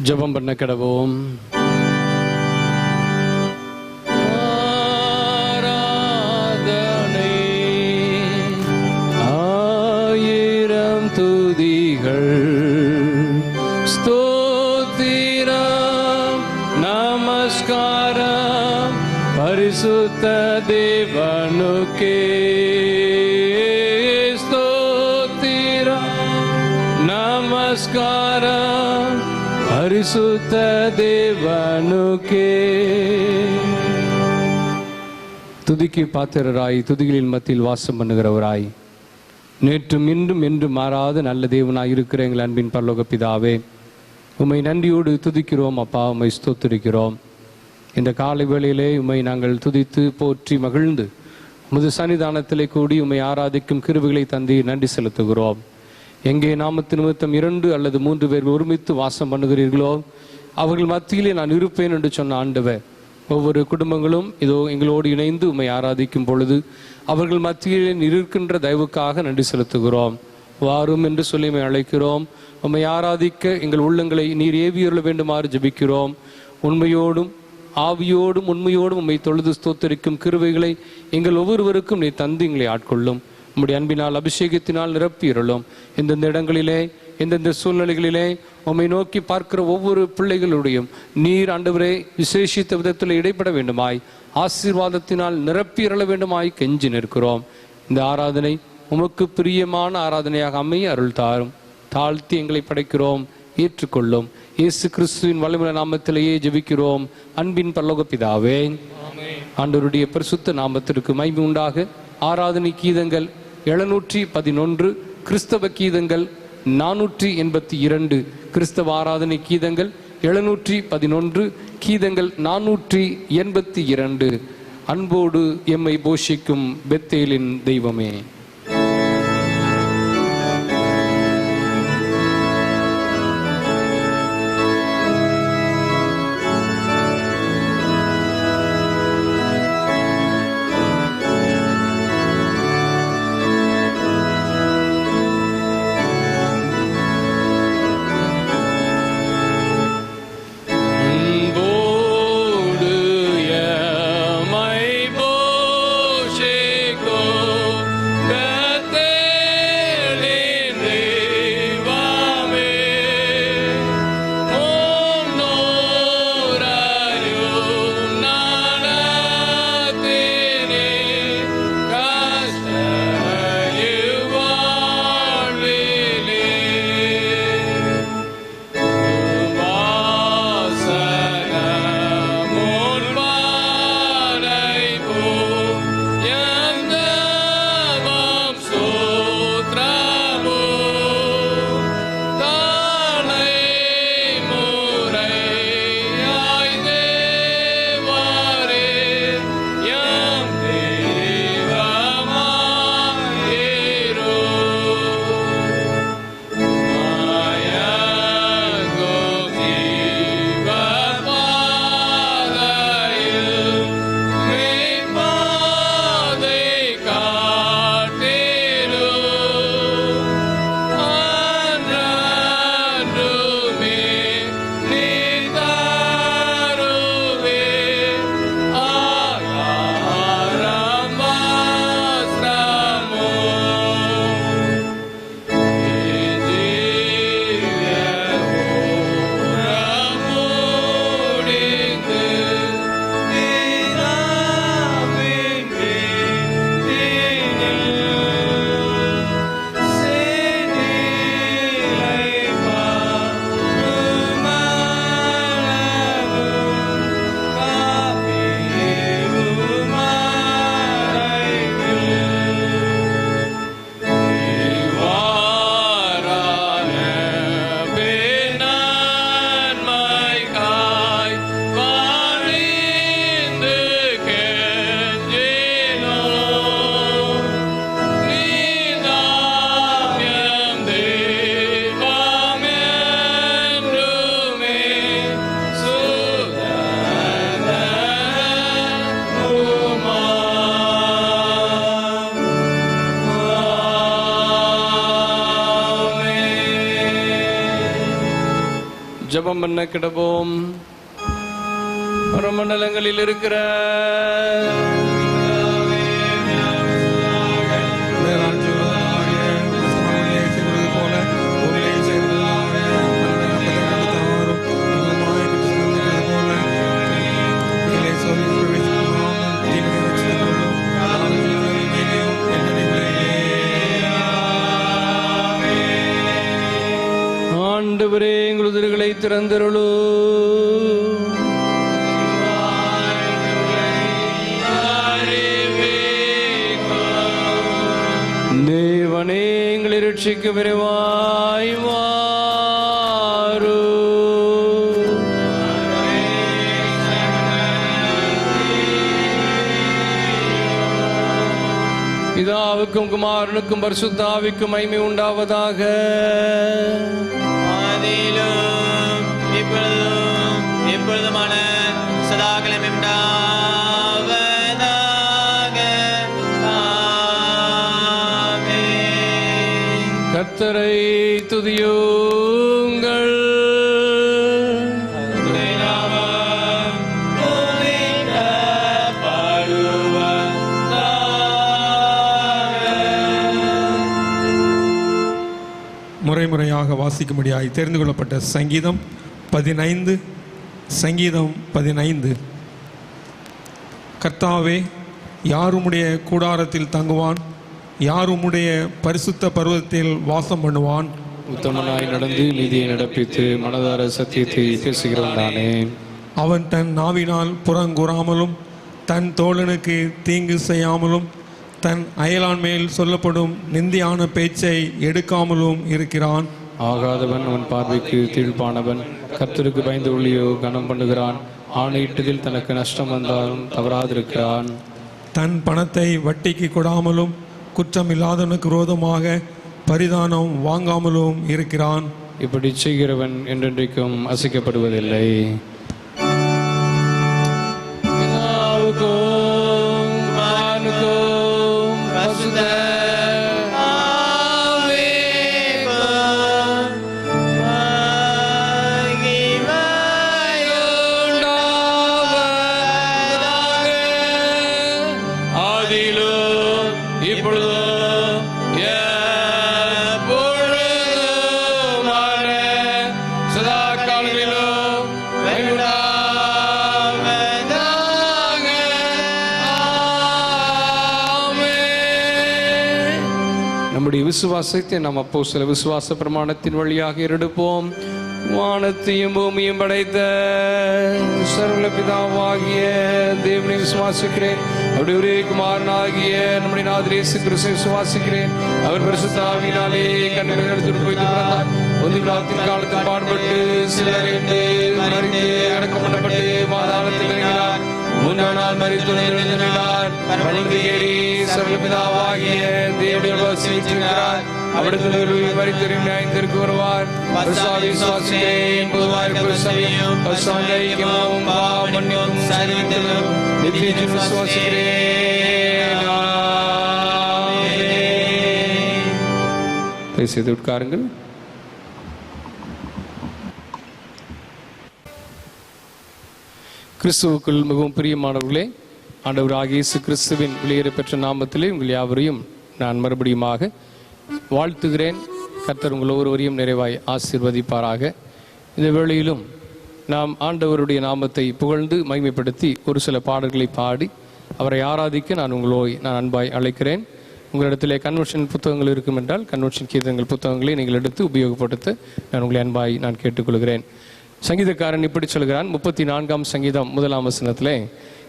ஜெபம் பண்ண கடவோம். ஆராதனை ஆயிரம் துதிகள் ஸ்தோத்திரம் நமஸ்காரம் பரிசுத்த தேவனுக்கே. ஸ்தோத்திரம் நமஸ்காரம் பரிசுத்த தேவனுக்கே. துதிக்கு பாத்திரராய் துதிகளின் மத்தியில் வாசம் பண்ணுகிறவராய் நேற்றும் இன்றும் என்று மாறாத நல்ல தேவனாய் இருக்கிற எங்கள் அன்பின் பரலோக பிதாவே, உம்மை நன்றியோடு துதிக்கிறோம் அப்பா. உம்மை ஸ்தோத்திரிக்கிறோம். இந்த காலை வேளையிலே உம்மை நாங்கள் துதித்து போற்றி மகிழ்ந்து உமது சன்னிதானத்திலே கூடி உம்மை ஆராதிக்கும் கிருபைகளை தந்து நன்றி செலுத்துகிறோம். எங்கே நாமத்து நிமித்தம் 2 அல்லது 3 பேர் ஒருமித்து வாசம் பண்ணுகிறீர்களோ அவர்கள் மத்தியிலே நான் இருப்பேன் என்று சொன்ன ஆண்டவர், ஒவ்வொரு குடும்பங்களும் இதோ எங்களோடு இணைந்து உம்மை ஆராதிக்கும் பொழுது அவர்கள் மத்தியிலே இருக்கின்ற தயவுக்காக நன்றி செலுத்துகிறோம். வாரும் என்று சொல்லி உம்மை அழைக்கிறோம். உம்மை ஆராதிக்க எங்கள் உள்ளங்களை நீர் ஏவியருள வேண்டுமாறு ஜெபிக்கிறோம். உண்மையோடும் ஆவியோடும் உண்மையோடும் உம்மை தொழுது ஸ்தோத்தரிக்கும் கிருபைகளை எங்கள் ஒவ்வொருவருக்கும் நீ தந்து எங்களை ஆட்கொள்ளும். உம்முடைய அன்பினால் அபிஷேகத்தினால் நிரப்பியிருளும். எந்தெந்த இடங்களிலே எந்தெந்த சூழ்நிலைகளிலே உம்மை நோக்கி பார்க்கிற ஒவ்வொரு பிள்ளைகளுடையும் நீர் ஆண்டவரே விசேஷித்த விதத்தில் இடைப்பட வேண்டுமாய் ஆசீர்வாதத்தினால் நிரப்பியிருள வேண்டுமாய் கெஞ்சி நிற்கிறோம். இந்த ஆராதனை உமக்கு பிரியமான ஆராதனையாக அமைய அருள் தாரும். தாழ்த்தி எங்களை படைக்கிறோம், ஏற்றுக்கொள்ளும். இயேசு கிறிஸ்துவின் வல்லமையுள்ள நாமத்திலேயே ஜெபிக்கிறோம் அன்பின் பரலோக பிதாவே. ஆண்டவருடைய பரிசுத்த நாமத்திற்கு மகிமை உண்டாக. ஆராதனை கீதங்கள் 711, கிறிஸ்தவ கீதங்கள் 482, கிறிஸ்தவ ஆராதனை கீதங்கள் 711, கீதங்கள் 482. அன்போடு எம்மை போஷிக்கும் பெத்தேலின் தெய்வமே. Be ஜெபம் பண்ண கிடப்போம். பரமண்டலங்களில் இருக்கிற ஆண்டவரே, எங்கள் உதடுகளை திறந்தருளோ. தேவனே, எங்களை ரட்சிக்க விரைவாய் வாரோ. பிதாவுக்கும் குமாரனுக்கும் பரிசுத்த ஆவிக்கும் மகிமை உண்டாவதாக. இப்பொழுதும் எப்பொழுதுமான சதாகாலம் உண்டாவதாக. ஆமென். கர்த்தரை துதியுங்கள். முறையாக வாசிக்கும்படியாய் தெரிந்து கொள்ளப்பட்ட சங்கீதம் 15. கர்த்தாவே, யார் உம்முடைய கூடாரத்தில் தங்குவான்? யார் உம்முடைய பரிசுத்த பர்வதத்தில் வாசம் பண்ணுவான்? உத்தமனாய் நடந்து நீதியை நடப்பித்து மனதார சத்தியத்தை பேசுகிறவன் தானே. அவன் தன் நாவினால் புறங்கூறாமலும் தன் தோழனுக்கு தீங்கு செய்யாமலும் தன் அயலான் மேல் சொல்லப்படும் நிந்தியான பேச்சை எடுக்காமலும் இருக்கிறான். ஆகாதவன் அவன் பார்வைக்கு தீழ்ப்பானவன். கர்த்தருக்கு பயந்து ஒளியோ கனம் பண்ணுகிறான். ஆணையிட்டதில் தனக்கு நஷ்டம் வந்தாலும் தவறாதிருக்கிறான். தன் பணத்தை வட்டிக்கு கொடாமலும் குற்றம் இல்லாதவனுக்கு விரோதமாக பரிதானம் வாங்காமலும் இருக்கிறான். இப்படி செய்கிறவன் என்றென்றைக்கும் அசைக்கப்படுவதில்லை. நம்முடைய விசுவாசத்தை நாம் அப்போஸ்தல விசுவாச பிரமாணத்தின் வழியாக எடுப்போம். வானத்தையும் பூமியும் படைத்த சர்வ பிதாவாகிய தேவனை விசுவாசிக்கிறேன். அவருடைய ஒரே குமாரனாகிய நம்முடைய நாதர் இயேசு கிறிஸ்துவை விசுவாசிக்கிறேன். அவர் பரிசுத்த ஆவியினாலே கன்னிகையில் எடுத்துட்டு போய் பிறந்தார். பொதுவிழாத்தின் காலத்தில் பாடுபட்டு சிலரிட்டு மறித்து அடக்கம் பண்ணப்பட்டு பாதாளத்தில் இறங்கினார். 3ஆம் நாள் மரித்து எழுந்திருந்தார். பரலோகத்தில் ஏறி சர்வ பிதாவாகிய தேவனுடைய வசிக்கிறார். அவிடத்தில் மரித்தவரின் நியாயத்திற்கு வருவார். விசுவாசிக்கிறேன். பொதுவாக நித்திய ஜீவனை விசுவாசிக்கிறேன். செய்து உட்காருங்கள். கிறிஸ்துவுக்குள் மிகவும் பிரியமானவர்களே, ஆண்டவராகிய இயேசு கிறிஸ்துவின் வெளியேற பெற்ற நாமத்திலே உங்கள் யாவரையும் நான் மறுபடியுமாக வாழ்த்துகிறேன். கர்த்தர் உங்கள் ஒவ்வொருவரையும் நிறைவாய் ஆசீர்வதிப்பாராக. இந்த வேளையிலும் நாம் ஆண்டவருடைய நாமத்தை புகழ்ந்து மகிமைப்படுத்தி ஒரு சில பாடல்களை பாடி அவரை ஆராதிக்க நான் அன்பாய் அழைக்கிறேன். உங்களிடத்திலே கன்வென்ஷன் புத்தகங்கள் இருக்கும் என்றால் கன்வென்ஷன் கீதங்கள் புத்தகங்களை நீங்கள் எடுத்து உபயோகப்படுத்த நான் உங்களை அன்பாய் கேட்டுக்கொள்கிறேன். சங்கீதக்காரன் இப்படி சொல்கிறான். 34ஆம் சங்கீதம் 1ஆம் வசனத்திலே,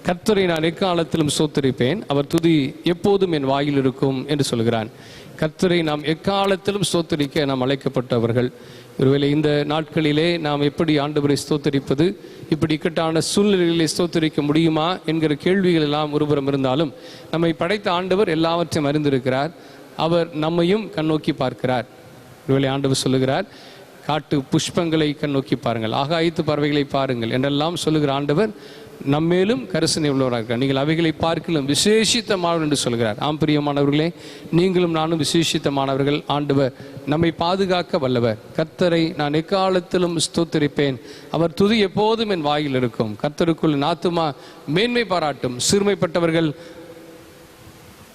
கர்த்தரை நான் எக்காலத்திலும் ஸ்தோத்திரிப்பேன், அவர் துதி எப்போதும் என் வாயில் இருக்கும் என்று சொல்கிறான். கர்த்தரை நாம் எக்காலத்திலும் ஸ்தோத்திரிக்க நாம் அழைக்கப்பட்டவர்கள். ஒருவேளை இந்த நாட்களிலே நாம் எப்படி ஆண்டவரை ஸ்தோத்தரிப்பது, இப்படி இக்கட்டான சூழ்நிலைகளை ஸ்தோத்தரிக்க முடியுமா என்கிற கேள்விகள் எல்லாம் ஒருபுறம் இருந்தாலும், நம்மை படைத்த ஆண்டவர் எல்லாவற்றையும் அறிந்திருக்கிறார். அவர் நம்மையும் கண்ணோக்கி பார்க்கிறார். ஒருவேளை ஆண்டவர் சொல்லுகிறார், காட்டு புஷ்பங்களை கண்ணோக்கி பாருங்கள், ஆகாயத்து பறவைகளை பாருங்கள் என்றெல்லாம் சொல்லுகிற ஆண்டவர் நம்மேலும் கரிசனை உள்ளவராக இருக்கிறார். நீங்கள் அவைகளை பார்க்கலாம் விசேஷித்தமானவர் என்று சொல்கிறார். ஆம் பிரியமானவர்களே, நீங்களும் நானும் விசேஷித்தமானவர்கள். ஆண்டவர் நம்மை பாதுகாக்க வல்லவர். கர்த்தரை நான் எக்காலத்திலும் ஸ்தோத்திரிப்பேன். அவர் துதி எப்போதும் என் வாயில் இருக்கும். கர்த்தருக்குள் என் ஆத்துமா மேன்மை பாராட்டும். சிறுமைப்பட்டவர்கள்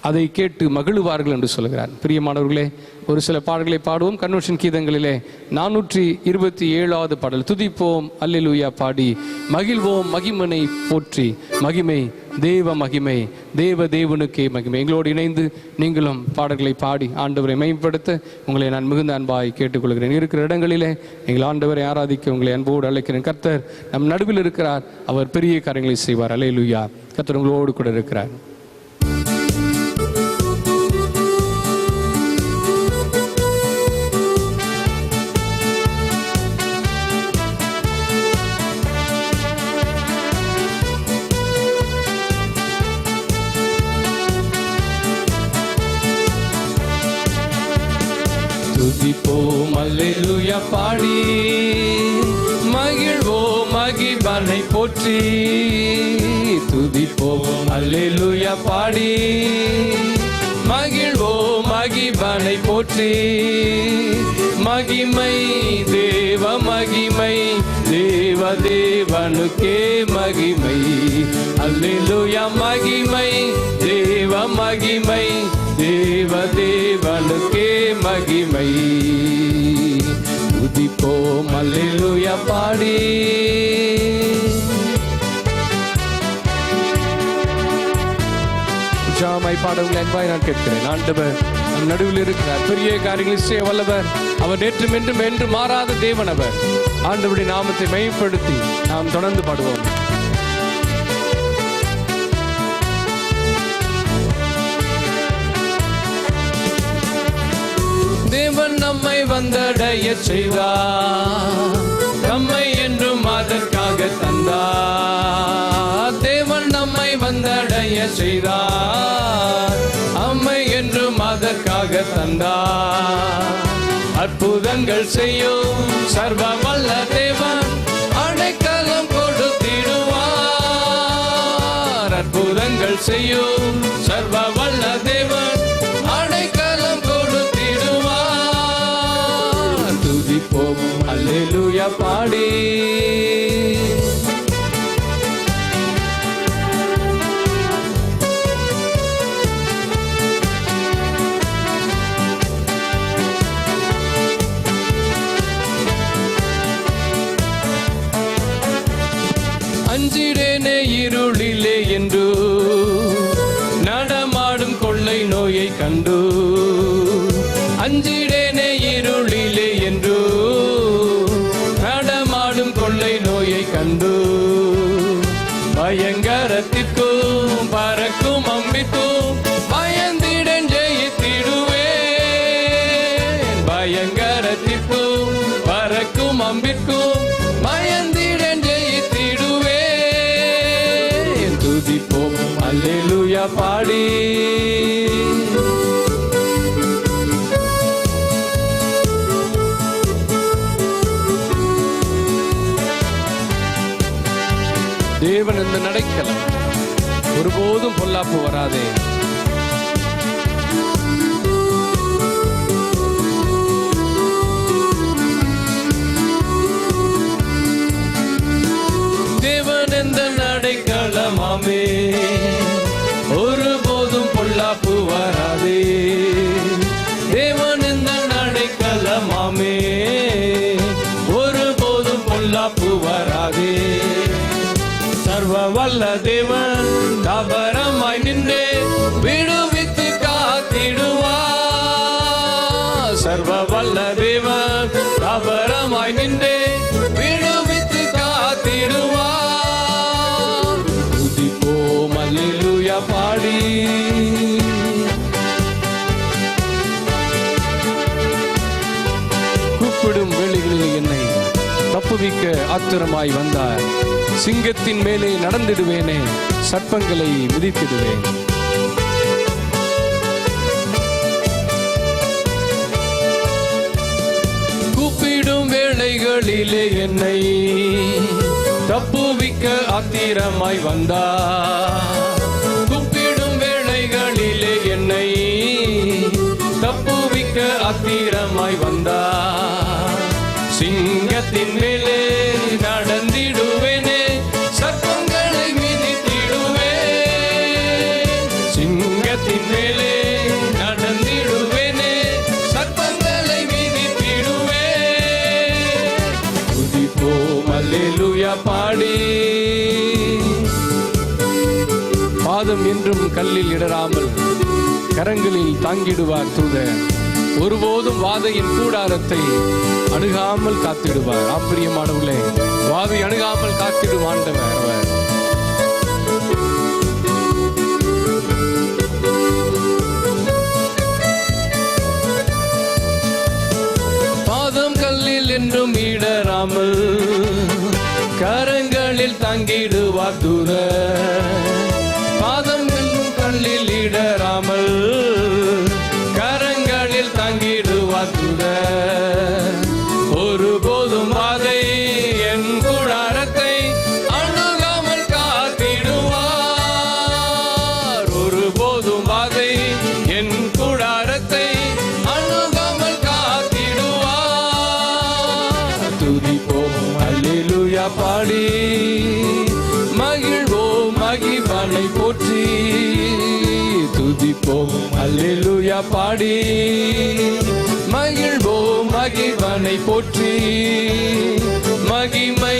அதை கேட்டு மகிழுவார்கள் என்று சொல்கிறார். பிரியமானவர்களே, ஒரு சில பாடல்களை பாடுவோம். கன்வென்ஷன் கீதங்களிலே 427வது பாடல், துதிப்போம் அல்லேலூயா பாடி மகிழ்வோம் மகிமனை போற்றி. மகிமை தேவ மகிமை, தேவ தேவனுக்கே மகிமை. எங்களோடு இணைந்து நீங்களும் பாடல்களை பாடி ஆண்டவரை மேம்படுத்த உங்களை நான் மிகுந்த அன்பாய் கேட்டுக்கொள்கிறேன். இருக்கிற இடங்களிலே எங்கள் ஆண்டவரை ஆராதிக்க உங்களை அன்போடு அழைக்கிறேன். கர்த்தர் நம் நடுவில் இருக்கிறார். அவர் பெரிய காரியங்களை செய்வார். அல்லேலூயா. கர்த்தர் உங்களோடு கூட இருக்கிறார். துதிப்போம் அல்லேலூயா பாடி மகிழ்வோம் மகிழ்வனை போற்றி. துதிப்போம் அல்லேலூயா பாடி மகிழ்வோம் மகிழ்வனை போற்றி. மகிமை தேவ மகிமை, தேவ தேவனுக்கே மகிமை. அல்லேலூயா மகிமை தேவ மகிமை, தேவ தேவனுக்கே மகிமை. துதிப்போம் அல்லேலூயா பாடி. உற்சாகமாய் பாடவங்களை அன்பாய் நான் கேட்கிறேன். ஆண்டவர் நம் நடுவில் இருக்கிறார். பெரிய காரியங்களை செய்ய வல்லவர். அவர் நேற்றும் என்றும் என்று மாறாத தேவன். அவர் ஆண்டவருடைய நாமத்தை மையப்படுத்தி நாம் தொடர்ந்து பாடுவோம். தேவன் நம்மை வந்தடைய செய்தார், நம்மை என்றும் அதற்காக தந்தார். தேவன் நம்மை வந்தடைய செய்தார், நம்மை என்றும் அதற்காக தந்தார். அற்புதங்கள் செய்யும் சர்வ வல்ல தேவன் அடைக்கலம் கொடுத்திடுவார். அற்புதங்கள் செய்யும் சர்வ வல்ல தேவன் அடைக்கலம் கொடுத்திடுவார். துதிப்போம் அல்லேலூயா பாடி. அஞ்சிடேனே இருளிலே என்று நடமாடும் கொள்ளை நோயை கண்டு. அஞ்சிடேனே இருளிலே என்று நடமாடும் கொள்ளை நோயை கண்டு. பயங்கரத்திற்கும் பறக்கும் அம்பிக்கும் பயந்திடன் ஜெயித்திடுவேன். பயங்கரத்திற்கும் பறக்கும் அம்பிற்கும் பயந்திடன் ஜெயித்திடுவேன். துதிப்போம் அல்லேலூயா பாடி. தேவன் இந்த நடைக்கலம், ஒருபோதும் பொல்லாப்பு வராதே. தேவன் இந்த நடைக்கலமாமே, ஒருபோதும் பொல்லாப்பு வராதே. தேவன் இந்த நடைக்கலமாமே, ஒருபோதும் பொல்லாப்பு வராதே. சர்வ வல்ல தேவன் தாபரமாய் நின்றே விடுவித்து காத்திடுவார். சர்வ வல்ல தேவன் தாபரமாய் நின்றே விடுவித்து காத்திடுவார். துதிப்போம் அல்லேலூயா பாடி. கூப்பிடும் வேளைகளில் என்னை தப்புவிக்க ஆத்திரமாய் வந்தார். சிங்கத்தின் மேலே நடந்திடுவேனே, சர்ப்பங்களை மிதித்திடுவேன். கூப்பிடும் வேளைகளிலே என்னை தப்புவிக்க தப்புவிக்க ஆத்திரமாய் வந்தார். கூப்பிடும் வேளைகளிலே என்னை தப்புவிக்க ஆத்திரமாய் வந்தார். சிங்கத்தின் மேலே நடந்திடுவேனே, சர்ப்பங்களை மிதித்திடுவே. சிங்கத்தின் மேலே நடந்திடுவேனே, சர்ப்பங்களை மிதித்திடுவே. துதிப்போம் அல்லேலூயா பாடி. பாதம் என்றும் கல்லில் இடராமல் கரங்களில் தாங்கிடுவார் தூதர். ஒருபோதும் வாதையின் கூடாரத்தை அணுகாமல் காத்திடுவார். ஆப்பிரியமானவர்களே, வாதை அணுகாமல் காத்திடும் ஆண்டவர் அவர். பாதம் கல்லில் என்றும் இடராமல் கரங்களில் தாங்கிடுவார் தூதர். பாதம் என்றும் கல்லில் இடராமல் கரங்களில் தாங்கிடுவார் தூதர். ஒருபோதும் வாதை என் கூடாரத்தை அணுகாமல் காத்திடுவார். ஒருபோதும் வாதை என் கூடாரத்தை அணுகாமல் காத்திடுவார். துதிப்போம் அல்லேலூயா பாடி, மகிழ்வோம் மகிழ்வானை போற்றி. துதிப்போம் அல்லேலூயா பாடி, மகிழ்வோம் மகிழ்வானை போற்றி. மகிமை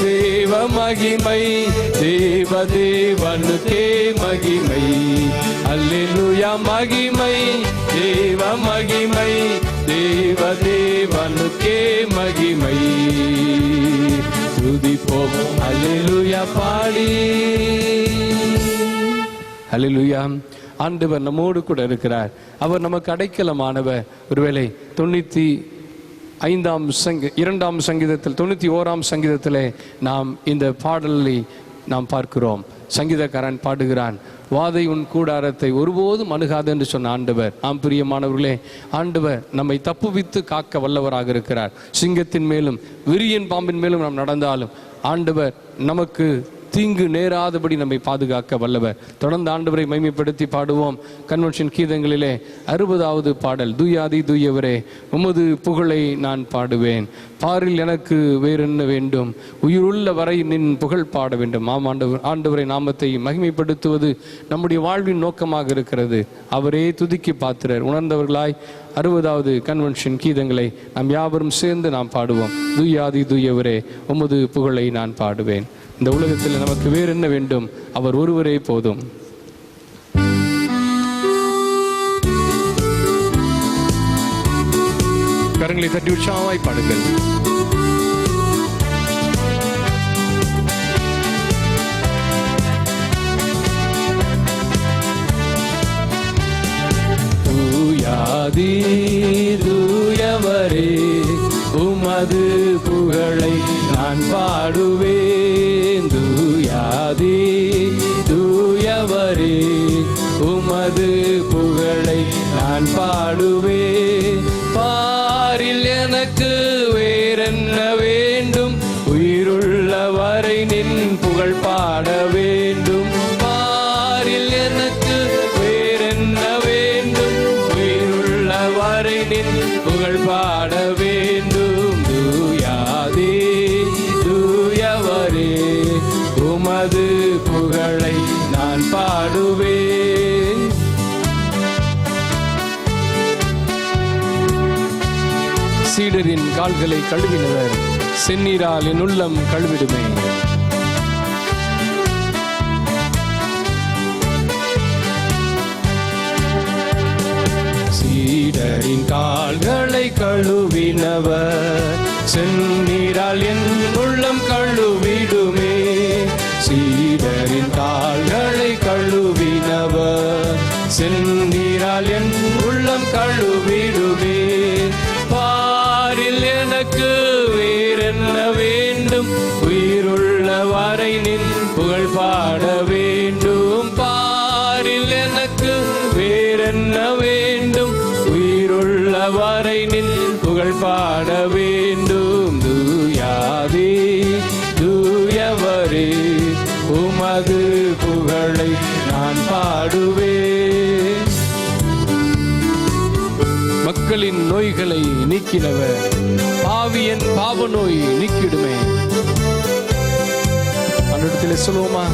தேவ மகிமை, தேவ தேவனுக்கே மகிமை. அல்லேலூயா மகிமை தேவ மகிமை, தேவ தேவனுக்கே மகிமை. துதிப்போம் அல்லேலூயா பாடி. அல்லேலூயா. ஆண்டவர் நம்மோடு கூட இருக்கிறார். அவர் நமக்கு அடைக்கலமானவர். ஒருவேளை 92ஆம் சங்கீதத்தில் 91ஆம் சங்கீதத்திலே நாம் இந்த பாடலை நாம் பார்க்கிறோம். சங்கீதக்காரன் பாடுகிறான், வாதை உன் கூடாரத்தை ஒருபோதும் அணுகாது என்று சொன்ன ஆண்டவர். ஆம் பிரியமானவர்களே, ஆண்டவர் நம்மை தப்புவித்து காக்க வல்லவராக இருக்கிறார். சிங்கத்தின் மேலும் விரியன் பாம்பின் மேலும் நாம் நடந்தாலும் ஆண்டவர் நமக்கு தீங்கு நேராதபடி நம்மை பாதுகாக்க வல்லவர். தொடர்ந்து ஆண்டவரை மகிமைப்படுத்தி பாடுவோம். கன்வென்ஷன் கீதங்களிலே 60வது பாடல், தூயாதி தூயவரே உமது புகழை நான் பாடுவேன். பாரில் எனக்கு வேறென்ன வேண்டும், உயிருள்ள வரை நின் புகழ் பாட வேண்டும். ஆம் ஆண்டவரை நாமத்தை மகிமைப்படுத்துவது நம்முடைய வாழ்வின் நோக்கமாக இருக்கிறது. அவரே துதிக்கு பாத்திரர். உணர்ந்தவர்களாய் 60வது கன்வென்ஷன் கீதங்களை நாம் யாவரும் சேர்ந்து நாம் பாடுவோம். தூயாதி தூயவரே உமது புகழை நான் பாடுவேன். இந்த உலகத்தில் நமக்கு வேறு என்ன வேண்டும், அவர் ஒருவரே போதும். கரங்களை தட்டி உற்சாகமாய் பாடுங்கள். தூயாதி தூயவரே உமது புகழை நான் பாடுவேன். தூயாதி தூயவரே உமது புகழை நான் பாடுவேன். பாரில் எனக்கு வேறென்ன வேண்டும், உயிருள்ள வரை நின் புகழ் பாட வேண்டும். பாரில் எனக்கு வேறென்ன வேண்டும், உயிருள்ள வரை நின் புகழ் பாட வேண்டும். தூயாதி தூயவரே உமது புகழை நான் பாடுவேன். சீடரின் கால்களை கழுவினவர் செந்நீரால் என் உள்ளம் கழுவிடுமே. சீடரின் கால்களை கழுவினவர் செந்நீரால் என் உள்ளம் கழுவிடுமே. சீடரின் கால்களை கழுவினவர் செந்நீரால் என் உள்ளம் கழுவிடுமே. பாரில் எனக்கு வேறென்ன வேண்டும், உயிருள்ள வரை நின் புகழ் பாட வேண்டும். பாரில் எனக்கு வேறென்ன வேண்டும், உயிருள்ள வரை நின் புகழ் பாட வேண்டும். தூயாதி தூயவரே தந்தவரே, உமது புகழை நான் பாடுவேன். மக்களின் நோய்களை நீக்கினவர், பாவியன் பாவ நோய் நீக்கிடுமே. அன்றிடத்தில் சொல்லுவோமா,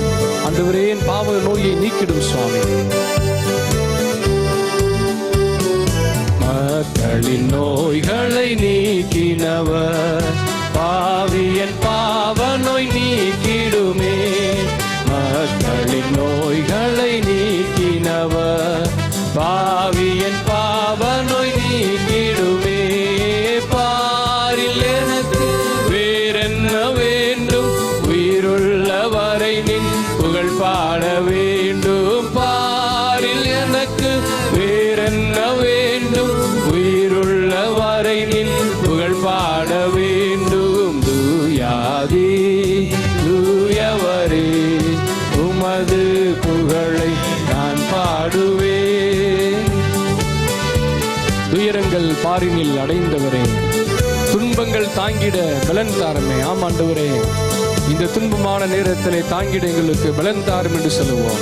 ஆண்டவரே என் பாவ நோயை நீக்கிடும் சுவாமி. மக்களின் நோய்களை நீக்கினவர், பாவியன் பாவ நோய் நீக்கிடுமே. மக்களின் நோய்களை நீக்கினவர், பாவியன் பாவ நோய் நீக்கிடுமே. பாரில் எனக்கு வேறென்ன வேண்டும், உயிருள்ளவரை நின் புகழ் பாட வேண்டும். பாரில் எனக்கு வேறென்ன வேண்டும், உயிருள்ளவரை நின் புகழ் பாட வேண்டும். தூயாதி தூயவரே, உமது புகழை நான் பாடுவேன். துயரங்கள் பாரினில் அடைந்தவரே, துன்பங்கள் தாங்கிட பலன் தாருமே. ஆம் ஆண்டவரே, இந்த துன்பமான நேரத்திலே தாங்கிட எங்களுக்கு பலன் தாரும் என்று சொல்லுவோம்.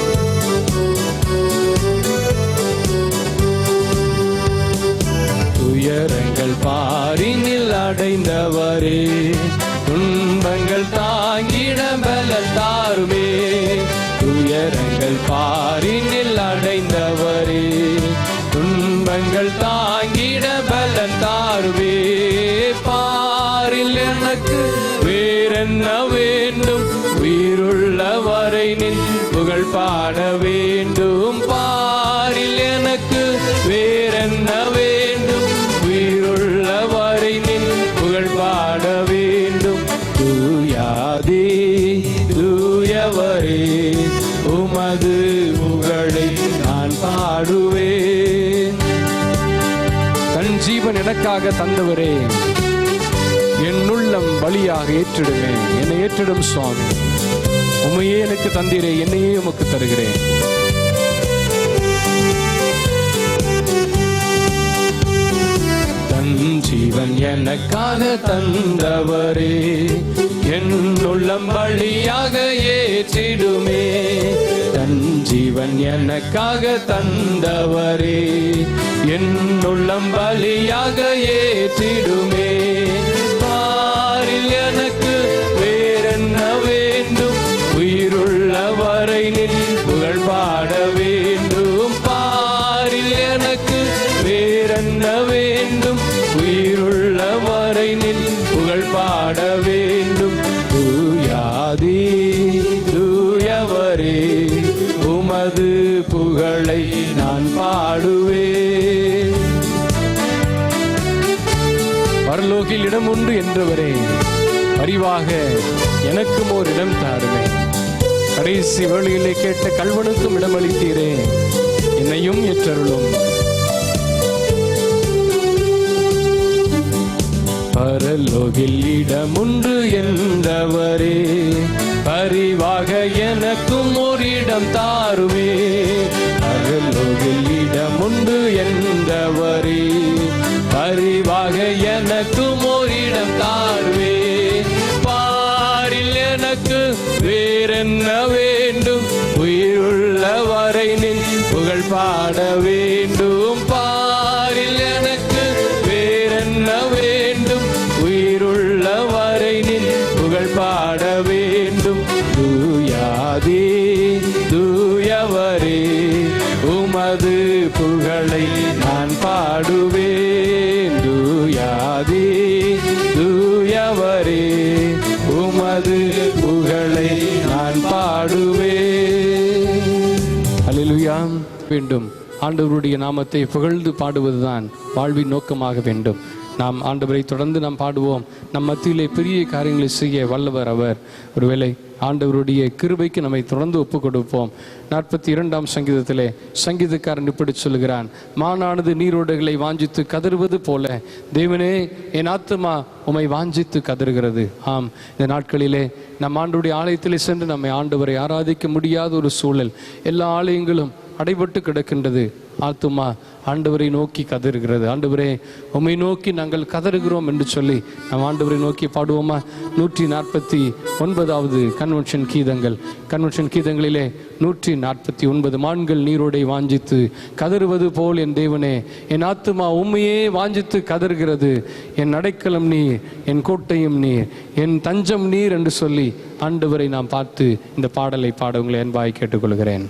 துயரங்கள் பாரினில் அடைந்தவரே, துன்பங்கள் தாங்கிட பலன் தாருமே. துயரங்கள் பாரினில் அடைந்தவரே, துன்பங்கள் தாங்கிட பலன் தாருமே. பாரில் எனக்கு வேறென்ன வேண்டும், உயிருள்ளவரை நின் புகழ் பாட வேண்டும். பாரில் எனக்கு வேறென்ன வேண்டும், உயிருள்ளவரை நின் புகழ் பாட வேண்டும். தூயாதி தூயவரே, உமது புகழை நான் பாடுவேன். தன் ஜீவன் எனக்காக தந்தவரே, என் உள்ளம் பலியாக ஏற்றிடுமே. என்னை ஏற்றிடும் சுவாமி. உமையே எனக்கு தந்தீரே, என்னையே உமக்கு தருகிறேன். தன் ஜீவன் எனக்காக தந்தவரே, என் உள்ளம் பலியாக ஏற்றிடுமே. தன் ஜீவன் எனக்காக தந்தவரே, என் உள்ளம் பலியாக ஏற்றிடுமே. பாரில் எனக்கு வேறென்ன வேண்டும், உயிருள்ளவரை நின் புகழ் பாட வேண்டும். பாரில் எனக்கு வேறென்ன வேண்டும், உயிருள்ளவரை நின் புகழ் பாட வேண்டும். தூயாதி தூயவரே, உமது புகழை நான் பாடுவேன். பரலோகில் இடம் உண்டு என்றவரே, பரிவாக எனக்கும் ஓர் இடம் தாருமே. கடைசி வேளையிலே கேட்ட கல்வனுக்கும் இடமளித்தீரே, என்னையும் ஏற்றருளும். பரலோகில் இடம் உண்டு என்றவரே, பரிவாக எனக்கும் ஓர் இடம் தாருமே. பரலோகில் இடம் உண்டு என்றவரே, பரிவாக எனக்கும் ஓர் இடம் தாருமே. பாரில் எனக்கு வேறென்ன வேண்டும், உயிருள்ளவரை நின் புகழ் பாட வேண்டும். பாரில் எனக்கு வேறென்ன வேண்டும், உயிருள்ளவரை நின் புகழ் பாட வேண்டும். தூயாதி தூயவரே, உமது புகழை நான் பாடுவேன். தூயாதி தூயவரே, உமது புகழை நான் பாடுவேன். அல்லேலூயா. வேண்டும் ஆண்டவருடைய நாமத்தை புகழ்ந்து பாடுவதுதான் வாழ்வின் நோக்கமாக வேண்டும். நாம் ஆண்டவரை தொடர்ந்து நாம் பாடுவோம். நம் மத்தியிலே பெரிய காரியங்களை செய்ய வல்லவர் அவர். ஒருவேளை ஆண்டவருடைய கிருபைக்கு நம்மை தொடர்ந்து ஒப்புக் கொடுப்போம். 42ஆம் சங்கீதத்திலே சங்கீதக்காரன் இப்படி சொல்கிறான், மானானது நீரோடைகளை வாஞ்சித்து கதறுவது போல தேவனே என் ஆத்துமா உம்மை வாஞ்சித்து கதறுகிறது. ஆம், இந்த நாட்களிலே நம் ஆண்டவருடைய ஆலயத்திலே சென்று நம்மை ஆண்டவரை ஆராதிக்க முடியாத ஒரு சூழல். எல்லா ஆலயங்களும் அடைபட்டு கிடக்கின்றது. ஆத்துமா ஆண்டவரை நோக்கி கதறுகிறது. ஆண்டவரே, உம்மை நோக்கி நாங்கள் கதறுகிறோம் என்று சொல்லி நாம் ஆண்டவரை நோக்கி பாடுவோமா? 149வது கன்வென்ஷன் கீதங்களிலே 149 மான்கள் நீரோடை வாஞ்சித்து கதறுவது போல் என் தேவனே, என் ஆத்துமா உம்மையே வாஞ்சித்து கதறுகிறது. என் அடைக்கலம் நீர், என் கோட்டையும் நீர், என் தஞ்சம் நீர் என்று சொல்லி ஆண்டவரை நாம் பார்த்து இந்த பாடலை பாட உங்களை அன்பாய் கேட்டுக்கொள்கிறேன்.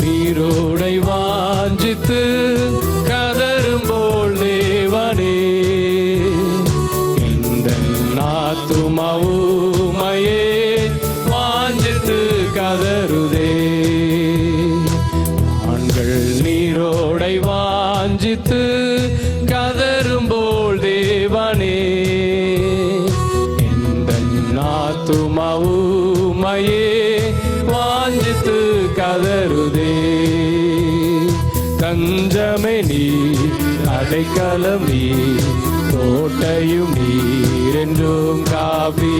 நீரோடை வாஞ்சித்து கதறும்போல் தேவனே, இந்த ஆத்துமா உம்மையே வாஞ்சித்து கதறுதே. ஆண்கள் நீரோடை வாஞ்சித்து கதறும்போல் தேவனே, இந்த ஆத்துமா உம்மையே வாஞ்சித்து கதறுதே. தஞ்சமே நீர், அடைக்கலம் நீர், கோட்டையும் நீர் என்றும் காப்பி.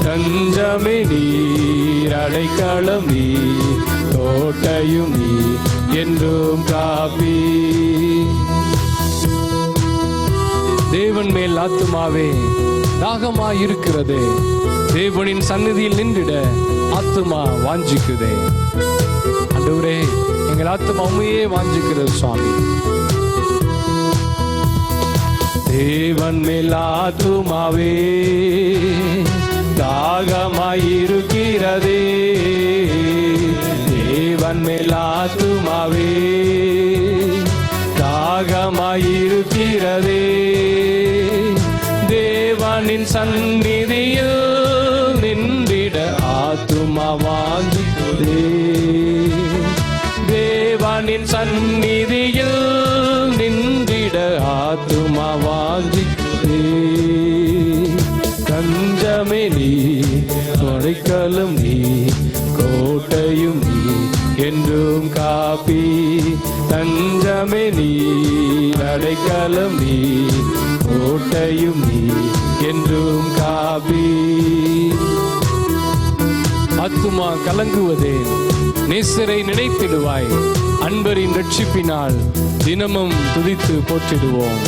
தஞ்சமே நீர், அடைக்கலம் நீர், கோட்டையும் நீர் என்றும் காப்பி. தேவன் மேல் ஆத்துமாவே தாகமாயிருக்கிறதே, தேவனின் சந்நிதியில் நின்றிட ஆத்துமா வாஞ்சிக்குதே. ஆண்டவரே, எங்கள் ஆத்துமா உம்மையே வாஞ்சிக்கிறது சுவாமி. தேவன் மேல் ஆத்துமாவே தாகமாயிருக்கிறதே, தேவன் மேல் ஆத்துமாவே தாகமாயிருக்கிறதே. தேவனின் சந்நிதியில் நின்றிட ஆத்துமா வாஞ்சிக்குதே. தேவனின் சந்நிதியில் நின்றிட ஆத்துமா வாஞ்சிக்குதே. தஞ்சமே நீ, அடைக்கலம் நீ, கோட்டையும் நீ என்றும் காப்பி. தஞ்சமே நீ, அடைக்கலம் நீ, கோட்டையும் நீ என்றும் காப்பி. ஆத்துமா கலங்குவதே, நேசரை நினைத்திடுவாய். அன்பரின் ரட்சிப்பினால் தினமும் துதித்து போற்றிடுவோம்.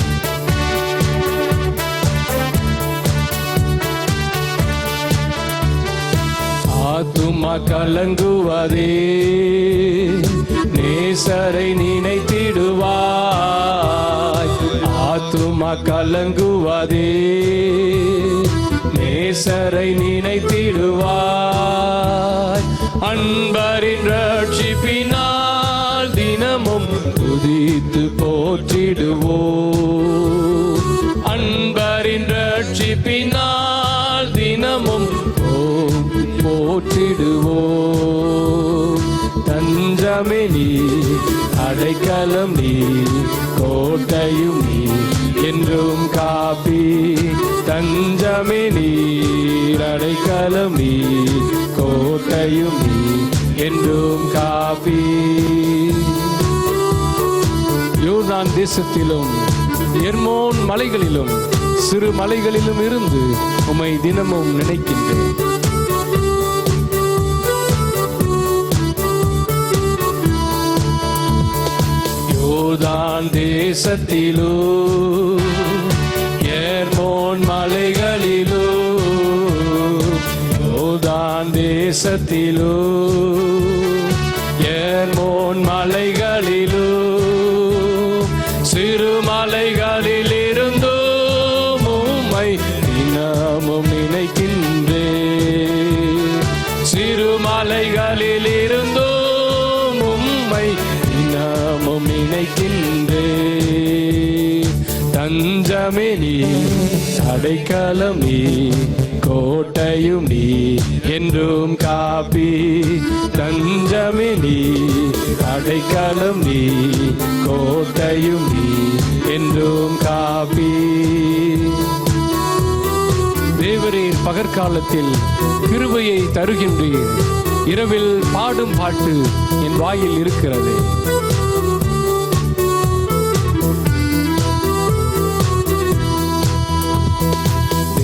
ஆத்துமா கலங்குவதே, நேசரை நினைத்திடுவாய். ஆத்துமா கலங்குவதே, நேசரை நினைத்திடுவாய். அன்பரின் ரட்சிப்பினால் தினமும் துதித்து போற்றிடுவோம். அன்பரின் ரட்சிப்பினால் தினமும் போற்றிடுவோம். தஞ்சமே நீ, அடைக்கலம் நீ, கோட்டையும் நீ என்றும் காப்பி. தஞ்சமே நீ, அடைக்கலம் நீ, கோட்டையும் நீ என்றும் காப்பி. யோர்தான் தேசத்திலும் எர்மோன் மலைகளிலும் சிறு மலைகளிலும் இருந்து உம்மை தினமும் நினைக்கின்றேன். யோர்தான் தேசத்திலோ எர்மோன் மலைகளிலோ, யோர்தான் தேசத்திலோ எர்மோன் மலைகளிலோ, சிறு மலைகளில் இருந்தோ உம்மை தினமும் நினைக்கின்றேன். சிறு மலைகளில் இருந்தோ உம்மை தினமும் நினைக்கின்றேன். தஞ்சமே நீ, அடைக்கலம் நீ, கோட்டையும் நீ என்றும் காப்பி. தஞ்சமே நீ, அடைக்கலம் நீ, கோட்டையும் நீ என்றும் காப்பி. தேவரீர் பகற்காலத்தில் கிருபையை தருகின்றீர், இரவில் பாடும் பாட்டு என் வாயில் இருக்கிறது.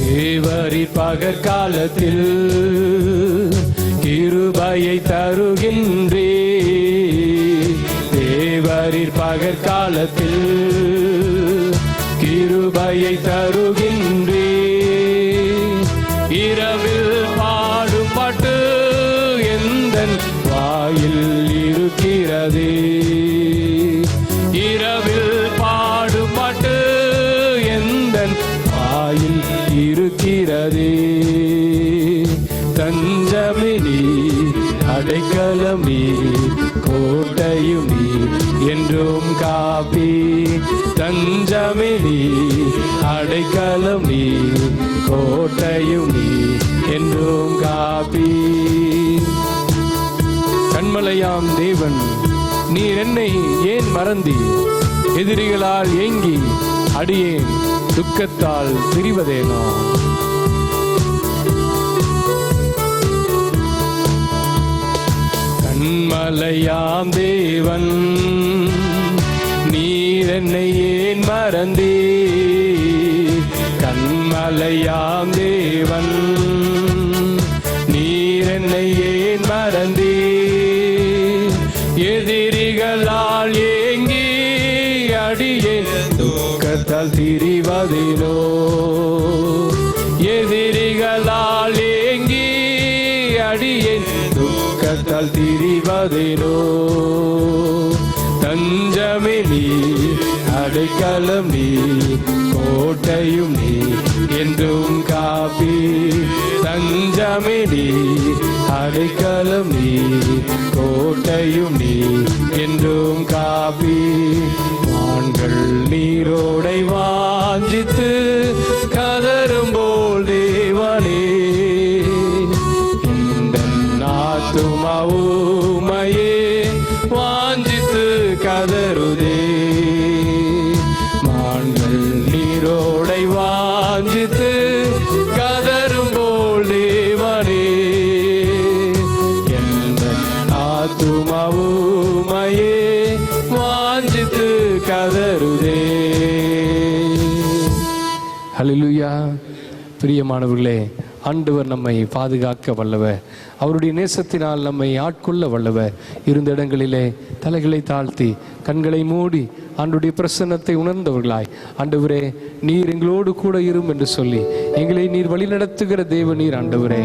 தேவரீர் பகற்காலத்தில் கிருபையை தருகின்றே. தேவரீர் பகற்காலத்தில் கிருபையை தருகின்றே. இரவில் பாடும் பாட்டு எந்தன் வாயில் இருக்கிறதே. இரவில் பாடும் பாட்டு எந்தன் வாயில் இருக்கிறதே. தஞ்சமே நீ, அடைக்கலம் நீ, கோட்டையும் நீ, என்றும் காப்பி. தஞ்சமே நீ, அடைக்கலம் நீ, கோட்டையும் நீ, என்றும் காப்பி. கண்மலையாம் தேவன், நீர் என்னை ஏன் மறந்தி? எதிரிகளால் ஏங்கி அடியேன் துக்கத்தால் திரிவதேனோ? கண்மலையாம் தேவன், நீர் என்னை ஏன் மறந்தீ? கண்மலையாம் தேவன், நீர் என்னை ஏன் மறந்தீ? எதிரிகளால் ஏங்கி அடியேன் துக்கத்தால் திரிவதிலோ? எதிரிகளால் ஏங்கி அடியேன் துக்கத்தால் திரிவதிலோ? தஞ்சமே நீ, அடைக்கலம் நீ, கோட்டையும் நீ, என்றும் காப்பி. தஞ்சமே நீ, அடைக்கலம் நீ, கோட்டையும் நீ, என்றும் காப்பி. மான்கள் நீரோடை வாஞ்சித்து கதரும் போல் தேவனே, இந்த ஆத்துமாவுமையே வாஞ்சித்து கதருதே. மான்கள் நீரோடை வாஞ்சித்து கதரும் போல் தேவனே, எந்த ஆத்துமாவுமையே வாஞ்சித்து கதருதே. ஹல்லேலூயா. பிரியமானவர்களே, ஆண்டவர் நம்மை பாதுகாக்க வல்லவர். அவருடைய நேசத்தினால் நம்மை ஆட்கொள்ள வல்லவர். இருந்த இடங்களிலே தலைகளை தாழ்த்தி கண்களை மூடி ஆண்டுடைய பிரசன்னத்தை உணர்ந்தவர்களாய், ஆண்டவரே நீர் எங்களோடு கூட இரும் என்று சொல்லி எங்களை நீர் வழிநடத்துகிற தேவ நீர். ஆண்டவரே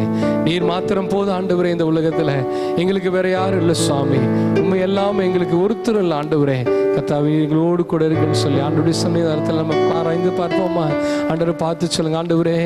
நீர் மாத்திரம் போது ஆண்டவரே. இந்த உலகத்தில் எங்களுக்கு வேற யாரும் இல்லை சுவாமி. உண்மை எல்லாம் எங்களுக்கு ஒருத்தர் இல்லை ஆண்டவரே. கர்த்தாவே எங்களோடு கூட இருக்குன்னு சொல்லி ஆண்டுடைய சன்னிதானத்தில் நம்ம ஆராய்ந்து பார்ப்போமா? ஆண்டவரை பார்த்து சொல்லுங்க, ஆண்டவரே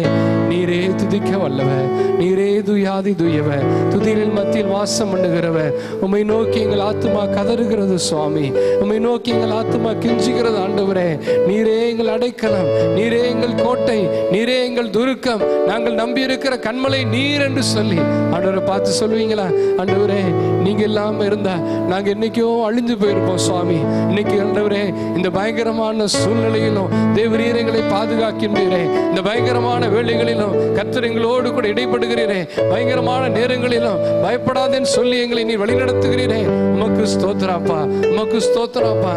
நீரே துதிக்க வல்லவர், நீரே துயாதி துயவர், துதிகளின் மத்தியில் வாசம் பண்ணுகிறவர். உம்மை நோக்கி எங்கள் ஆத்துமா கதறுகிறது சுவாமி. உம்மை நோக்கி எங்கள் ஆத்துமா கெஞ்சுகிறது ஆண்டவரே. நீரே எங்கள் அடைக்கலம், நீரே எங்கள் கோட்டை, நீரே எங்கள் துருக்கம், நாங்கள் நம்பி இருக்கிற கண்மலை நீர் என்று சொல்லி ஆண்டவரை பார்த்து சொல்லுவீங்களா? ஆண்டவரே நீங்க இல்லாம இருந்தா நாங்க என்னைக்கோ அழிஞ்சு போயிருப்போம் சுவாமி. இன்னைக்கு ஆண்டவரே இந்த பயங்கரமான சூழ்நிலையிலும் தேவரீர் எங்களை பாதுகாக்கின்றீரே. இந்த பயங்கரமான வேளைகளிலும் கர்த்தர் எங்களோடு கூட இடைப்படுகிறீரே. பயங்கரமான நேரங்களிலும் பயப்படாதேன்னு சொல்லி எங்களை நீ வழிநடத்துகிறீரே. உமக்கு ஸ்தோத்திரப்பா, உமக்கு ஸ்தோத்திரப்பா.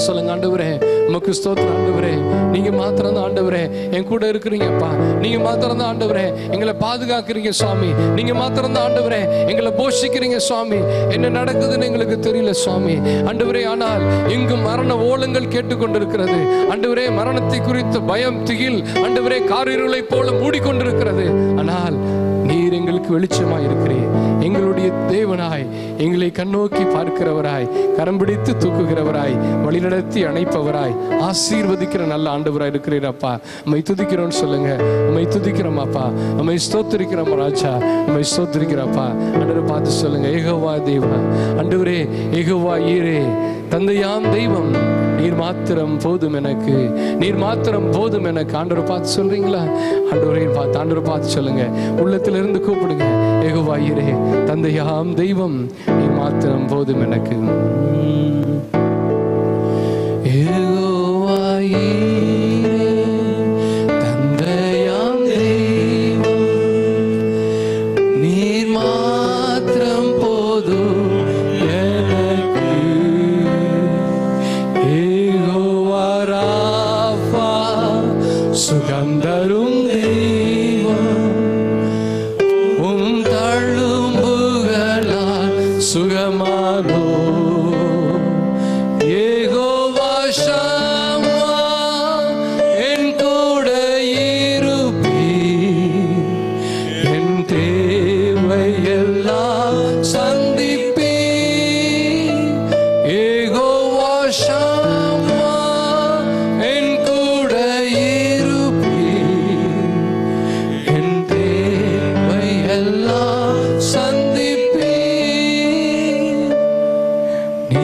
சொல்லுங்க, ஆண்டவரே உமக்கு ஸ்தோத்திரம். ஆண்டவரே நீங்க மாத்திரம் தான் ஆண்டவரே என் கூட இருக்கிறீங்கப்பா. நீங்க மாத்திரம் தான் ஆண்டவரே எங்களை பாதுகாக்கிறீங்க சுவாமி. நீங்க மாத்திரம் தான் ஆண்டவரே எங்களை போஷிக்கிறீங்க சுவாமி. என்ன நடக்குதுன்னு எங்களுக்கு தெரியல சுவாமி. ஆண்டவரே ஆனால் இங்கும் மரண ஓலங்கள் கேட்டுக்கொண்டிருக்கிறது ஆண்டவரே. மரணத்தை குறித்த பயம், திகில் ஆண்டவரே காரிருளை போல மூடிக்கொண்டிருக்கிறது. ஆனால் நீர் எங்களுக்கு வெளிச்சமாய் இருக்கிறீர். எங்களுடைய தேவனாய், எங்களை கண்ணோக்கி பார்க்கிறவராய், கரம் பிடித்து தூக்குகிறவராய், வழிநடத்தி அணைப்பவராய், ஆசீர்வதிக்கிற நல்ல ஆண்டவராய் இருக்கிறீர் அப்பா. உம்மை துதிக்கிறோம்னு சொல்லுங்க. உம்மை துதிக்கிறோம் அப்பா, உம்மை ஸ்தோத்திரிக்கிறோம் ராஜா, உம்மை ஸ்தோத்திரிக்கிறப்பா. ஆண்டவரை பார்த்து சொல்லுங்க, யெகோவா தேவா, ஆண்டவரே யெகோவா ஈரே, தந்தையாம் தெய்வம் நீர் மாத்திரம் போதும் எனக்கு, நீர் மாத்திரம் போதும் எனக்கு. ஆண்டவரை பார்த்து சொல்றீங்களா? ஆண்டவரை பார்த்து ஆண்டவரை பார்த்து சொல்லுங்க. உள்ளத்திலிருந்து கூப்பிடுங்க, யெகோவா ஈரே, தந்தையாம் தெய்வம் நீர் மாத்திரம் போதும் எனக்கு. யெகோவா ஈரே, தந்தையாம் தெய்வம் நீர் மாத்திரம்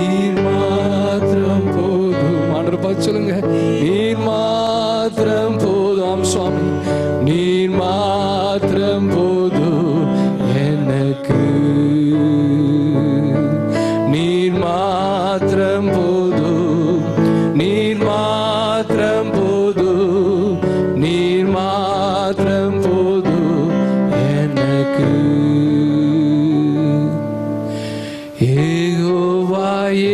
நீர் மாத்திரம் போதும். ஆண்டவர் பார்த்து சொல்லுங்க, நீர் மாத்திரம் போதும் சுவாமி, நீர் மாத்திரம் போதும் எனக்கு, நீர் மாத்திரம் போதும், நீர் மாத்திரம் போதும், நீர் மாத்திரம் போதும் எனக்கு. யெகோவா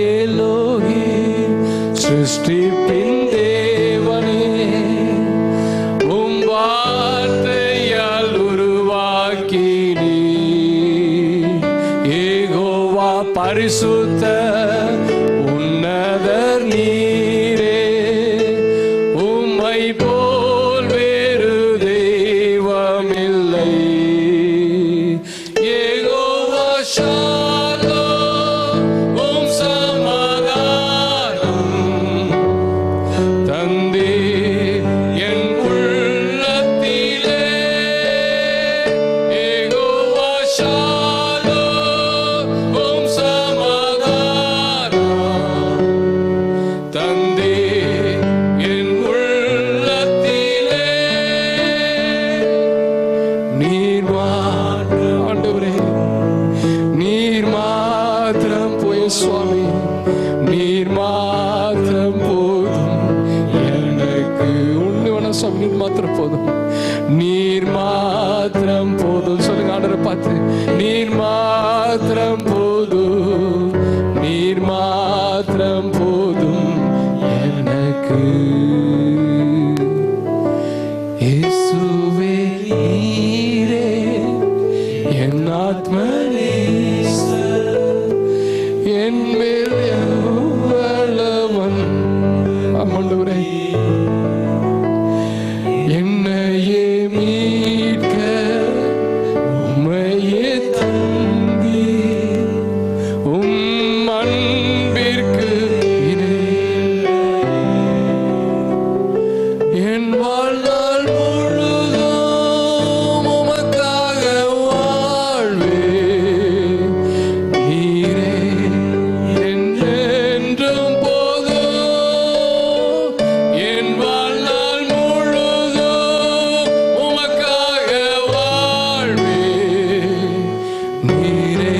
எலோஹிம் சிருஷ்டிப்பின் தேவனே, உம் வார்த்தையால் உருவாக்கினீ. யெகோவா பரிசுத்த உன்னதர் நீரே, உம்மை போல் வேறு தெய்வமில்லை. யெகோவா ஷாலோம், உம் சமாதானம் தந்தே என் உள்ளத்திலே. யெகோவா ஷாலோம், உம் சமாதானம் தந்தே என் உள்ளத்திலே. நீர் மாத்திரம் ஆண்டவரே, நீர் மாத்திரம் போய் சுவாமி, நீர் மாத்திரம் போதும் எனக்கு. ஒண்ணு வேணா சுவாமி, நீர் மாத்திரம் போதும், நீர் மாத்திரம் போதும். சொல்லுங்க ஆண்டவரை பார்த்து, நீர் மாத்திரம் போதும், நீர் மாத்திரம் போதும் எனக்கு. இயேசுவே நீரே என் ஆத்மநேசர், என் மேல் எவ்வளவன். ஆண்டவரே, என்னையே மீட்க உம்மையே தந்தி, உம் அன்பிற்கு இணையில்லை. என் வாழ்நாள் முழுதும் உமக்காக வாழ்வேன். நீரே என்றென்றும் போதும். என் வாழ்நாள் முழுதும் உமக்காக வாழ்வேன். நீரே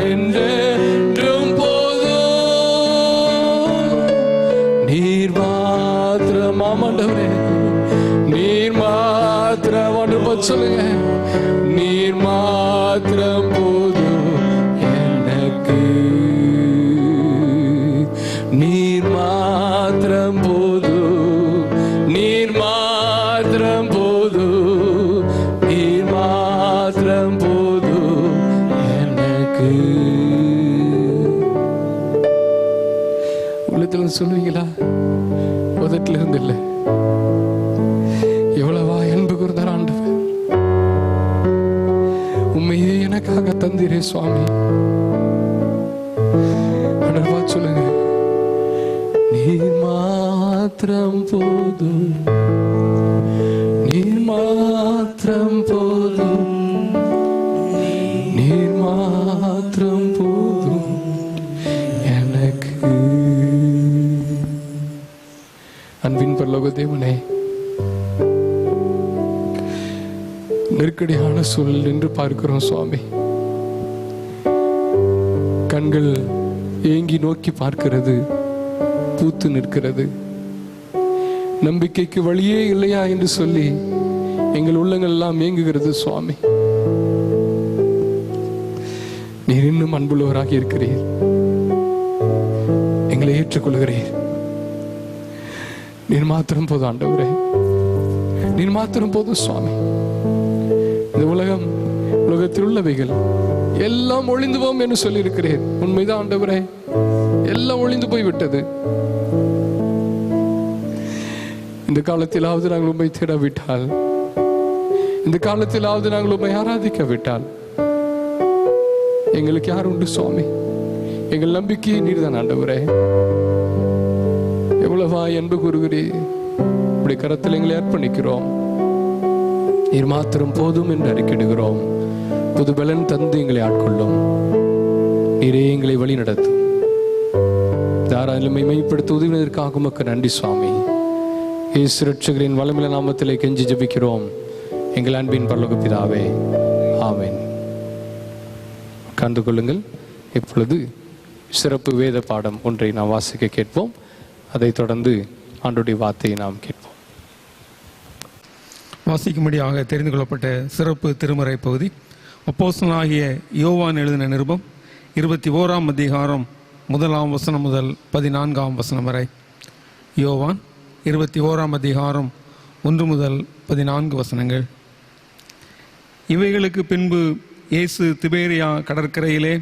என்றென்றும் போதும். நீர் மாத்திரம் ஆமாண்டவரே, நீர் மாத்திரம். ஆண்டவர் சொல்லுங்க, நீர் மாத்திரம் போதும் எனக்கு, நீர் மாத்திரம் போதும், நீர் மாத்திரம் போதும், நீர் மாத்திரம் போதும் எனக்கு. உள்ளத்துல சொல்லுவீங்களா? உதட்டில இருந்து இல்லை, எவ்வளவா அன்பு கூர்ந்தார் ஆண்டவர். உண்மையே எனக்காக தந்தீரே சுவாமி. ஆண்டவர் பார்த்து சொல்லுங்க, நீர் மாத்திரம் போதும், நீர் மாத்திரம் போதும், நீர் மாத்திரம் போதும் எனக்கு. அன்பின் பரலோக தேவனே, நெருக்கடியான சூழல் என்று பார்க்கிறோம் சுவாமி. கண்கள் ஏங்கி நோக்கி பார்க்கிறது, பூத்து நிற்கிறது. நம்பிக்கைக்கு வழியே இல்லையா என்று சொல்லி எங்கள் உள்ளங்கள் எல்லாம் ஏங்குகிறது சுவாமி. நீர் இன்னும் அன்புள்ளவராக இருக்கிறீர், எங்களை ஏற்றுக்கொள்கிறீர். நீர் மாத்திரம் போதும் ஆண்டவரே, நீர் மாத்திரம் போதும் சுவாமி. இந்த உலகத்தில் உள்ளவைகள் எல்லாம் ஒளிந்து போம் என்று சொல்லி இருக்கிறேன். உண்மைதான் ஆண்டவரே, எல்லாம் ஒளிந்து போய்விட்டது. இந்த காலத்திலாவது நாங்கள் உண்மை தேடாவிட்டால், இந்த காலத்திலாவது நாங்கள் உண்மை ஆராதிக்காவிட்டால் எங்களுக்கு யார் உண்டு சுவாமி? எங்கள் நம்பிக்கையை நீர்தான் ஆண்டவரே. எவ்வளவா அன்பு கூறுகிறீர். இப்படி கரத்தில் எங்களை அர்ப்பணிக்கிறோம். நீர் மாத்திரம் போதும் என்று அறிக்கையிடுகிறோம். புது பலன் தந்து எங்களை ஆட்கொள்ளும். நீரே எங்களை வழி நடத்தும். ஆராதனை மெய்ப்படுத்த உதவினதற்காக உமக்கு நன்றி சுவாமி. இயேசு ரட்சகரின் வளமில்ல நாமத்திலே கெஞ்சி ஜெபிக்கிறோம் எங்கள் அன்பின் பரலோக பிதாவே, ஆமென். கண்டு கொள்ளுங்கள். இப்பொழுது சிறப்பு வேத பாடம் ஒன்றை நாம் வாசிக்க கேட்போம். அதைத் தொடர்ந்து ஆண்டவருடைய வார்த்தையை நாம் கேட்போம். வாசிக்கும்படியாக தெரிந்து கொள்ளப்பட்ட சிறப்பு திருமறை பகுதி அப்போஸ்தலனாகிய யோவான் எழுதின நிருபம் 21ஆம் அதிகாரம் 1ஆம் வசனம் முதல் 14ஆம் வசனம் வரை. யோவான் 21ஆம் அதிகாரம் 1 முதல் 14 வசனங்கள். இவைகளுக்கு பின்பு இயேசு திபேரியா கடற்கரையிலே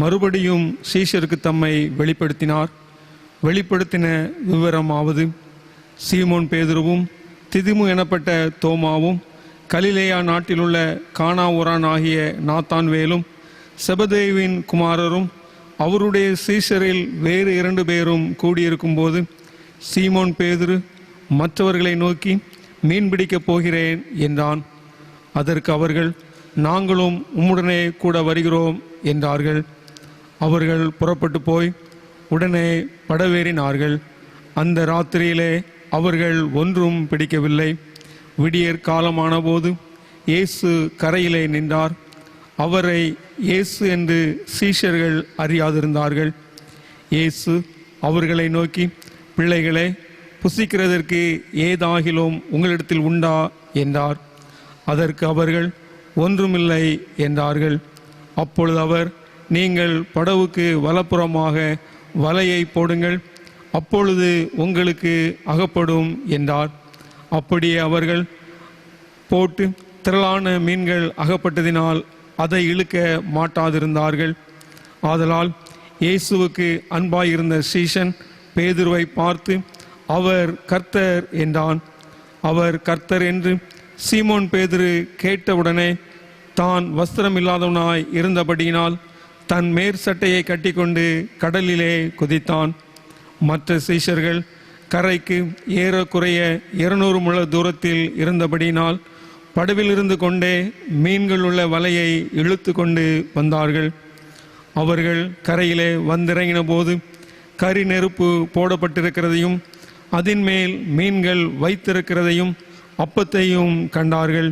மறுபடியும் சீஷருக்கு தம்மை வெளிப்படுத்தினார். வெளிப்படுத்தின விவரமாவது, சீமோன் பேதுருவும் திதிமு எனப்பட்ட தோமாவும் கலிலேயா நாட்டிலுள்ள கானா ஊரான் ஆகிய நாத்தான்வேலும் செபதேவின் குமாரரும் அவருடைய சீஷரில் வேறு 2 பேரும் கூடியிருக்கும்போது சீமோன் பேதுரு மற்றவர்களை நோக்கி, மீன் பிடிக்கப் போகிறேன் என்றான். அதற்கு அவர்கள், நாங்களும் உம்முடனே கூட வருகிறோம் என்றார்கள். அவர்கள் புறப்பட்டு போய் உடனே படவேறினார்கள். அந்த ராத்திரியிலே அவர்கள் ஒன்றும் பிடிக்கவில்லை. விடியற் காலமான போது இயேசு கரையிலே நின்றார். அவரை இயேசு என்று சீஷர்கள் அறியாதிருந்தார்கள். இயேசு அவர்களை நோக்கி, பிள்ளைகளே, புசிக்கிறதற்கு ஏதாகிலும் உங்களிடத்தில் உண்டா என்றார். அதற்கு அவர்கள், ஒன்றுமில்லை என்றார்கள். அப்பொழுது அவர், நீங்கள் படவுக்கு வலப்புறமாக வலையை போடுங்கள், அப்பொழுது உங்களுக்கு அகப்படும் என்றார். அப்படியே அவர்கள் போட்டு திரளான மீன்கள் அகப்பட்டதினால் அதை இழுக்க மாட்டாதிருந்தார்கள். ஆதலால் இயேசுவுக்கு அன்பாயிருந்த சீஷன் பேதுருவை பார்த்து, அவர் கர்த்தர் என்றான். அவர் கர்த்தர் என்று சீமோன் பேதுரு கேட்டவுடனே தான் வஸ்திரம் இல்லாதவனாய் இருந்தபடியினால் தன் மேற்சட்டையை கட்டிக்கொண்டு கடலிலே குதித்தான். மற்ற சீஷர்கள் கரைக்கு ஏறக்குறைய 200 முழ தூரத்தில் இருந்தபடியினால் படவில் இருந்து கொண்டே மீன்கள் உள்ள வலையை இழுத்து கொண்டு வந்தார்கள். அவர்கள் கரையிலே வந்திறங்கின போது கரி நெருப்பு போடப்பட்டிருக்கிறதையும் அதன் மேல் மீன்கள் வைத்திருக்கிறதையும் அப்பத்தையும் கண்டார்கள்.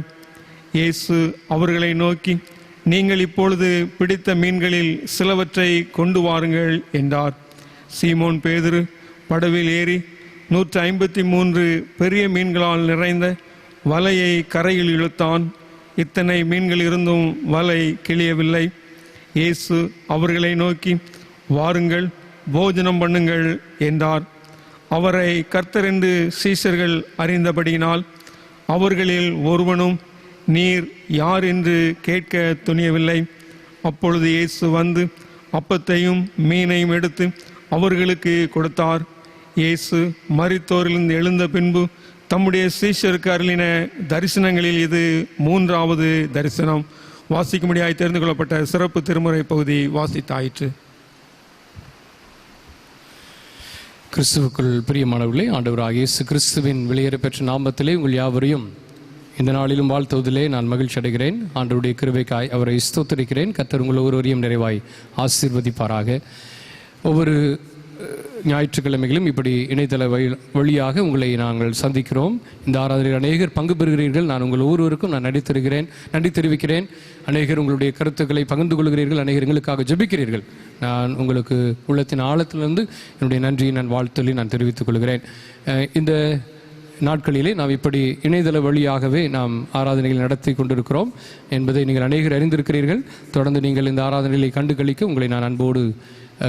இயேசு அவர்களை நோக்கி, நீங்கள் இப்பொழுது பிடித்த மீன்களில் சிலவற்றை கொண்டு வாருங்கள் என்றார். சீமோன் பேதுரு படவில் ஏறி 153 பெரிய மீன்களால் நிறைந்த வலையை கரையில் இழுத்தான். இத்தனை மீன்கள் இருந்தும் வலை கிழியவில்லை. இயேசு அவர்களை நோக்கி, வாருங்கள், போஜனம் பண்ணுங்கள் என்றார். அவரை கர்த்தர் என்று சீஷர்கள் அறிந்தபடியினால் அவர்களில் ஒருவனும் நீர் யார் என்று கேட்க துணியவில்லை. அப்பொழுது இயேசு வந்து அப்பத்தையும் மீனையும் எடுத்து அவர்களுக்கு கொடுத்தார். இயேசு மரித்தோரிலிருந்து எழுந்த பின்பு தம்முடைய சீஷருக்கு அருளின தரிசனங்களில் இது 3வது தரிசனம். வாசிக்கும்படியாய் தெரிந்து கொள்ளப்பட்ட சிறப்பு திருமுறை பகுதி வாசித்தாயிற்று. கிறிஸ்துவுக்குள் பிரியமானவர்களே, ஆண்டவராகிய இயேசு கிறிஸ்துவின் வெளியேற பெற்ற நாமத்திலே உங்கள் யாவரையும் இந்த நாளிலும் வாழ்த்துவதிலே நான் மகிழ்ச்சி அடைகிறேன். ஆண்டவருடைய கிருபைக்காய் அவரை ஸ்தோத்திரிக்கிறேன். கர்த்தர் உங்கள் ஒருவரையும் நிறைவாய் ஆசீர்வதிப்பாராக. ஒவ்வொரு ஞாயிற்றுக்கிழமைகளும் இப்படி இணையதள வழியாக உங்களை நாங்கள் சந்திக்கிறோம். இந்த ஆராதனையில் அநேகர் பங்கு பெறுகிறீர்கள். நான் உங்கள் ஒவ்வொருவருக்கும் நான் நன்றி தெரிவிக்கிறேன். அநேகர் உங்களுடைய கருத்துக்களை பகிர்ந்து கொள்கிறீர்கள். அநேகர் எங்களுக்காக ஜெபிக்கிறீர்கள். நான் உங்களுக்கு உள்ளத்தின் ஆழத்திலிருந்து என்னுடைய நன்றியை நான் வாழ்த்தொல்லி நான் தெரிவித்துக் கொள்கிறேன். இந்த நாட்களிலே நாம் இப்படி இணையதள வழியாகவே நாம் ஆராதனைகள் நடத்தி கொண்டிருக்கிறோம் என்பதை நீங்கள் அநேகர் அறிந்திருக்கிறீர்கள். தொடர்ந்து நீங்கள் இந்த ஆராதனைகளை கண்டு கழிக்க உங்களை நான் அன்போடு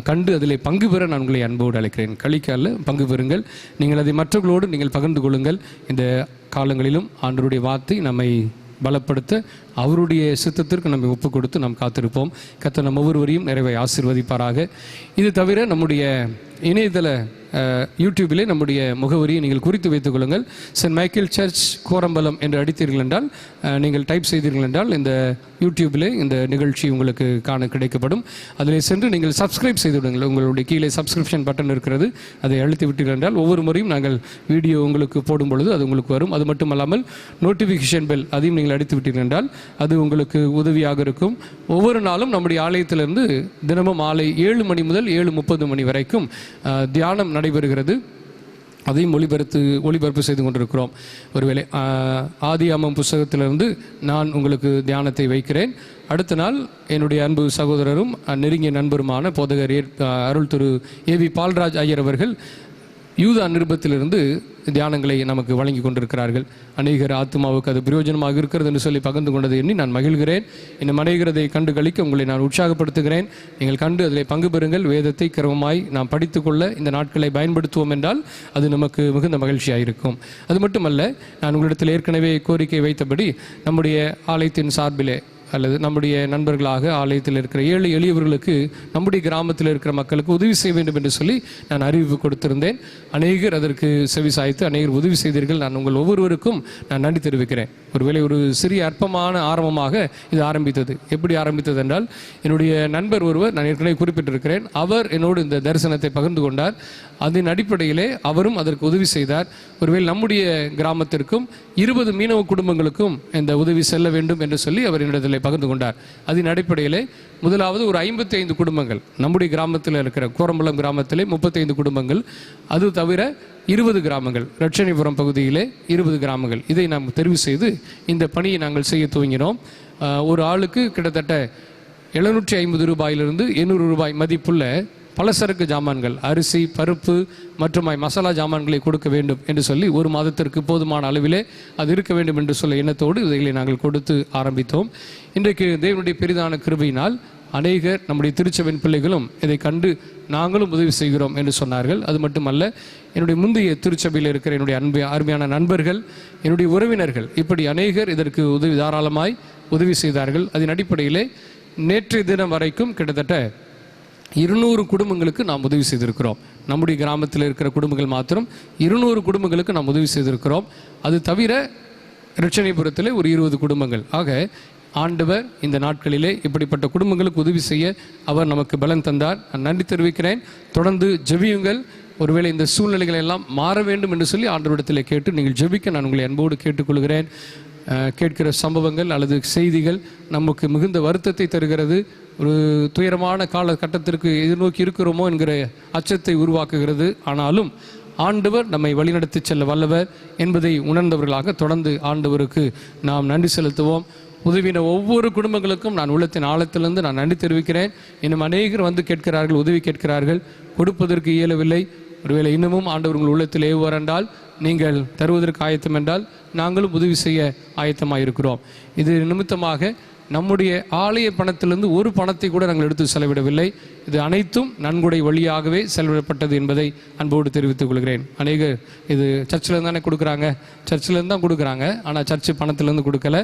கண்டு அதிலே பங்கு பெற நான் உங்களை அன்போடு அழைக்கிறேன். கழிக்க அல்ல, பங்கு பெறுங்கள். நீங்கள் அதை மற்றவர்களோடு நீங்கள் பகிர்ந்து கொள்ளுங்கள். இந்த காலங்களிலும் ஆண்டவருடைய வார்த்தை நம்மை பலப்படுத்த அவருடைய சித்தத்திற்கு நம்மை ஒப்புக் கொடுத்து நாம் காத்திருப்போம். கர்த்தர் நம் ஒவ்வொருவரையும் நிறைவை ஆசீர்வதிப்பாராக. இது தவிர நம்முடைய இணையதள யூடியூபிலே நம்முடைய முகவரியை நீங்கள் குறித்து வைத்துக் கொள்ளுங்கள். சென்ட் மைக்கேல் சர்ச் கோரம்பலம் என்று அடித்தீர்கள் என்றால், நீங்கள் டைப் செய்தீர்கள் என்றால் இந்த யூடியூபிலே இந்த நிகழ்ச்சி உங்களுக்கு காண கிடைக்கப்படும். அதில் சென்று நீங்கள் சப்ஸ்கிரைப் செய்து விடுங்கள். உங்களுடைய கீழே சப்ஸ்கிரிப்ஷன் பட்டன் இருக்கிறது, அதை அழுத்தி விட்டீர்கள் என்றால் ஒவ்வொரு முறையும் நாங்கள் வீடியோ உங்களுக்கு போடும் பொழுது அது உங்களுக்கு வரும். அது மட்டுமல்லாமல் நோட்டிஃபிகேஷன் பெல் அதையும் நீங்கள் அடித்து விட்டீர்கள் என்றால் அது உங்களுக்கு உதவியாக இருக்கும். ஒவ்வொரு நாளும் நம்முடைய ஆலயத்திலிருந்து தினமும் மாலை 7 மணி முதல் 7:30 மணி வரைக்கும் தியானம் நடைபெறுகிறது. அதையும் ஒளிபரப்பு செய்து கொண்டிருக்கிறோம். ஒருவேளை ஆதியாமம் புஸ்தகத்திலிருந்து நான் உங்களுக்கு தியானத்தை வைக்கிறேன். அடுத்த நாள் என்னுடைய அன்பு சகோதரரும் நெருங்கிய நண்பருமான போதகர் அருள் திரு ஏவி பால்ராஜ் ஐயர் அவர்கள் யூதா நிருபத்திலிருந்து தியானங்களை நமக்கு வழங்கி கொண்டிருக்கிறார்கள். அநேகர் ஆத்மாவுக்கு அது பிரயோஜனமாக இருக்கிறது என்று சொல்லி பகிர்ந்து கொண்டதை எண்ணி நான் மகிழ்கிறேன். இன்னும் அநேகரதை கண்டு கழிக்க உங்களை நான் உற்சாகப்படுத்துகிறேன். நீங்கள் கண்டு அதில் பங்கு பெறுங்கள். வேதத்தை கிரமமாய் நாம் படித்துக்கொள்ள இந்த நாட்களை பயன்படுத்துவோம் என்றால் அது நமக்கு மிகுந்த மகிழ்ச்சியாக இருக்கும். அது மட்டுமல்ல, நான் உங்களிடத்தில் ஏற்கனவே கோரிக்கை வைத்தபடி நம்முடைய ஆலயத்தின் சார்பிலே அல்லது நம்முடைய நண்பர்களாக ஆலயத்தில் இருக்கிற ஏழை எளியவர்களுக்கு நம்முடைய கிராமத்தில் இருக்கிற மக்களுக்கு உதவி செய்ய வேண்டும் என்று சொல்லி நான் அறிவிப்பு கொடுத்திருந்தேன். அநேகர் அதற்கு செவிசாய்த்து அநேகர் உதவி செய்தீர்கள். நான் உங்கள் ஒவ்வொருவருக்கும் நான் நன்றி தெரிவிக்கிறேன். ஒருவேளை ஒரு சிறிய அற்பமான ஆரம்பமாக இது ஆரம்பித்தது. எப்படி ஆரம்பித்தது என்றால், என்னுடைய நண்பர் ஒருவர், நான் ஏற்கனவே குறிப்பிட்டிருக்கிறேன், அவர் என்னோடு இந்த தரிசனத்தை பகிர்ந்து கொண்டார். அதன் அடிப்படையிலே அவரும் அதற்கு உதவி செய்தார். ஒருவேளை நம்முடைய கிராமத்திற்கும் 20 மீனவ குடும்பங்களுக்கும் இந்த உதவி செல்ல வேண்டும் என்று சொல்லி அவர் என்னிடத்தில் பகிர்ந்து கொண்டார். அதன் அடிப்படையிலே முதலாவது ஒரு 55 குடும்பங்கள், நம்முடைய கிராமத்தில் இருக்கிற கோரம்பலம் கிராமத்திலே 35 குடும்பங்கள், அது தவிர 20 கிராமங்கள், ரட்சணிபுரம் பகுதியிலே 20 கிராமங்கள், இதை நாம் தெரிவு செய்து இந்த பணியை நாங்கள் செய்ய துவங்கினோம். ஒரு ஆளுக்கு கிட்டத்தட்ட 750 ரூபாயிலிருந்து 800 ரூபாய் மதிப்புள்ள பலசரக்கு ஜாமான்கள், அரிசி, பருப்பு மற்றும் மசாலா ஜாமான்களை கொடுக்க வேண்டும் என்று சொல்லி ஒரு மாதத்திற்கு போதுமான அளவிலே அது இருக்க வேண்டும் என்று சொல்ல எண்ணத்தோடு இதை நாங்கள் கொடுத்து ஆரம்பித்தோம். இன்றைக்கு தேவனுடைய பெரிதான கிருபையினால் அநேகர் நம்முடைய திருச்சபையின் பிள்ளைகளும் இதை கண்டு நாங்களும் உதவி செய்கிறோம் என்று சொன்னார்கள். அது மட்டுமல்ல, என்னுடைய முந்தைய திருச்சபையில் இருக்கிற என்னுடைய அருமையான நண்பர்கள், என்னுடைய உறவினர்கள், இப்படி அநேகர் இதற்கு தாராளமாய் உதவி செய்தார்கள். அதன் அடிப்படையிலே நேற்றைய தினம் வரைக்கும் கிட்டத்தட்ட 200 குடும்பங்களுக்கு நாம் உதவி செய்திருக்கிறோம். நம்முடைய கிராமத்தில் இருக்கிற குடும்பங்கள் மாத்திரம் 200 குடும்பங்களுக்கு நாம் உதவி செய்திருக்கிறோம். அது தவிர ரட்சணிபுரத்தில் ஒரு 20 குடும்பங்கள். ஆக ஆண்டவர் இந்த நாட்களிலே இப்படிப்பட்ட குடும்பங்களுக்கு உதவி செய்ய அவர் நமக்கு பலன் தந்தார். நான் நன்றி தெரிவிக்கிறேன். தொடர்ந்து ஜெபியுங்கள். ஒருவேளை இந்த சூழ்நிலைகள் எல்லாம் மாற வேண்டும் என்று சொல்லி ஆண்டவரிடத்தில் கேட்டு நீங்கள் ஜெபிக்க நான் உங்களை அன்போடு கேட்டுக்கொள்கிறேன். கேட்கிற சம்பவங்கள் அல்லது செய்திகள் நமக்கு மிகுந்த வருத்தத்தை தருகிறது. ஒரு துயரமான காலகட்டத்திற்கு எதிர்நோக்கி இருக்கிறோமோ என்கிற அச்சத்தை உருவாக்குகிறது. ஆனாலும் ஆண்டவர் நம்மை வழிநடத்தி செல்ல வல்லவர் என்பதை உணர்ந்தவர்களாக தொடர்ந்து ஆண்டவருக்கு நாம் நன்றி செலுத்துவோம். உதவின ஒவ்வொரு குடும்பங்களுக்கும் நான் உள்ளத்தின் ஆழத்திலிருந்து நான் நன்றி தெரிவிக்கிறேன். இன்னும் அநேகர் வந்து கேட்கிறார்கள், உதவி கேட்கிறார்கள், கொடுப்பதற்கு இயலவில்லை. ஒருவேளை இன்னமும் ஆண்டவர் உங்கள் உள்ளத்தில் ஏவுவார் என்றால், நீங்கள் தருவதற்கு ஆயத்தம் என்றால் நாங்களும் உதவி செய்ய ஆயத்தமாக இருக்கிறோம். இது நிமித்தமாக நம்முடைய ஆலய பணத்திலிருந்து ஒரு பணத்தை கூட நாங்கள் எடுத்து செலவிடவில்லை. இது அனைத்தும் நன்கொடை வழியாகவே செலவிடப்பட்டது என்பதை அன்போடு தெரிவித்துக் கொள்கிறேன். அநேகர் இது சர்ச்சிலேருந்து தானே கொடுக்குறாங்க, சர்ச்சிலேருந்து தான் கொடுக்குறாங்க, ஆனால் சர்ச்சு பணத்திலேருந்து கொடுக்கல.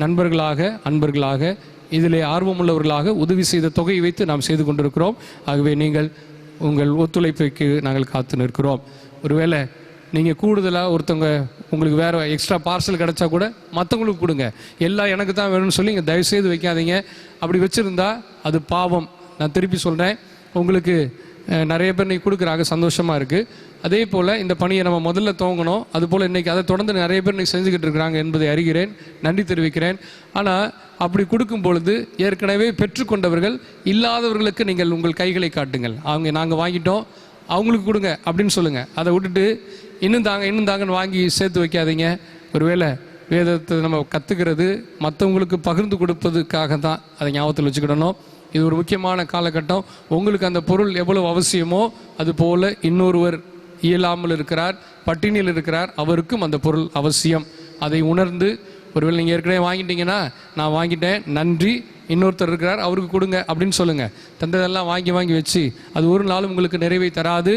நண்பர்களாக, அன்பர்களாக, இதிலே ஆர்வமுள்ளவர்களாக உதவி செய்த தொகையை வைத்து நாம் செய்து கொண்டிருக்கிறோம். ஆகவே நீங்கள் உங்கள் ஒத்துழைப்புக்கு நாங்கள் காத்து நிற்கிறோம். ஒருவேளை நீங்கள் கூடுதலாக ஒருத்தவங்க உங்களுக்கு வேறு எக்ஸ்ட்ரா பார்சல் கிடச்சா கூட மற்றவங்களுக்கு கொடுங்க. எல்லாம் எனக்கு தான் வேணும்னு சொல்லி இங்கே தயவுசெய்து வைக்காதீங்க. அப்படி வச்சுருந்தா அது பாவம். நான் திருப்பி சொல்கிறேன், உங்களுக்கு நிறைய பேர் இன்றைக்கி கொடுக்குறாங்க, சந்தோஷமாக இருக்குது. அதே போல் இந்த பணியை நம்ம முதல்ல துவங்கணும். அதுபோல் இன்றைக்கி அதை தொடர்ந்து நிறைய பேர் இன்றைக்கி செஞ்சுக்கிட்டு இருக்கிறாங்க என்பதை அறிகிறேன், நன்றி தெரிவிக்கிறேன். ஆனால் அப்படி கொடுக்கும் பொழுது ஏற்கனவே பெற்றுக்கொண்டவர்கள் இல்லாதவர்களுக்கு நீங்கள் உங்கள் கைகளை காட்டுங்கள். அவங்க நாங்கள் வாங்கிட்டோம், அவங்களுக்கு கொடுங்க அப்படின்னு சொல்லுங்கள். அதை விட்டுட்டு இன்னும் தாங்கன்னு வாங்கி சேர்த்து வைக்காதீங்க. ஒருவேளை வேதத்தை நம்ம கற்றுக்கிறது மற்றவங்களுக்கு பகிர்ந்து கொடுப்பதுக்காக தான், அதை ஞாபகத்தில் வச்சுக்கிடணும். இது ஒரு முக்கியமான காலகட்டம். உங்களுக்கு அந்த பொருள் எவ்வளவு அவசியமோ அதுபோல் இன்னொருவர் இயலாமல் இருக்கிறார், பட்டினியில் இருக்கிறார், அவருக்கும் அந்த பொருள் அவசியம். அதை உணர்ந்து, ஒருவேளை நீங்கள் ஏற்கனவே வாங்கிட்டீங்கன்னா நான் வாங்கிட்டேன் நன்றி, இன்னொருத்தர் இருக்கிறார் அவருக்கு கொடுங்க அப்படின்னு சொல்லுங்கள். தந்ததெல்லாம் வாங்கி வச்சு அது ஒரு நாளும் உங்களுக்கு நிறைவை தராது.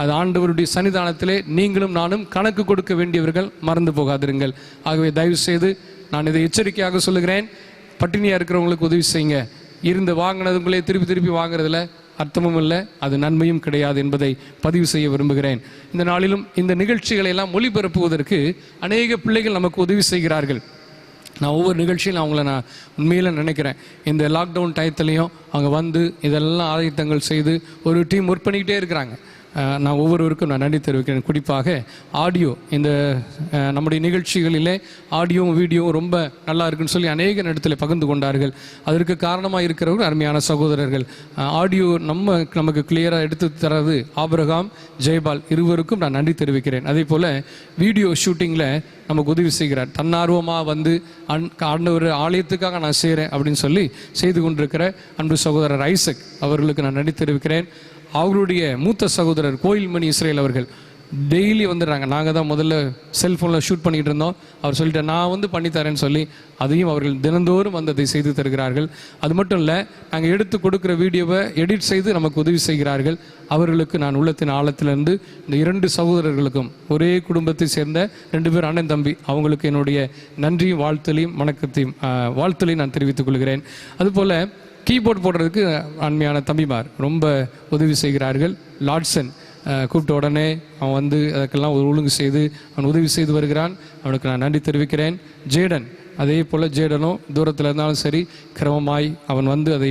அது ஆண்டவருடைய சன்னிதானத்திலே நீங்களும் நானும் கணக்கு கொடுக்க வேண்டியவர்கள், மறந்து போகாதிருங்கள். ஆகவே தயவு செய்து நான் இதை எச்சரிக்கையாக சொல்லுகிறேன். பட்டினியாக இருக்கிறவங்களுக்கு உதவி செய்யுங்க. இருந்து வாங்கினதுங்களே திருப்பி வாங்குறதுல அர்த்தமும் இல்லை, அது நன்மையும் கிடையாது என்பதை பதிவு செய்ய விரும்புகிறேன். இந்த நாளிலும் இந்த நிகழ்ச்சிகளை எல்லாம் ஒளிபரப்புவதற்கு அநேக பிள்ளைகள் நமக்கு உதவி செய்கிறார்கள். நான் ஒவ்வொரு நிகழ்ச்சியும் அவங்கள நான் உண்மையில் நினைக்கிறேன். இந்த லாக்டவுன் டயத்துலையும் அவங்க வந்து இதெல்லாம் ஆயத்தங்கள் செய்து ஒரு டீம் ஒர்க் பண்ணிக்கிட்டே இருக்கிறாங்க. நான் ஒவ்வொருவருக்கும் நான் நன்றி தெரிவிக்கிறேன். குறிப்பாக ஆடியோ, இந்த நம்முடைய நிகழ்ச்சிகளிலே ஆடியோவும் வீடியோவும் ரொம்ப நல்லா இருக்குன்னு சொல்லி அநேக இடத்துல பகிர்ந்து கொண்டார்கள். அதற்கு காரணமாக இருக்கிறவர்கள் அருமையான சகோதரர்கள். ஆடியோ நமக்கு கிளியராக எடுத்து தரது ஆபிரகாம், ஜெயபால் இருவருக்கும் நான் நன்றி தெரிவிக்கிறேன். அதே போல் வீடியோ ஷூட்டிங்கில் நமக்கு உதவி செய்கிறார். தன்னார்வமாக வந்து ஆண்டவர் ஆலயத்துக்காக நான் செய்கிறேன் அப்படின்னு சொல்லி செய்து கொண்டிருக்கிற அன்பு சகோதரர் ஐசக் அவர்களுக்கு நான் நன்றி தெரிவிக்கிறேன். அவருடைய மூத்த சகோதரர் கோயில்மணி இஸ்ரேல் அவர்கள் டெய்லி வந்துடுறாங்க. நாங்கள் தான் முதல்ல செல்ஃபோனில் ஷூட் பண்ணிகிட்டு இருந்தோம். அவர் சொல்லிட்டு நான் வந்து பண்ணித்தரேன்னு சொல்லி அதையும் அவர்கள் தினந்தோறும் வந்து அதை செய்து தருகிறார்கள். அது மட்டும் இல்லை, நாங்கள் எடுத்து கொடுக்குற வீடியோவை எடிட் செய்து நமக்கு உதவி செய்கிறார்கள். அவர்களுக்கு நான் உள்ளத்தின் ஆழத்திலிருந்து இந்த 2 சகோதரர்களுக்கும், ஒரே குடும்பத்தை சேர்ந்த 2 பேர் அண்ணன் தம்பி, அவங்களுக்கு என்னுடைய நன்றியும் வாழ்த்தலையும் வாழ்த்தலையும் நான் தெரிவித்துக் கொள்கிறேன். அதுபோல் கீபோர்ட் போடுறதுக்கு அண்மையான தம்பிமார் ரொம்ப உதவி செய்கிறார்கள். லாட்சன் கூப்பிட்ட உடனே அவன் வந்து அதுக்கெல்லாம் ஒரு ஒழுங்கு செய்து அவன் உதவி செய்து வருகிறான். அவனுக்கு நான் நன்றி தெரிவிக்கிறேன். ஜேடன், அதே போல் ஜேடனும் தூரத்தில் இருந்தாலும் சரி கிரமமாய் அவன் வந்து அதை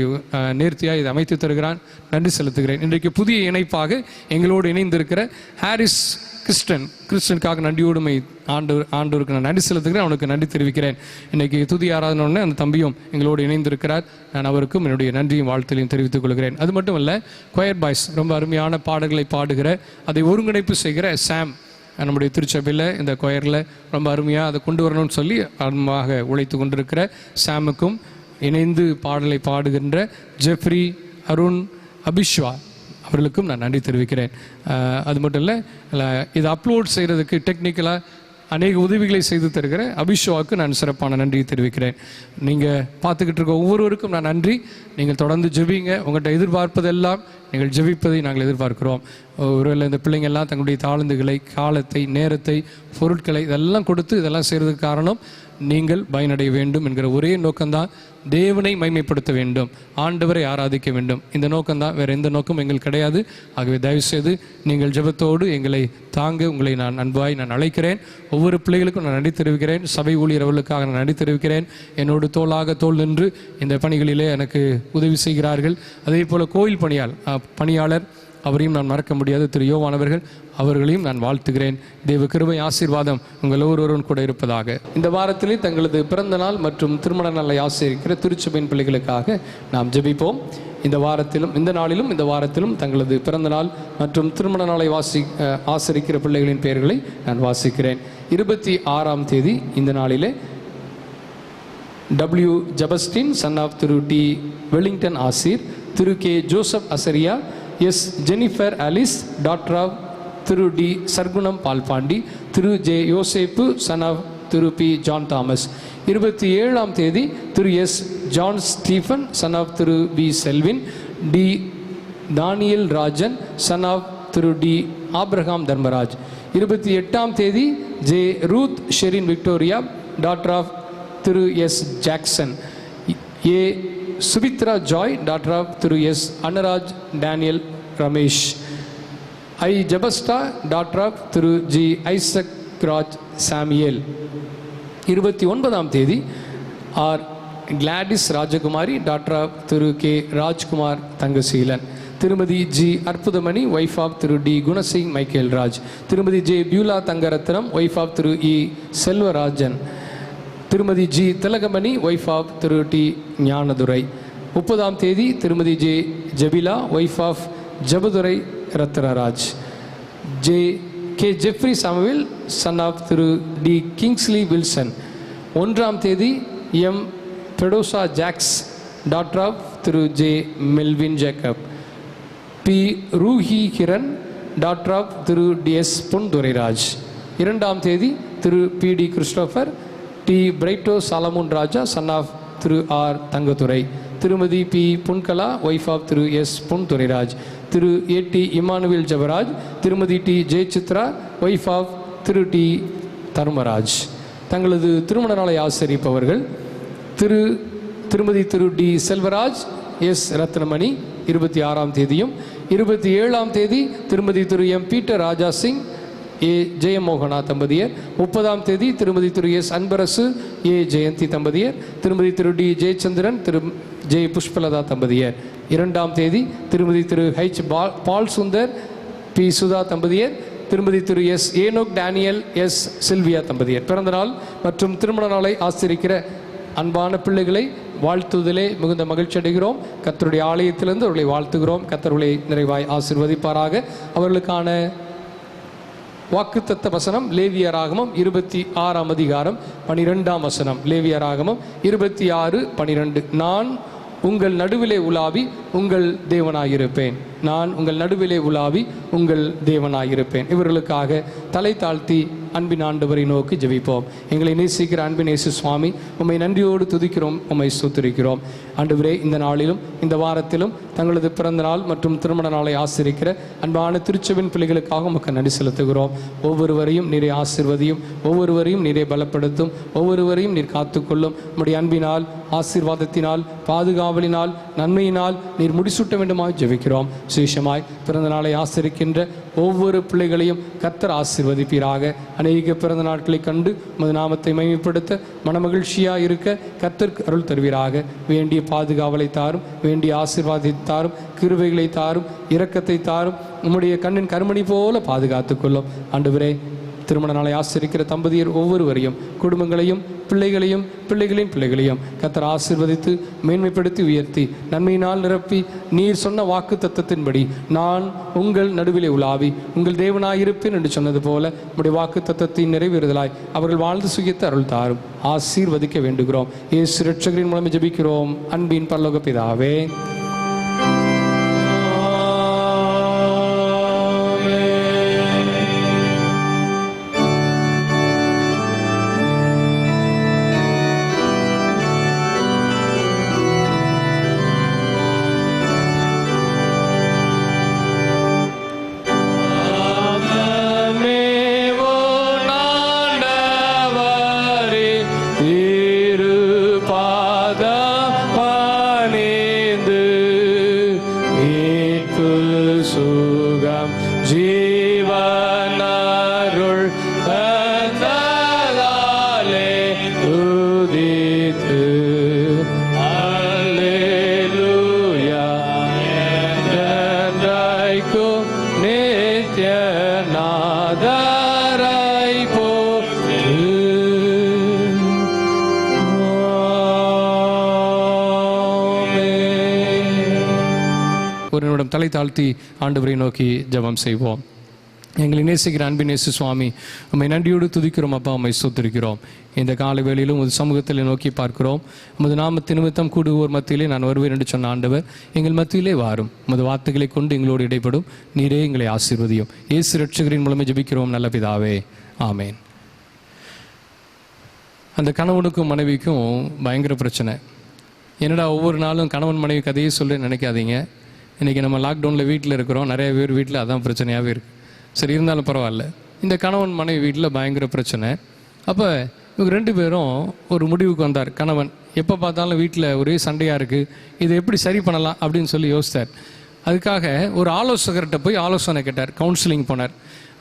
நேர்த்தியாக இதை அமைத்து தருகிறான். நன்றி செலுத்துகிறேன். இன்றைக்கு புதிய இணைப்பாக எங்களோடு இணைந்திருக்கிற ஹாரிஸ் கிறிஸ்டனுக்காக நன்றியோடுமை ஆண்டவருக்கு நான் நன்றி செலுத்துகிறேன். அவனுக்கு நன்றி தெரிவிக்கிறேன். இன்றைக்கி துதி ஆராதனோடனே அந்த தம்பியும் எங்களோடு இணைந்திருக்கிறார். நான் அவருக்கும் என்னுடைய நன்றியும் வாழ்த்தலையும் தெரிவித்துக் கொள்கிறேன். அது மட்டும் இல்லை, கொயர் பாய்ஸ் ரொம்ப அருமையான பாடல்களை பாடுகிற, அதை ஒருங்கிணைப்பு செய்கிற சாம், நம்முடைய திருச்சபையில் இந்த கொயரில் ரொம்ப அருமையாக அதை கொண்டு வரணும்னு சொல்லி அருமையாக உழைத்து கொண்டிருக்கிற சாமுக்கும், இணைந்து பாடலை பாடுகின்ற ஜெஃப்ரி, அருண், அபிஷ்வா அவர்களுக்கும் நான் நன்றி தெரிவிக்கிறேன். அது மட்டும் இல்லை, இதை அப்லோட் செய்கிறதுக்கு டெக்னிக்கலாக அநேக உதவிகளை செய்து தருகிற அபிஷேவாவுக்கு நான் சிறப்பான நன்றி தெரிவிக்கிறேன். நீங்கள் பார்த்துக்கிட்டு இருக்க ஒவ்வொருவருக்கும் நான் நன்றி. நீங்கள் தொடர்ந்து ஜெபிங்க. உங்கள்கிட்ட எதிர்பார்ப்பதெல்லாம் நீங்கள் ஜெபிப்பதை நாங்கள் எதிர்பார்க்கிறோம். ஒருவேளை இந்த பிள்ளைங்கள்லாம் தங்களுடைய தாழ்ந்துகளை, காலத்தை, நேரத்தை, பொருட்களை இதெல்லாம் கொடுத்து இதெல்லாம் செய்கிறதுக்கு காரணம் நீங்கள் பயனடைய வேண்டும் என்கிற ஒரே நோக்கம்தான். தேவனை மைமைப்படுத்த வேண்டும், ஆண்டவரை ஆராதிக்க வேண்டும். இந்த நோக்கம்தான், வேறு எந்த நோக்கம் எங்களுக்கு கிடையாது. ஆகவே தயவுசெய்து நீங்கள் ஜெபத்தோடு எங்களை தாங்க உங்களை நான் அன்பாய் நான் அழைக்கிறேன். ஒவ்வொரு பிள்ளைகளுக்கும் நான் நன்றி தெரிவிக்கிறேன். சபை ஊழியர்களுக்காக நான் நன்றி தெரிவிக்கிறேன். என்னோடு தோளாக தோள் நின்று இந்த பணிகளிலே எனக்கு உதவி செய்கிறார்கள். அதே போல் கோயில் பணியாளர் அவரையும் நான் மறக்க முடியாது, திரு யோவானவர்கள், அவர்களையும் நான் வாழ்த்துகிறேன். தேவ கிருபை ஆசீர்வாதம் உங்கள் ஒவ்வொருவரும் கூட இருப்பதாக. இந்த வாரத்திலே தங்களது பிறந்த நாள் மற்றும் திருமண நாளை ஆசரிக்கிற திருச்சபையின் பிள்ளைகளுக்காக நாம் ஜெபிப்போம். இந்த வாரத்திலும், இந்த நாளிலும், இந்த வாரத்திலும் தங்களது பிறந்த நாள் மற்றும் திருமண நாளை ஆசரிக்கிற பிள்ளைகளின் பெயர்களை நான் வாசிக்கிறேன். 26ஆம் தேதி இந்த நாளிலே W. Jabastin, son of Thiru D. Wellington Asir, Thiru K. Joseph Asariya, S. Jennifer Alice, daughter of Thiru D. Sarkunam Palpandi, Thiru J. Yoseppu, son of Thiru P. John Thomas. 27ஆம் தேதி Thiru S. John Stephen, son of Thiru P. Selvin, D. Daniel Rajan, son of Thiru D. Abraham Dharmaraj. 28ஆம் தேதி J. Ruth Sherin Victoria, daughter of Thiru S. Jackson, A. Subithra Joy, daughter of Thiru S. Anaraj Daniel Ramesh, I. Jabasta, daughter of Thiru G. Isaac Raj Samuel. 29ஆம் தேதி R. Gladys Rajakumari, daughter of Thiru K. Rajkumar Thangaseelan, Thirumathi G. Arputhamani, wife of Thiru D. Gunasing Michael Raj, Thirumathi J. Beulah Thangarathnam, wife of Thiru E. Selvarajan, Thirumathi G. Thilagamani, wife of Thiru D. Gnanadurai. 30ஆம் தேதி Thirumathi J. Jabila, wife of Jabadurai Ratnaraj, J. K. Jeffrey Samuel, son of Thiru D. Kingsley Wilson. 1ஆம் தேதி M. Pedosa Jacks, daughter of Thiru J. Melvin Jacob, P. Roohi Kiran, daughter of Thiru D. S. Pon Durairaj. 2ஆம் தேதி Thiru P. D. Christopher, D. Brito Solomon Raja, son of Thiru R. Thangathurai, Thirumathi P. Punkala, wife of Thiru S. Pon Durairaj, Thiru A. D. Emmanuel Jebaraj, Thirumathi D. Jeya Chithra, wife of Thiru D. Dharmaraj. தங்களது திருமண நாளை ஆசரிப்பவர்கள் Thirumathi Thiru D. Selvaraj, S. Ratnamani 26ஆம் தேதியும், 27ஆம் தேதி திருமதி திரு எம். பீட்டர் ராஜா சிங், ஏ. ஜெயமோகனா தம்பதியர். 30ஆம் தேதி திருமதி திரு எஸ். அன்பரசு, ஏ. ஜெயந்தி தம்பதியர், திருமதி திரு டி. ஜெயச்சந்திரன், திரு ஜெய புஷ்பலதா தம்பதியர். 2ஆம் தேதி திருமதி திரு ஹெச். பால் சுந்தர், பி சுதா தம்பதியர், திருமதி திரு எஸ் ஏனோக் டேனியல் எஸ் சில்வியா தம்பதியர் பிறந்தநாள் மற்றும் திருமண நாளை ஆசிரிக்கிற அன்பான பிள்ளைகளை வாழ்த்துவதிலே மிகுந்த மகிழ்ச்சி அடைகிறோம். கர்த்தருடைய ஆலயத்திலிருந்து அவர்களை வாழ்த்துகிறோம். கர்த்தர்களை நிறைவாய் ஆசீர்வதிப்பாராக. அவர்களுக்கான வாக்குத்தத்த வசனம் லேவியராகமம் 26ஆம் அதிகாரம் 12ஆம் வசனம். லேவியராகமம் 26:12. நான் உங்கள் நடுவிலே உலாவி உங்கள் தேவனாயிருப்பேன். நான் உங்கள் நடுவிலே உலாவி உங்கள் தேவனாயிருப்பேன். இவர்களுக்காக தலை தாழ்த்தி அன்பின் ஆண்டவரை நோக்கி ஜெபிப்போம். எங்களை நேசிக்கிற அன்பின் இயேசு சுவாமி, உம்மை நன்றியோடு துதிக்கிறோம், உம்மை ஸ்தோத்திரிக்கிறோம். ஆண்டவரே, இந்த நாளிலும் இந்த வாரத்திலும் தங்களது பிறந்த நாள் மற்றும் திருமண நாளை ஆசிரிக்கிற அன்பான திருச்செவின் பிள்ளைகளுக்காக உமக்கு நன்றி செலுத்துகிறோம். ஒவ்வொருவரையும் நீரை ஆசீர்வதியும், ஒவ்வொருவரையும் நீரை பலப்படுத்தும், ஒவ்வொருவரையும் நீர் காத்துக்கொள்ளும். உம்முடைய அன்பினால், ஆசீர்வாதத்தினால், பாதுகாவலினால், நன்மையினால் நீர் முடிசூட்ட வேண்டுமாய் ஜெபிக்கிறோம். விசேஷமாய் பிறந்த நாளை ஆசிரிக்கின்ற ஒவ்வொரு பிள்ளைகளையும் கர்த்தர் ஆசீர்வதிப்பீராக. அநேக பிறந்த நாட்களை கண்டு உமது நாமத்தை மகிமைப்படுத்த மனமகிழ்ச்சியாக இருக்க கர்த்தருக்கு அருள் தருவீராக. வேண்டிய பாதுகாவலை தாரும், வேண்டிய ஆசீர்வாதத்தை தாரும், கிருபைகளை தாரும், இரக்கத்தை தாரும். உம்முடைய கண்ணின் கருமணி போல பாதுகாத்துக் கொள்ளும். ஆண்டவரே, திருமண நாளை ஆசிரிக்கிற தம்பதியர் ஒவ்வொருவரையும், குடும்பங்களையும், பிள்ளைகளையும், பிள்ளைகளின் பிள்ளைகளையும் கர்த்தர் ஆசீர்வதித்து மேன்மைப்படுத்தி உயர்த்தி நன்மையினால் நிரப்பி நீர் சொன்ன வாக்கு தத்தத்தின்படி நான் உங்கள் நடுவிலே உலாவி உங்கள் தேவனாயிருப்பேன் என்று சொன்னது போல உடைய வாக்கு தத்தத்தின் நிறைவேறுதலாய் அவர்கள் வாழ்ந்து சுகித்து அருள் தாரும். ஆசீர்வதிக்க வேண்டுகிறோம். இயேசு இரட்சகரின் மூலம் ஜெபிக்கிறோம் அன்பின் பரலோக பிதாவே. ஒரு நிமிடம் தலை தாழ்த்தி ஆண்டவரை நோக்கி ஜெபம் செய்வோம். எங்களை நேசிக்கிற அன்பின் இயேசு சுவாமி, உம்மை நன்றியோடு துதிக்கிறோம் அப்பா, உம்மை ஸ்தோத்திரிக்கிறோம். இந்த காலை வேளையிலும் உமது சமூகத்தில் நோக்கி பார்க்கிறோம். உமது நாமத்து நிமித்தம் கூடுவோர் மத்தியிலே நான் வருவேன் என்று சொன்ன ஆண்டவர் எங்கள் மத்தியிலே வாரும். உமது வார்த்தைகளை கொண்டு எங்களோடு இடைப்படும். நீரே எங்களை ஆசீர்வதியும். இயேசு இரட்சகரின் மூலமே ஜெபிக்கிறோம் நல்ல பிதாவே, ஆமேன். அந்த கணவனுக்கும் மனைவிக்கும் பயங்கர பிரச்சனை. என்னடா ஒவ்வொரு நாளும் கணவன் மனைவி கதையே சொல்ல நினைக்காதீங்க. இன்றைக்கி நம்ம லாக்டவுனில் வீட்டில் இருக்கிறோம். நிறைய பேர் வீட்டில் அதான் பிரச்சனையாகவே இருக்குது. சரி, இருந்தாலும் பரவாயில்ல. இந்த கணவன் மனைவி வீட்டில் பயங்கர பிரச்சனை. அப்போ இவங்க ரெண்டு பேரும் ஒரு முடிவுக்கு வந்தார். கணவன் எப்போ பார்த்தாலும் வீட்டில் ஒரே சண்டையாக இருக்குது, இதை எப்படி சரி பண்ணலாம் அப்படின்னு சொல்லி யோசித்தார். அதுக்காக ஒரு ஆலோசகர்கிட்ட போய் ஆலோசனை கேட்டார். கவுன்சிலிங் போனார்.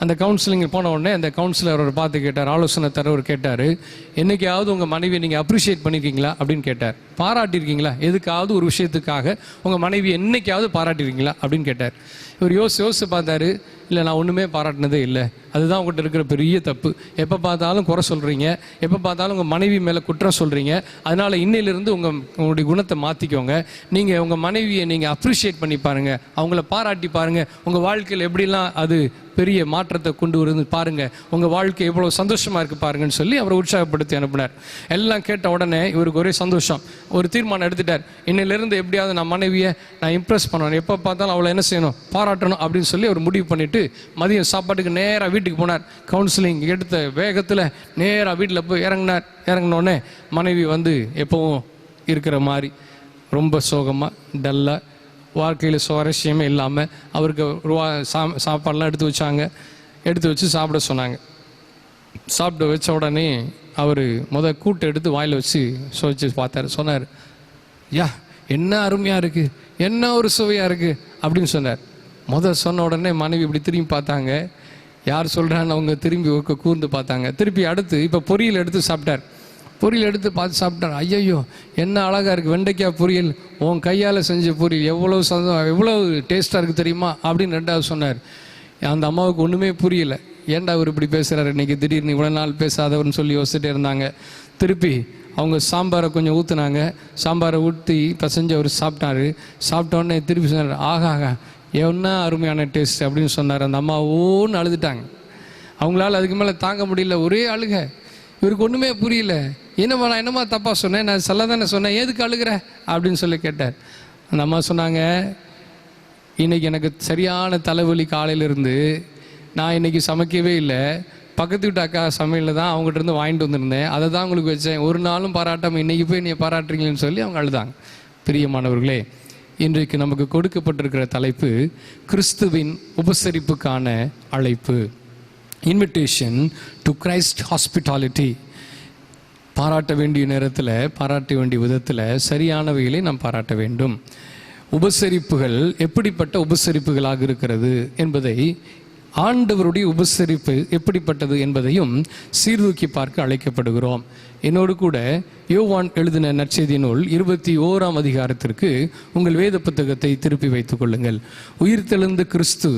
அந்த கவுன்சிலிங் போன உடனே அந்த கவுன்சிலர் அவரை பார்த்து கேட்டார், ஆலோசனை தரவர் கேட்டார், என்றைக்காவது உங்கள் மனைவியை நீங்கள் அப்ரிஷியேட் பண்ணியிருக்கீங்களா அப்படின்னு கேட்டார். பாராட்டியிருக்கீங்களா? எதுக்காவது ஒரு விஷயத்துக்காக உங்கள் மனைவி என்னைக்காவது பாராட்டியிருக்கீங்களா அப்படின்னு கேட்டார். இவர் யோசிச்சு பார்த்தாரு. இல்லை, நான் ஒன்றுமே பாராட்டினதே இல்லை. அதுதான் உங்கள்கிட்ட இருக்கிற பெரிய தப்பு. எப்போ பார்த்தாலும் குறை சொல்கிறீங்க, எப்போ பார்த்தாலும் உங்கள் மனைவி மேலே குற்றம் சொல்கிறீங்க. அதனால் இன்னையிலிருந்து உங்களுடைய குணத்தை மாற்றிக்கோங்க. நீங்கள் உங்கள் மனைவியை நீங்கள் அப்ரிஷியேட் பண்ணி பாருங்கள், அவங்கள பாராட்டி பாருங்கள். உங்கள் வாழ்க்கையில் எப்படிலாம் அது பெரிய மாற்றத்தை கொண்டு வருது பாருங்கள், உங்கள் வாழ்க்கை எவ்வளோ சந்தோஷமாக இருக்குது பாருங்கன்னு சொல்லி அவரை உற்சாகப்படுத்தி அனுப்பினார். எல்லாம் கேட்ட உடனே இவருக்கு ஒரே சந்தோஷம். ஒரு தீர்மானம் எடுத்துட்டார். இன்னிலிருந்து எப்படியாவது நான் மனைவியை நான் இம்ப்ரெஸ் பண்ணணும், எப்போ பார்த்தாலும் அவளை என்ன செய்யணும், பாராட்டணும் அப்படின்னு சொல்லி அவர் முடிவு பண்ணிவிட்டு மதியம் சாப்பாட்டுக்கு நேராக வீட்டுக்கு போனார். கவுன்சிலிங் எடுத்த வேகத்தில் நேராக வீட்டில் போய் இறங்கினார். இறங்கினோடனே மனைவி வந்து எப்பவும் இருக்கிற மாதிரி ரொம்ப சோகமாக டல்லாக, வாழ்க்கையில் சுவாரஸ்யமே இல்லாமல் அவருக்கு சாப்பாடெலாம் எடுத்து வச்சாங்க. எடுத்து வச்சு சாப்பிட சொன்னாங்க. சாப்பிட வச்ச உடனே அவர் கூட்டை எடுத்து வாயில் வச்சு சுவைச்சு பார்த்தார். சொன்னார், யா என்ன அருமையாக இருக்குது, என்ன ஒரு சுவையாக இருக்குது அப்படின்னு சொன்னார். சொன்ன உடனே மனைவி இப்படி திரும்பி பார்த்தாங்க. யார் சொல்கிறான்னு அவங்க திரும்பி கூர்ந்து பார்த்தாங்க. திருப்பி அடுத்து இப்போ பொரியல் எடுத்து சாப்பிட்டார். பொரியல் எடுத்து பார்த்து சாப்பிட்டார். ஐயோ என்ன அழகாக இருக்குது, வெண்டைக்காய் பொரியல், உன் கையால் செஞ்ச பொரியல் எவ்வளோ எவ்வளோ டேஸ்ட்டாக இருக்குது தெரியுமா அப்படின்னு ரெண்டாவது சொன்னார். அந்த அம்மாவுக்கு ஒன்றுமே புரியல. ஏன்டா அவர் இப்படி பேசுகிறாரு இன்றைக்கி திடீர்னு, இவ்வளோ நாள் பேசாதவர்னு சொல்லி யோசிச்சுட்டே இருந்தாங்க. திருப்பி அவங்க சாம்பாரை கொஞ்சம் ஊற்றுனாங்க. சாம்பாரை ஊற்றி பசஞ்சு அவர் சாப்பிட்டாரு. சாப்பிட்டோடனே திருப்பி சொன்னார், ஆகா என்ன அருமையான டேஸ்ட் அப்படின்னு சொன்னார். அந்த அம்மா ஓன்னு அழுதுட்டாங்க. அவங்களால அதுக்கு மேலே தாங்க முடியல, ஒரே அழுக. இவருக்கு ஒன்றுமே புரியல. என்னம்மா நான் என்னம்மா தப்பாக சொன்னேன், நான் சொல்ல தானே சொன்னேன், எதுக்கு அழுகிற அப்படின்னு சொல்லி கேட்டார். அந்த அம்மா சொன்னாங்க, இன்றைக்கி எனக்கு சரியான தலைவலி காலையிலேருந்து, நான் இன்றைக்கி சமைக்கவே இல்லை, பக்கத்து வீட்டு அக்கா சமையலில் தான் அவங்ககிட்ட இருந்து வாங்கிட்டு வந்திருந்தேன், அதை தான் உங்களுக்கு வச்சேன், ஒரு நாளும் பாராட்டாமல் இன்றைக்கி போய் நீங்கள் பாராட்டுறீங்களேன்னு சொல்லி அவங்க அழுதாங்க. பிரியமானவர்களே, இன்றைக்கு நமக்கு கொடுக்கப்பட்டிருக்கிற தலைப்பு கிறிஸ்துவின் உபசரிப்புக்கான அழைப்பு, இன்விடேஷன் டு கிரைஸ்ட் ஹாஸ்பிட்டாலிட்டி. பாராட்ட வேண்டிய நேரத்தில், பாராட்ட வேண்டிய விதத்தில், சரியானவைகளை நாம் பாராட்ட வேண்டும். உபசரிப்புகள் எப்படிப்பட்ட உபசரிப்புகளாக இருக்கிறது என்பதை, ஆண்டவருடைய உபசரிப்பு எப்படிப்பட்டது என்பதையும் சீர்தூக்கி பார்க்க அழைக்கப்படுகிறோம். என்னோடு கூட யோவான் எழுதின நற்செய்தி நூல் 21ஆம் அதிகாரத்திற்கு உங்கள் வேத புத்தகத்தை திருப்பி வைத்துக் கொள்ளுங்கள். உயிர்த்தெழுந்த கிறிஸ்து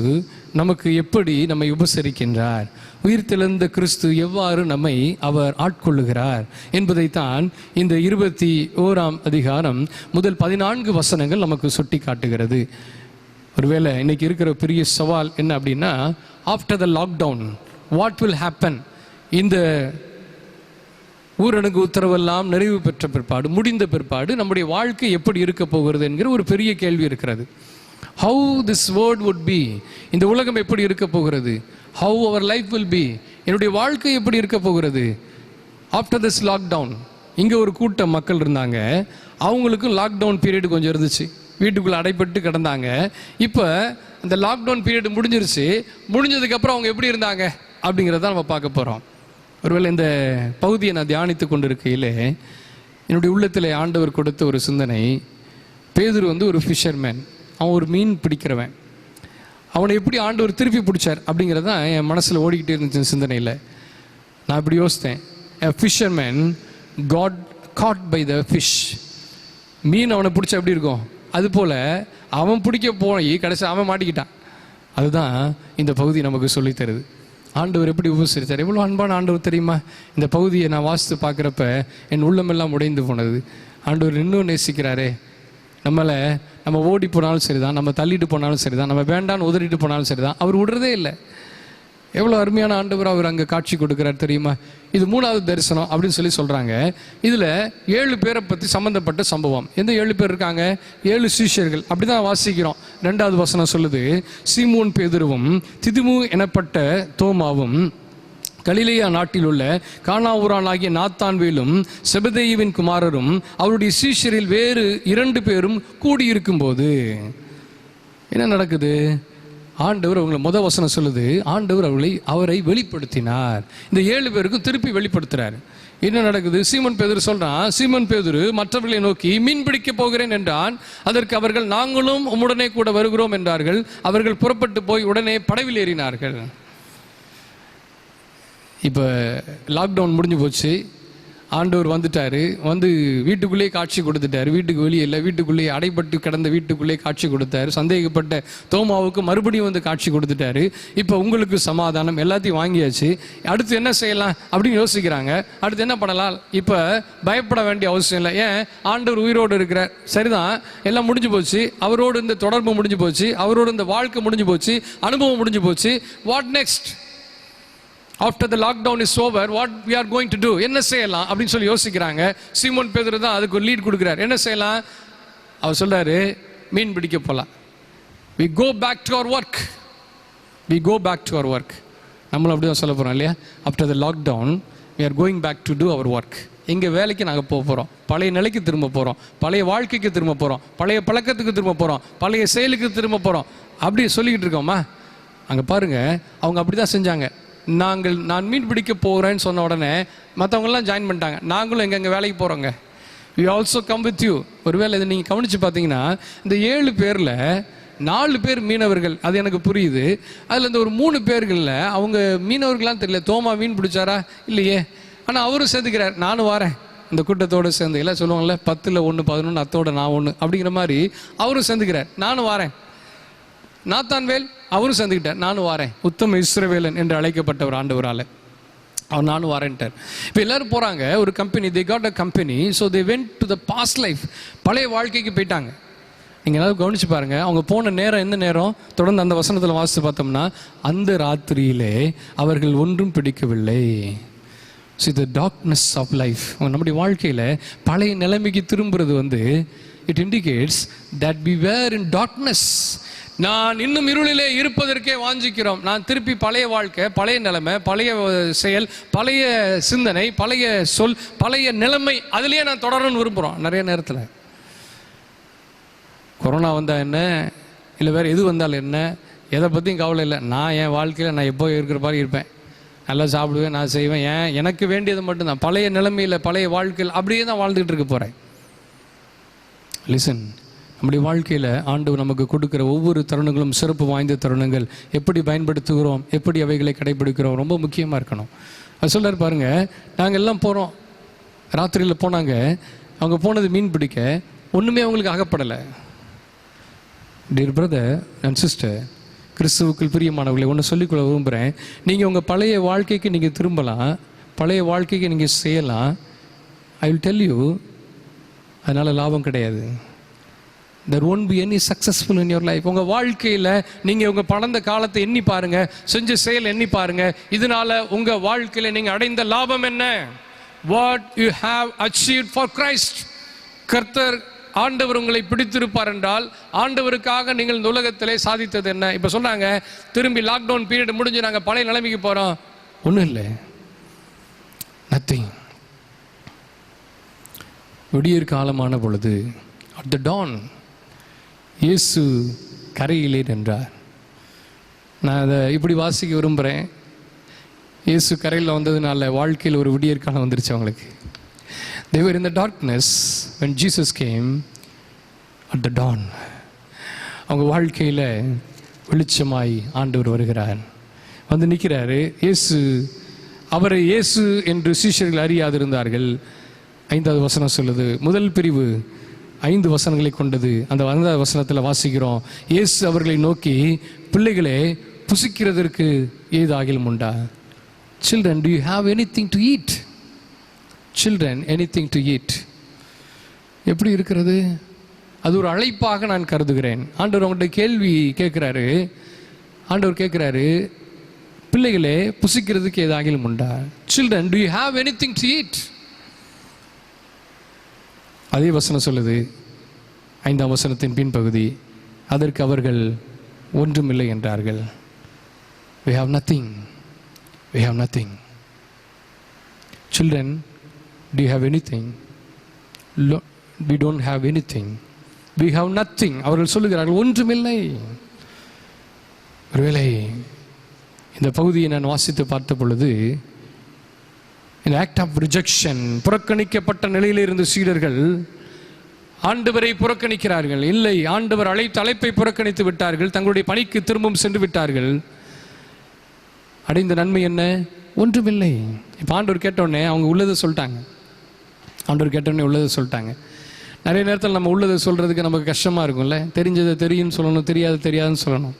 நமக்கு எப்படி நம்மை உபசரிக்கின்றார், உயிர்த்தெழுந்த கிறிஸ்து எவ்வாறு நம்மை அவர் ஆட்கொள்ளுகிறார் என்பதைத்தான் இந்த 21ஆம் அதிகாரம் முதல் 14 வசனங்கள் நமக்கு சுட்டி காட்டுகிறது. ஒருவேளை இன்னைக்கு இருக்கிற பெரிய சவால் என்ன அப்படின்னா, after the lockdown what will happen, இந்த ஊரடங்கு உத்தரவெல்லாம் நிறைவு பெற்ற பிற்பாடு, முடிந்த பிற்பாடு நம்முடைய வாழ்க்கை எப்படி இருக்க போகிறது என்கிற ஒரு பெரிய கேள்வி இருக்கிறது. How this world would be, இந்த உலகம் எப்படி இருக்க போகிறது, how our life will be, என்னுடைய வாழ்க்கை எப்படி இருக்க போகிறது ஆஃப்டர் திஸ் லாக்டவுன். இங்கே ஒரு கூட்டம் மக்கள் இருந்தாங்க, அவங்களுக்கும் லாக்டவுன் பீரியட் கொஞ்சம் இருந்துச்சு, வீட்டுக்குள்ளே அடைப்பட்டு கிடந்தாங்க. இப்போ அந்த லாக்டவுன் பீரியட் முடிஞ்சிருச்சு, முடிஞ்சதுக்கப்புறம் அவங்க எப்படி இருந்தாங்க அப்படிங்கிறத நம்ம பார்க்க போகிறோம். ஒருவேளை இந்த பகுதியை நான் தியானித்து கொண்டு இருக்கையில் என்னுடைய உள்ளத்தில் ஆண்டவர் கொடுத்த ஒரு சிந்தனை, பேதுரு ஒரு ஃபிஷர்மேன், அவன் ஒரு மீன் பிடிக்கிறவன், அவனை எப்படி ஆண்டவர் திருப்பி பிடிச்சார் அப்படிங்கிறது தான் என் மனசில் ஓடிக்கிட்டே இருந்துச்சு சிந்தனையில். நான் இப்படி யோசித்தேன், a fisherman caught caught by the fish. மீன் அவனை பிடிச்சா எப்படி இருக்கும், அதுபோல் அவன் பிடிக்க போய் கடைசி அவன் மாட்டிக்கிட்டான். அதுதான் இந்த பகுதி நமக்கு சொல்லித்தருது. ஆண்டவர் எப்படி உபசரித்தார், எவ்வளோ அன்பான ஆண்டவர் தெரியுமா. இந்த பகுதியை நான் வாசித்து பார்க்குறப்ப என் உள்ளமெல்லாம் உடைந்து போனது. ஆண்டவர் இன்னும் நேசிக்கிறாரே நம்மளை. நம்ம ஓடி போனாலும் சரிதான், நம்ம தள்ளிட்டு போனாலும் சரிதான், நம்ம வேண்டான்னு உதறிட்டு போனாலும் சரிதான், அவர் விடுறதே இல்லை. எவ்வளோ அருமையான ஆண்டவர் அவர் அங்கே காட்சி கொடுக்குறார் தெரியுமா. இது 3வது தரிசனம் அப்படின்னு சொல்லி சொல்கிறாங்க. இதில் 7 பேரை பற்றி சம்மந்தப்பட்ட சம்பவம். எந்த 7 பேர் இருக்காங்க, 7 சீஷர்கள் அப்படி தான் வாசிக்கிறோம். 2வது வசனம் சொல்லுது, சீமோன் பேதுருவும் திதுமு எனப்பட்ட தோமாவும் கலிலேயா நாட்டில் உள்ள கானாவூரானாகிய நாத்தான்வேலும் செபதேயுவின் குமாரரும் அவருடைய சீஷரில் வேறு 2 பேரும் கூடியிருக்கும் போது என்ன நடக்குது, ஆண்டவர் அவங்களை முதல் வசனம் சொல்லுது, ஆண்டவர் அவரை வெளிப்படுத்தினார். இந்த 7 பேருக்கும் திருப்பி வெளிப்படுத்துறார். என்ன நடக்குது, சீமோன் பேதுரு சொல்றான், சீமோன் பேதுரு மற்றவர்களை நோக்கி மீன் பிடிக்க போகிறேன் என்றான். அதற்கு அவர்கள், நாங்களும் உம்முடனே கூட வருகிறோம் என்றார்கள். அவர்கள் புறப்பட்டு போய் உடனே படவில் ஏறினார்கள். இப்போ லாக்டவுன் முடிஞ்சு போச்சு, ஆண்டவர் வந்துட்டாரு, வீட்டுக்குள்ளேயே காட்சி கொடுத்துட்டாரு. வீட்டுக்கு வெளியே இல்லை, வீட்டுக்குள்ளேயே அடைபட்டு கிடந்த வீட்டுக்குள்ளே காட்சி கொடுத்தாரு. சந்தேகப்பட்ட தோமாவுக்கு மறுபடியும் காட்சி கொடுத்துட்டாரு. இப்போ உங்களுக்கு சமாதானம், எல்லாத்தையும் வாங்கியாச்சு, அடுத்து என்ன செய்யலாம் அப்படின்னு யோசிக்கிறாங்க. அடுத்து என்ன பண்ணலாம், இப்போ பயப்பட வேண்டிய அவசியம் இல்லை. ஏன், ஆண்டவர் உயிரோடு இருக்கிறார். சரிதான், எல்லாம் முடிஞ்சு போச்சு, அவரோடு இந்த தொடர்பு முடிஞ்சு போச்சு, அவரோடு இந்த வாழ்க்கை முடிஞ்சு போச்சு, அனுபவம் முடிஞ்சு போச்சு. What next, after the lockdown is over, what we are going to do, என்ன செய்யலாம் அப்படின்னு சொல்லி யோசிக்கிறாங்க. சீமோன் பேதுரு தான் அதுக்கு ஒரு லீட் கொடுக்குறார். என்ன செய்யலாம், அவர் சொல்றாரு, மீன் பிடிக்க போகலாம். We go back to our work, we go back to our work. நம்மளும் அப்படி தான் சொல்ல போகிறோம் இல்லையா. After the lockdown we are going back to do our work. எங்கள் வேலைக்கு நாங்கள் போக போகிறோம், பழைய நிலைக்கு திரும்ப போகிறோம், பழைய வாழ்க்கைக்கு திரும்ப போகிறோம், பழைய பழக்கத்துக்கு திரும்ப போகிறோம், பழைய செயலுக்கு திரும்ப போகிறோம் அப்படி சொல்லிக்கிட்டு இருக்கோமா. அங்கே பாருங்கள், அவங்க அப்படி தான் செஞ்சாங்க. நான் மீன் பிடிக்க போகிறேன்னு சொன்ன உடனே மற்றவங்கெல்லாம் ஜாயின் பண்ணிட்டாங்க. நாங்களும் எங்கள் வேலைக்கு போகிறோங்க, we also come with you. ஒருவேளை இதை நீங்கள் கவனித்து பார்த்தீங்கன்னா, இந்த 7 பேரில் 4 பேர் மீனவர்கள், அது எனக்கு புரியுது. அதில் இந்த ஒரு 3 பேர்களில் அவங்க மீனவர்களாம் தெரியல. தோமா மீன் பிடிச்சாரா இல்லையே, ஆனால் அவரும் சேர்ந்துக்கிறார், நானும் வரேன் இந்த கூட்டத்தோடு சேர்ந்து. எல்லாம் சொல்லுவாங்கள்ல, 10ல் 1 11 அத்தோட நான் 1 அப்படிங்கிற மாதிரி அவரும் சேர்ந்துக்கிறார், நானும் வரேன். நாத்தான்வேல் அவரும் சேர்ந்துக்கிட்டார், நானும் வரேன், உத்தம இஸ்ரவேலன் என்று அழைக்கப்பட்டவர் ஆண்டவரால், அவர் நானும் வரேன்ட்டார். இப்போ எல்லாரும் போகிறாங்க ஒரு company, they got a company, so they went to the past life, பழைய வாழ்க்கைக்கு போயிட்டாங்க. நீங்கள் எல்லாரும் கவனிச்சு பாருங்கள், அவங்க போன நேரம் எந்த நேரம்? தொடர்ந்து அந்த வசனத்தில் வாசித்து பார்த்தோம்னா, அந்த ராத்திரியிலே அவர்கள் ஒன்றும் பிடிக்கவில்லை. So the darkness of life, நம்முடைய வாழ்க்கையில் பழைய நிலைமைக்கு திரும்புறது it indicates that we were in darkness. நான் இன்னும் இருளிலே இருப்பதற்கே வாஞ்சிக்கிறோம். நான் திருப்பி பழைய வாழ்க்கை, பழைய நிலைமை, பழைய செயல், பழைய சிந்தனை, பழைய சொல், பழைய நிலைமை, அதுலேயே நான் தொடரணும்னு விரும்புகிறோம். நிறைய நேரத்தில் கொரோனா வந்தால் என்ன, இல்லை வேறு எது வந்தாலும் என்ன, எதை பற்றியும் கவலை இல்லை. நான் என் வாழ்க்கையில் நான் எப்போ இருக்கிற மாதிரி இருப்பேன், நல்லா சாப்பிடுவேன், நான் செய்வேன், எனக்கு வேண்டியது மட்டும்தான். பழைய நிலைமையில், பழைய வாழ்க்கையில் அப்படியே தான் வாழ்ந்துகிட்டு இருக்க போகிறேன். லிசன், நம்முடைய வாழ்க்கையில் ஆண்டவர் நமக்கு கொடுக்குற ஒவ்வொரு தருணங்களும் சிறப்பு வாய்ந்த தருணங்கள். எப்படி பயன்படுத்துகிறோம், எப்படி அவைகளை கடைபிடிக்கிறோம், ரொம்ப முக்கியமாக இருக்கணும். அது சொல்கிறார் பாருங்க, நாங்கள் எல்லாம் போகிறோம், ராத்திரியில் போனாங்க, அவங்க போனது மீன் பிடிக்க, ஒன்றுமே அவங்களுக்கு அகப்படலை. டியர் பிரதர் அண்ட் சிஸ்டர், கிறிஸ்துவுக்குள் பிரியமானவர்களை ஒன்று சொல்லிக்கொள்ள விரும்புகிறேன். நீங்கள் உங்கள் பழைய வாழ்க்கைக்கு நீங்கள் திரும்பலாம், பழைய வாழ்க்கைக்கு நீங்கள் செய்யலாம். ஐ வில் டெல் யூ, அதனால் லாபம் கிடையாது. there won't be any successful in your life. உங்கள் வாழ்க்கையில் நீங்கள் உங்கள் பழந்த காலத்தை எண்ணி பாருங்கள், செஞ்ச செயல் எண்ணி பாருங்கள். இதனால் உங்கள் வாழ்க்கையில் நீங்கள் அடைந்த லாபம் என்ன? what you have achieved for Christ. கர்த்தர் ஆண்டவர் உங்களை பிடித்திருப்பார் என்றால், ஆண்டவருக்காக நீங்கள் இந்த உலகத்திலே சாதித்தது என்ன? இப்போ சொன்னாங்க, திரும்பி லாக்டவுன் பீரியட் முடிஞ்சு நாங்கள் பழைய நிலைமைக்கு போகிறோம். ஒன்றும் இல்லை, நத்திங். விடியற் காலமான பொழுது, அட் த டான், இயேசு கரையிலே நின்றார். நான் அதை இப்படி வாசிக்க விரும்புகிறேன். இயேசு கரையில் வந்ததுனால வாழ்க்கையில் ஒரு விடியற் காலம் வந்துருச்சு அவங்களுக்கு. They were in the darkness when Jesus came at the dawn. அவங்க வாழ்க்கையில் வெளிச்சமாய் ஆண்டவர் வருகிறார், வந்து நிற்கிறாரு. அவரை இயேசு என்று சீஷர்கள் அறியாதிருந்தார்கள். 5வது வசனம் சொல்லுது, முதல் பிரிவு 5 வசனங்களை கொண்டது. அந்த 5வது வசனத்தில் வாசிக்கிறோம், இயேசு அவர்களை நோக்கி, பிள்ளைகளே, புசிக்கிறதற்கு ஏதாகிலும் உண்டா? Children, do you have anything to eat? Children, anything to eat. எப்படி இருக்கிறது? அது ஒரு அழைப்பாக நான் கருதுகிறேன். ஆண்டவர் அவங்கள்ட்ட கேள்வி கேட்குறாரு. ஆண்டவர் கேட்குறாரு, பிள்ளைகளே, புசிக்கிறதுக்கு ஏதாகிலும் உண்டா? Children, do you have anything to eat? அதே வசனம் சொல்லுது, 5ஆம் வசனத்தின் பின்பகுதி, அதற்கு அவர்கள் ஒன்றுமில்லை என்றார்கள். We have nothing. We have nothing. Children, do you have anything? We don't have anything. We have nothing. அவர்கள் சொல்லுகிறார்கள், ஒன்றுமில்லை. ஒருவேளை இந்த பகுதியை நான் வாசித்து பார்த்த பொழுது, இந்த ஆக்ட் ஆஃப் ரிஜெக்ஷன், புறக்கணிக்கப்பட்ட நிலையில் இருந்த சீடர்கள் ஆண்டவரை புறக்கணிக்கிறார்கள். இல்லை, ஆண்டவர் அழைப்பை புறக்கணித்து விட்டார்கள், தங்களுடைய பணிக்கு திரும்பவும் சென்று விட்டார்கள். அடைந்த நன்மை என்ன? ஒன்றுமில்லை. இப்போ ஆண்டவர் கேட்டோடனே அவங்க உள்ளதை சொல்லிட்டாங்க. ஆண்டவர் கேட்டோடனே உள்ளதை சொல்லிட்டாங்க. நிறைய நேரத்தில் நம்ம உள்ளதை சொல்கிறதுக்கு நமக்கு கஷ்டமாக இருக்கும்ல. தெரிஞ்சதை தெரியும்னு சொல்லணும், தெரியாதுன்னு சொல்லணும்.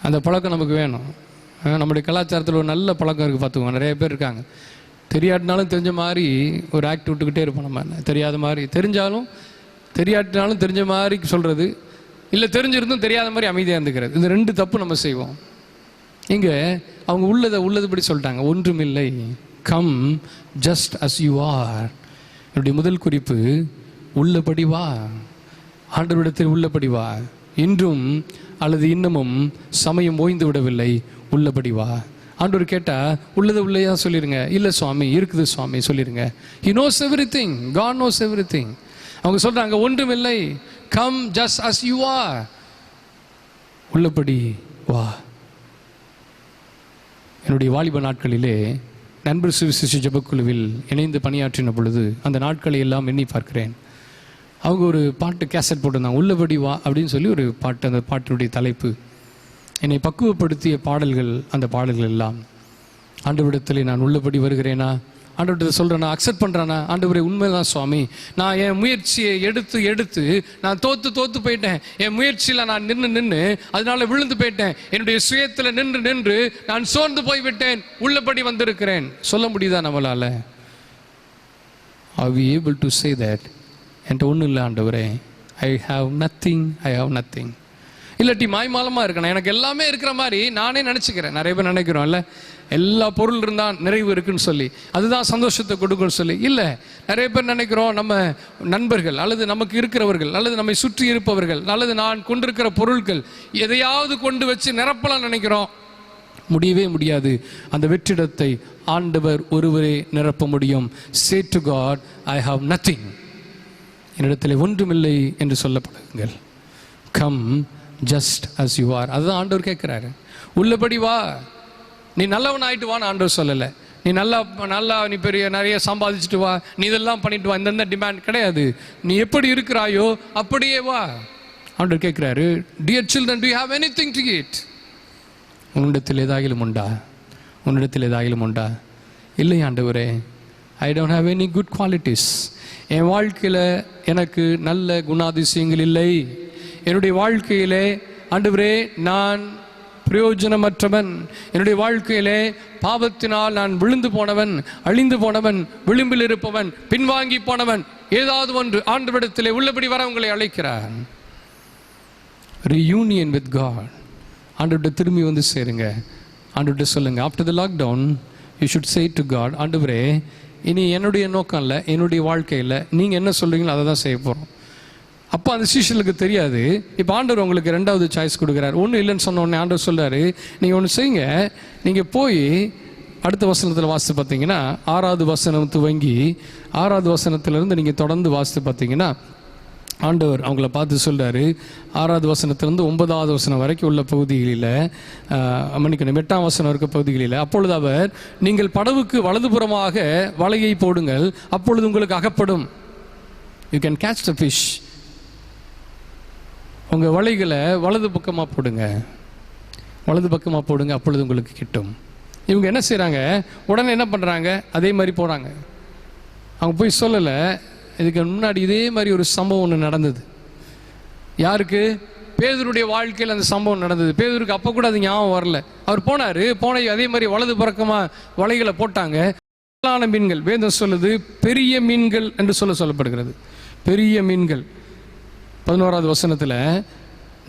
அந்த பழக்கம் நமக்கு வேணும். நம்முடைய கலாச்சாரத்தில் ஒரு நல்ல பழக்கம் இருக்குது, பார்த்துக்குவோம். நிறைய பேர் இருக்காங்க, தெரியாட்டினாலும் தெரிஞ்ச மாதிரி ஒரு ஆக்ட் விட்டுக்கிட்டே இருப்போம். நம்ம தெரியாத மாதிரி, தெரியாட்டினாலும் தெரிஞ்ச மாதிரி சொல்கிறது, இல்லை தெரிஞ்சிருந்தும் தெரியாத மாதிரி அமைதியாக இருந்துக்கிறது. இந்த 2 தப்பு நம்ம செய்வோம். இங்கே அவங்க உள்ளதுபடி சொல்லிட்டாங்க, ஒன்றுமில்லை. Come just as you are. என்னுடைய முதல் குறிப்பு, உள்ளபடி வா. ஆண்டவரிடத்தில் உள்ளபடி வா. இன்றும் அல்லது இன்னமும் சமயம் ஓய்ந்து விடவில்லை, உள்ளபடி வா. ஆண்டவர் கேட்டால் உள்ளதையா சொல்லிடுங்க. இல்லை சுவாமி, இருக்குது சுவாமி சொல்லிடுங்க. He knows everything. God knows everything. அவங்க சொல்கிறாங்க, ஒன்றுமில்லை. Come just as you are. உள்ளபடி வா. என்னுடைய வாலிப நாட்களிலே நண்பர் சுவிசேஷ ஜெபக்குழுவில் இணைந்து பணியாற்றின பொழுது அந்த நாட்களை எல்லாம் எண்ணி பார்க்கிறேன். அவங்க ஒரு பாட்டு கேசட் போட்டிருந்தாங்க, உள்ளபடி வா அப்படின்னு சொல்லி ஒரு பாட்டு. அந்த பாட்டினுடைய தலைப்பு என்னை பக்குவப்படுத்திய பாடல்கள். அந்த பாடல்கள் எல்லாம், ஆண்டவரிடத்தில் நான் உள்ளபடி வருகிறேனா, ஆண்டவர்கிட்ட சொல்கிறேன், நான் அக்செப்ட் பண்ணுறேன்னா, ஆண்டவரே உண்மைதான் சுவாமி, நான் என் முயற்சியை எடுத்து நான் தோத்து போயிட்டேன், என் முயற்சியில் நான் நின்று அதனால விழுந்து போயிட்டேன், என்னுடைய சுயத்தில் நின்று நான் சோர்ந்து போய்விட்டேன், உள்ளபடி வந்திருக்கிறேன். சொல்ல முடியுதா நம்மளால? Are we able to say that? என்கிட்ட ஒன்றும் இல்லை ஆண்டவரே, ஐ ஹாவ் நத்திங். இல்லாட்டி மாய்மாலமாக இருக்கணும், எனக்கு எல்லாமே இருக்கிற மாதிரி நானே நினச்சிக்கிறேன். நிறைய பேர் நினைக்கிறோம்ல, எல்லா பொருள் இருந்தால் நிறைவு இருக்குன்னு சொல்லி, அதுதான் சந்தோஷத்தை கொடுக்குன்னு சொல்லி. இல்லை, நிறைய பேர் நினைக்கிறோம் நம்ம நண்பர்கள் அல்லது நமக்கு இருக்கிறவர்கள் அல்லது நம்மை சுற்றி இருப்பவர்கள் அல்லது நான் கொண்டிருக்கிற பொருட்கள் எதையாவது கொண்டு வச்சு நிரப்பலாம் நினைக்கிறோம். முடியவே முடியாது. அந்த வெற்றிடத்தை ஆண்டவர் ஒருவரே நிரப்ப முடியும். Say to God, I have nothing. என்னிடத்தில் ஒன்றுமில்லை என்று சொல்லப்படுங்கள். Come just as you are. அதுதான் ஆண்டவர் கேட்கிறாரு. உள்ளபடி வா, நீ நல்லவன் ஆயிட்டு வான்னு ஆண்டவர் சொல்லலை. நீ நல்லா நீ நிறைய சம்பாதிச்சுட்டு வா, நீ இதெல்லாம் பண்ணிட்டு வா, இந்த டிமாண்ட் கிடையாது. நீ எப்படி இருக்கிறாயோ அப்படியே வா. ஆண்டவர் கேட்கிறாரு, Dear children, do you have anything to eat? உன்னிடத்தில் ஏதாகிலும் உண்டா? இல்லை ஆண்டவரே, I don't have any good qualities. என் வாழ்க்கையில் எனக்கு நல்ல குணாதிசயங்கள் இல்லை. என்னுடைய வாழ்க்கையிலே ஆண்டவரே நான் பிரயோஜனமற்றவன். என்னுடைய வாழ்க்கையிலே பாவத்தினால் நான் விழுந்து போனவன், அழிந்து போனவன், விளிம்பில் இருப்பவன், பின்வாங்கி போனவன். ஏதாவது ஒன்று ஆண்டவரிடத்திலே உள்ளபடி வர உங்களை அழைக்கிறார். Reunion with God. ஆண்டவர்கிட்ட திரும்பி வந்து சேருங்க. ஆண்டவர்கிட்ட சொல்லுங்க, after the lockdown you should say to God, ஆண்டவரே இனி என்னுடைய நோக்கம் இல்லை, என்னுடைய வாழ்க்கையில் நீங்கள் என்ன சொல்கிறீங்களோ அதை தான் செய்ய போகிறோம். அப்போ அந்த சீஷர்களுக்கு தெரியாது. இப்போ ஆண்டவர் உங்களுக்கு ரெண்டாவது சாய்ஸ் கொடுக்குறாரு. ஒன்றும் இல்லைன்னு சொன்ன உடனே ஆண்டவர் சொல்கிறாரு, நீங்கள் ஒன்று செய்யுங்க, நீங்கள் போய் அடுத்த வசனத்தில் வாசித்து பார்த்தீங்கன்னா 6வது வசனம் துவங்கி 6வது வசனத்திலிருந்து நீங்கள் தொடர்ந்து வாசித்து பார்த்தீங்கன்னா ஆண்டவர் அவங்கள பார்த்து சொல்கிறாரு. 6வது வசனத்திலிருந்து 9வது வசனம் வரைக்கும் உள்ள பகுதிகளில், மன்னிக்கணும் 8ஆம் வசனம் இருக்க பகுதிகளில், அப்பொழுது அவர், நீங்கள் படவுக்கு வலதுபுறமாக வலையை போடுங்கள், அப்பொழுது உங்களுக்கு அகப்படும். You can catch the fish. உங்கள் வலைகளை வலது பக்கமாக போடுங்க, அப்பொழுது உங்களுக்கு கிட்டும். இவங்க என்ன செய்கிறாங்க, உடனே என்ன பண்ணுறாங்க, அதே மாதிரி போகிறாங்க. அவங்க போய் சொல்லலை. இதுக்கு முன்னாடி இதே மாதிரி ஒரு சம்பவம் ஒன்று நடந்தது. யாருக்கு? பேதுருடைய வாழ்க்கையில் அந்த சம்பவம் நடந்தது. பேதுருக்கு அப்போ கூட அது ஞாபகம் வரல. அவர் போனார், அதே மாதிரி வலது பறக்கமாக வலைகளை போட்டாங்க. மீன்கள், வேதம் சொல்லுது பெரிய மீன்கள் என்று சொல்லப்படுகிறது. பெரிய மீன்கள் 11வது வசனத்தில்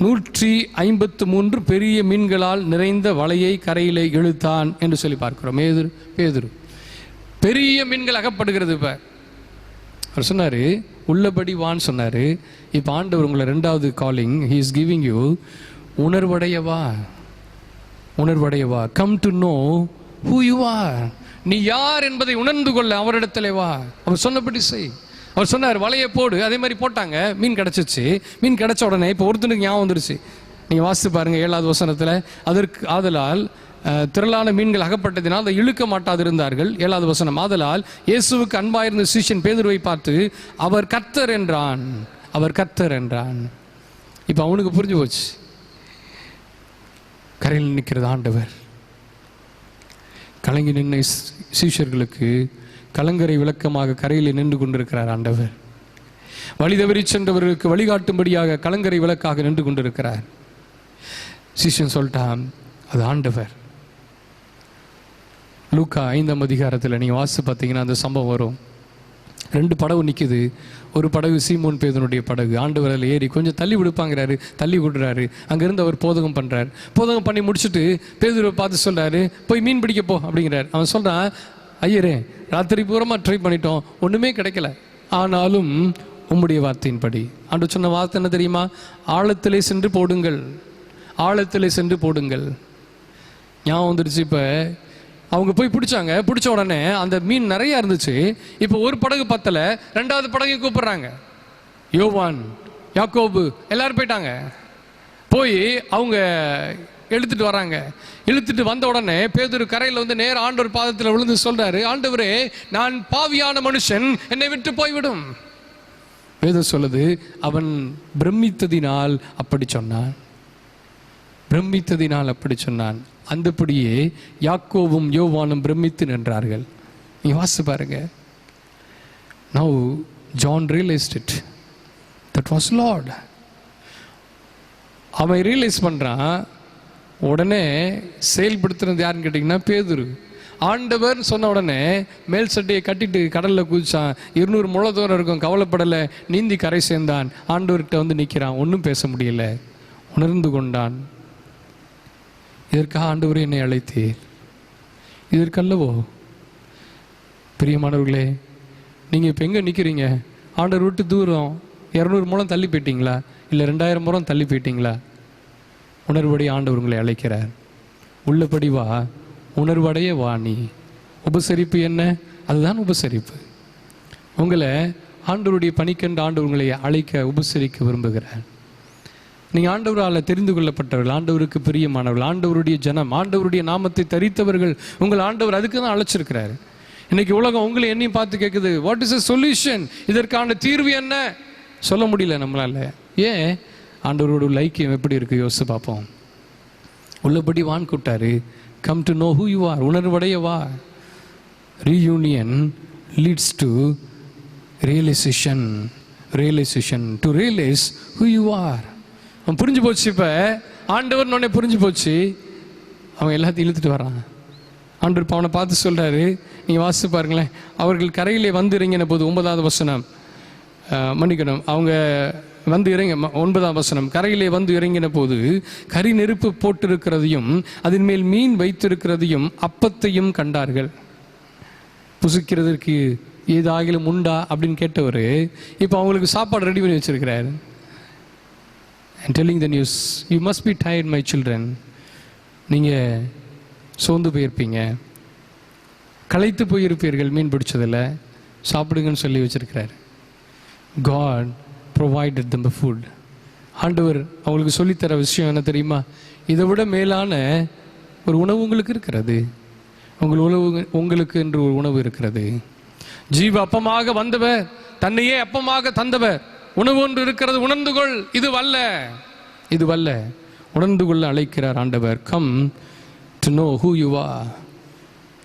153 பெரிய மீன்களால் நிறைந்த வலையை கரையிலே இழுத்தான் என்று சொல்லி பார்க்கிறோம். பேதுரு பெரிய மீன்கள் அகப்படுகிறது. இப்போ அவர் சொன்னார், உள்ளபடி வான்னு சொன்னார். இப்போ ஆண்டவர் உங்களை ரெண்டாவது calling, he is giving you, உணர்வடையவா. Come to know who you are. நீ யார் என்பதை உணர்ந்து கொள்ள அவரிடத்துல வா. அவர் சொன்னபடி செய். அவர் சொன்னார், வலையை போடு. அதே மாதிரி போட்டாங்க, மீன் கிடச்சிச்சு. மீன் கிடச்ச உடனே இப்போ ஒருத்தனுக்கு ஞாபகம் வந்துருச்சு. நீங்கள் வாசித்து பாருங்கள் 7வது வசனத்தில், அதற்கு ஆதலால் திரளான மீன்கள் அகப்பட்டதினால் அதை இழுக்க மாட்டாதிருந்தார்கள். 7வது வசனம், ஆதலால் இயேசுவுக்கு அன்பாயிருந்த சீஷன் பேதுருவை பார்த்து அவர் கர்த்தர் என்றான். இப்போ அவனுக்கு புரிஞ்சு போச்சு, கரையில் நிற்கிறது ஆண்டவர். கலங்கி நின்ற சீஷர்களுக்கு கலங்கரை விளக்கமாக கரையில் நின்று கொண்டிருக்கிறார் ஆண்டவர். வழி தவறி சென்றவர்களுக்கு வழிகாட்டும்படியாக கலங்கரை விளக்காக நின்று கொண்டிருக்கிறார். சீஷன் சொல்லிட்டான், அது ஆண்டவர். லூக்கா 5ஆம் அதிகாரத்தில் நீங்கள் வாசித்து பார்த்தீங்கன்னா அந்த சம்பவம் வரும். 2 படகு நிற்குது. ஒரு படகு சீமோன் பேதுனுடைய படகு. ஆண்டவர் அதில் ஏறி கொஞ்சம் தள்ளி விடுப்பாங்கிறாரு, தள்ளி விடுறாரு. அங்கேருந்து அவர் போதகம் பண்ணுறாரு. போதகம் பண்ணி முடிச்சுட்டு பேதுருவை பார்த்து சொல்கிறாரு, போய் மீன் பிடிக்க போ அப்படிங்கிறார். அவன் சொல்கிறான், ஐயரே ராத்திரி பூரமாக ட்ரை பண்ணிட்டோம், ஒன்றுமே கிடைக்கல, ஆனாலும் உம்முடைய வார்த்தையின்படி. ஆண்டவர் சொன்ன வார்த்தை என்ன தெரியுமா? ஆழத்திலே சென்று போடுங்கள். ஞாபகம் வந்துடுச்சு. இப்போ அவங்க போய் பிடிச்சாங்க. பிடிச்ச உடனே அந்த மீன் நிறையா இருந்துச்சு. இப்போ ஒரு படகு பத்தலை, 2வது படகு கூப்பிடுறாங்க. யோவான், யாக்கோபு எல்லாரும் போயிட்டாங்க. போய் அவங்க இழுத்துட்டு வராங்க. இழுத்துட்டு வந்த உடனே பேதுரு கரையில் வந்து நேர ஆண்டவர் பாதத்தில் விழுந்து சொல்றாரு, ஆண்டவரே நான் பாவியான மனுஷன், என்னை விட்டு போய்விடும். வேதம் சொல்லுது, அவன் பிரமித்ததினால் அப்படி சொன்னான். அந்தபடியே யாக்கோவும் யோவானும் பிரமித்து நின்றார்கள். நீங்கள் வாசித்து பாருங்க. Now John realized it. That was Lord. அவன் ரியலைஸ் பண்ணுறான். உடனே செயல்படுத்துறது யாருன்னு கேட்டிங்கன்னா பேதுரு. ஆண்டவர் சொன்ன உடனே மேல் சட்டையை கட்டிட்டு கடலில் குதிச்சான். 200 முழ தூரம் இருக்கும், கவலைப்படலை, நீந்தி கரை சேர்ந்தான். ஆண்டவர்கிட்ட வந்து நிற்கிறான், ஒன்றும் பேச முடியல, உணர்ந்து கொண்டான். இதற்காக ஆண்டவர் என்னை அழைத்தீர், இதற்கல்லவோ. பிரியமானவர்களே, நீங்கள் இப்போ எங்கே நிற்கிறீங்க? ஆண்டவர் விட்டு தூரம் 200 முழம் தள்ளி போயிட்டீங்களா? இல்லை 2000 முழம் தள்ளி போயிட்டீங்களா? உணர்வடைய ஆண்டவர் உங்களை அழைக்கிறார். உள்ளபடி வா, உணர்வடைய வா. நீ உபசரிப்பு என்ன? அதுதான் உபசரிப்பு. உங்களை ஆண்டவருடைய பணிக்கென்று ஆண்டவர் உங்களை அழைக்க உபசரிக்க விரும்புகிறார். நீங்கள் ஆண்டவரால் தெரிந்து கொள்ளப்பட்டவர்கள், ஆண்டவருக்கு பிரியமானவர்கள், ஆண்டவருடைய ஜனம், ஆண்டவருடைய நாமத்தை தரித்தவர்கள். உங்கள் ஆண்டவர் அதுக்கு தான் அழைச்சிருக்கிறார். இன்னைக்கு உலகம் உங்களை என்னையும் பார்த்து கேட்குது, வாட் இஸ் அ சொல்யூஷன்? இதற்கான தீர்வு என்ன? சொல்ல முடியல நம்மளால. ஏன்? ஆண்டவரோட ஐக்கியம் எப்படி இருக்கு யோசிச்சு பார்ப்போம். உள்ளபடி வான் கூட்டாரு. Come to know who you are. உணர்வடைய வா. Reunion leads to realisation. Realisation to realise who you are. அவன் புரிஞ்சு போச்சு. இப்போ ஆண்டவர் உடனே புரிஞ்சு போச்சு. அவன் எல்லாத்தையும் இழுத்துட்டு வரான். ஆண்டவர் இப்போ அவனை பார்த்து சொல்கிறாரு, நீங்கள் வாசித்து பாருங்களேன். அவர்கள் கரையிலே வந்து இறங்கின போது 9வது வசனம், மன்னிக்கணும், அவங்க வந்து இறங்க 9ஆம் வசனம். கரையிலே வந்து இறங்கின போது கரி நெருப்பு போட்டிருக்கிறதையும் அதன் மேல் மீன் வைத்திருக்கிறதையும் அப்பத்தையும் கண்டார்கள். புசிக்கிறதுக்கு ஏதாகிலும் உண்டா அப்படின்னு கேட்டவர் இப்போ அவங்களுக்கு சாப்பாடு ரெடி பண்ணி வச்சிருக்கிறாரு. And telling the news, you must be tired my children. நீங்கள் சோர்ந்து போயிருப்பீங்க, களைத்து போயிருப்பீர்கள், மீன் பிடிச்சதில்ல, சாப்பிடுங்கன்னு சொல்லி வச்சிருக்கிறார். God provided them the food. ஆண்டவர் அவங்களுக்கு சொல்லித்தர விஷயம் என்ன தெரியுமா? இதை விட மேலான ஒரு உணவு உங்களுக்கு இருக்கிறது. உங்களுக்கு என்று ஒரு உணவு இருக்கிறது. ஜீவ அப்பமாக வந்தவர், தன்னையே அப்பமாக தந்தவர். உணவு ஒன்று இருக்கிறது, உணர்ந்து கொள். இது வல்ல உணர்ந்து கொள்ள அழைக்கிறார் ஆண்டவர். Come to know who you R.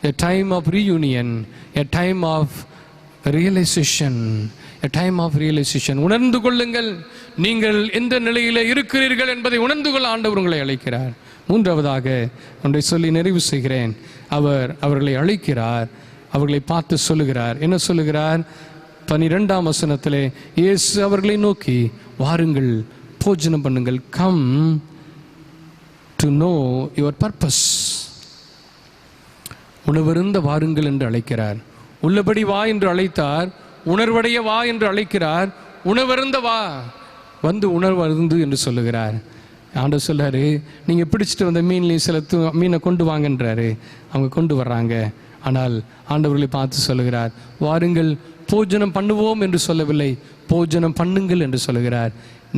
A time of reunion, a time of realization, a time of realization. உணர்ந்து கொள்ளுங்கள், நீங்கள் எந்த நிலையில இருக்கிறீர்கள் என்பதை உணர்ந்து கொள்ள ஆண்டவர் உங்களை அழைக்கிறார். மூன்றாவதாக ஒன்றை சொல்லி நிறைவு செய்கிறேன். அவர்களை அழைக்கிறார், அவர்களை பார்த்து சொல்லுகிறார். என்ன சொல்லுகிறார்? 12ஆம் வசனத்திலே இயேசு அவர்களை நோக்கி, வாருங்கள், போஜனம் பண்ணுங்கள். Come to know your purpose. உணவருந்த வாருங்கள் என்று அழைக்கிறார். உள்ளபடி வா என்று அழைத்தார். உணர்வடைய வா என்று அழைக்கிறார். உணவருந்த வா, வந்து உணர்வருந்து என்று சொல்லுகிறார். ஆண்டவர் சொல்றாரு, நீங்க பிடிச்சிட்டு வந்த மீன்லையும் சில மீனை கொண்டு வாங்கன்றாரு. அவங்க கொண்டு வர்றாங்க. ஆனால் ஆண்டவர்களை பார்த்து சொல்லுகிறார், வாருங்கள் போஜனம் பண்ணுவோம் என்று சொல்லவில்லை, போஜனம் பண்ணுங்கள் என்று சொல்லுகிறார்.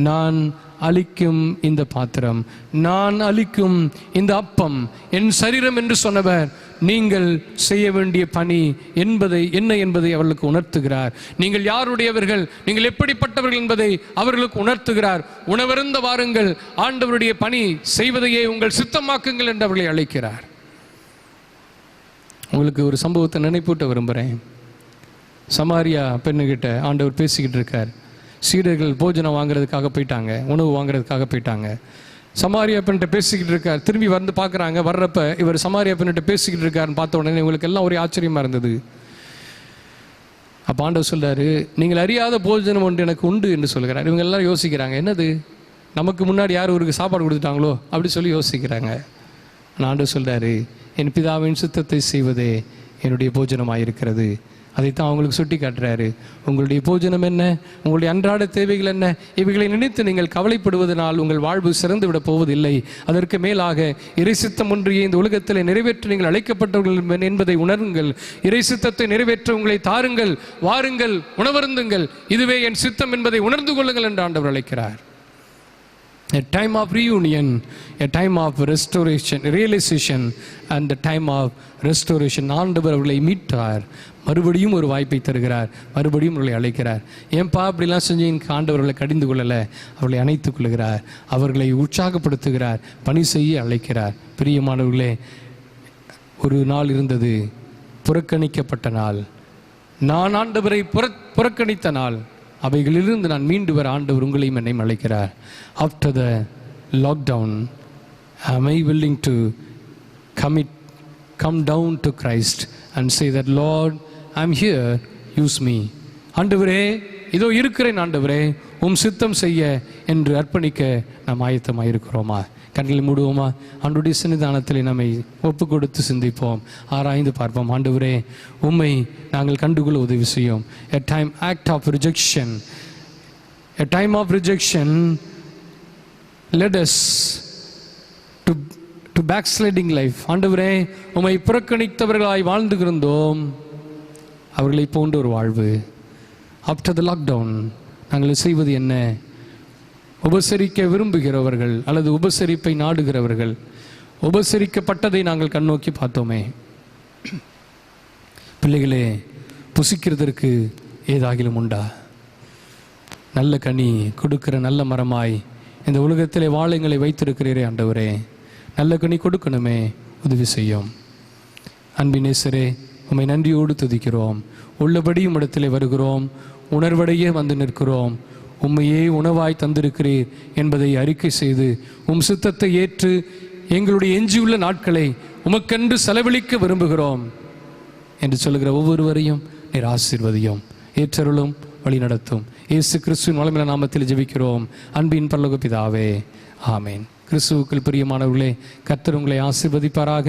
நான் அளிக்கும் இந்த பாத்திரம், நான் அளிக்கும் இந்த அப்பம் என் சரீரம் என்று சொன்னவர் நீங்கள் செய்ய வேண்டிய பணி என்ன என்பதை அவர்களுக்கு உணர்த்துகிறார். நீங்கள் யாருடையவர்கள், நீங்கள் எப்படிப்பட்டவர்கள் என்பதை அவர்களுக்கு உணர்த்துகிறார். உணவருந்த வாருங்கள், ஆண்டவருடைய பணி செய்வதையே உங்கள் சித்தமாக்குங்கள் என்று அவர்களை அழைக்கிறார். உங்களுக்கு ஒரு சம்பவத்தை நினைப்பூட்ட விரும்புகிறேன். சமாரியா பெண்ணுகிட்ட ஆண்டவர் பேசிக்கிட்டு இருக்கார். சீடர்கள் போஜனம் வாங்குறதுக்காக போயிட்டாங்க, உணவு வாங்குறதுக்காக போயிட்டாங்க. சமாரியா பெண்ணிட்ட பேசிக்கிட்டு இருக்கார். திரும்பி வந்து பார்க்குறாங்க. வர்றப்ப இவர் சமாரியா பெண்ணிட்ட பேசிக்கிட்டு இருக்காருன்னு பார்த்த உடனே இவங்களுக்கு எல்லாம் ஒரே ஆச்சரியமாக இருந்தது. அப்போ ஆண்டவர் சொல்றாரு, நீங்கள் அறியாத போஜனம் ஒன்று எனக்கு உண்டு என்று சொல்கிறார். இவங்க எல்லாரும் யோசிக்கிறாங்க, என்னது, நமக்கு முன்னாடி யார் ஒருக்கு சாப்பாடு கொடுத்துட்டாங்களோ அப்படி சொல்லி யோசிக்கிறாங்க. ஆனால் ஆண்டவர் சொல்றாரு, என் பிதாவின் சித்தத்தை செய்வதே என்னுடைய போஜனமாயிருக்கிறது. அதைத்தான் அவங்களுக்கு சுட்டி காட்டுறாரு. உங்களுடைய போஜனம் என்ன, உங்களுடைய அன்றாட தேவைகள் என்ன, இவைகளை நினைத்து நீங்கள் கவலைப்படுவதனால் உங்கள் வாழ்வு சிறந்து விட போவதில்லை. அதற்கு மேலாக இறைசித்தம் ஒன்றையே இந்த உலகத்தில் நிறைவேற்ற நீங்கள் அழைக்கப்பட்டவர்கள் என்பதை உணருங்கள். இறைசித்தத்தை நிறைவேற்ற உங்களை தாருங்கள், வாருங்கள், உணவருந்துங்கள், இதுவே என் சித்தம் என்பதை உணர்ந்து கொள்ளுங்கள் என்று ஆண்டவர் அழைக்கிறார். A time of reunion, a time of restoration, realization and the time of restoration. ஆண்டவர் அவர்களை மீட்டார், மறுபடியும் ஒரு வாய்ப்பை தருகிறார், மறுபடியும் அவர்களை அழைக்கிறார். ஏன்பா அப்படிலாம் செஞ்சு ஆண்டவர்களை கடிந்து கொள்ளலை, அவர்களை அணைத்துக் கொள்கிறார், அவர்களை உற்சாகப்படுத்துகிறார், பணி செய்ய அழைக்கிறார். பிரியமானவர்களே, ஒரு நாள் இருந்தது, புறக்கணிக்கப்பட்ட நாள், நான் ஆண்டவரை புறக்கணித்த நாள், அவைகளிலிருந்து நான் மீண்டு வர ஆண்டவர் உங்களையும் என்னையும் அழைக்கிறார். After the lockdown, am I willing to come down to Christ and say that, Lord, I'm here, use me. ஆண்டவரே, இதோ இருக்கிறேன் ஆண்டவரே, உம் சித்தம் செய்ய என்று அர்ப்பணிக்க நாம் ஆயத்தமாக இருக்கிறோமா? கண்களை மூடுவோமா? ஆண்டவருடைய சன்னிதானத்தில் நம்மை ஒப்பு கொடுத்து சிந்திப்போம், ஆராய்ந்து பார்ப்போம். ஆண்டவரே, உம்மை நாங்கள் கண்டுகொள்ள உதவி செய்யும். a time of rejection led us to backsliding life. ஆண்டவரே, உம்மை புறக்கணித்தவர்களாய் வாழ்ந்துகிருந்தோம், அவர்களை போன்ற ஒரு வாழ்வு. ஆஃப்டர் த லாக்டவுன் நாங்கள் செய்வது என்ன? உபசரிக்க விரும்புகிறவர்கள் அல்லது உபசரிப்பை நாடுகிறவர்கள், உபசரிக்கப்பட்டதை நாங்கள் கண்ணோக்கி பார்த்தோமே. பிள்ளைகளே, புசிக்கிறதற்கு ஏதாகிலும் உண்டா? நல்ல கனி கொடுக்கிற நல்ல மரமாய் இந்த உலகத்திலே வாழைங்களை வைத்திருக்கிறீரே ஆண்டவரே, நல்ல கனி கொடுக்கணுமே, உதவி செய்யும். அன்பின் நேசரே, உம்மை நன்றியோடு துதிக்கிறோம். உள்ளபடியும் இடத்திலே வருகிறோம், உணர்வடையே வந்து நிற்கிறோம். உம்மையே உணவாய் தந்திருக்கிறீர் என்பதை அறிக்கை செய்து உம் சித்தத்தை ஏற்று எங்களுடைய எஞ்சியுள்ள நாட்களை உமக்கென்று செலவழிக்க விரும்புகிறோம் என்று சொல்லுகிற ஒவ்வொருவரையும் நீர் ஆசீர்வதியும், ஏற்றருளும், வழி நடத்தும். இயேசு கிறிஸ்துவின் வல்லமையுள்ள நாமத்தில் ஜெபிக்கிறோம் அன்பின் பரலோக பிதாவே, ஆமேன். கிறிஸ்துவுக்குள் பிரியமானவர்களே, கர்த்தர் உங்களை ஆசீர்வதிப்பாராக.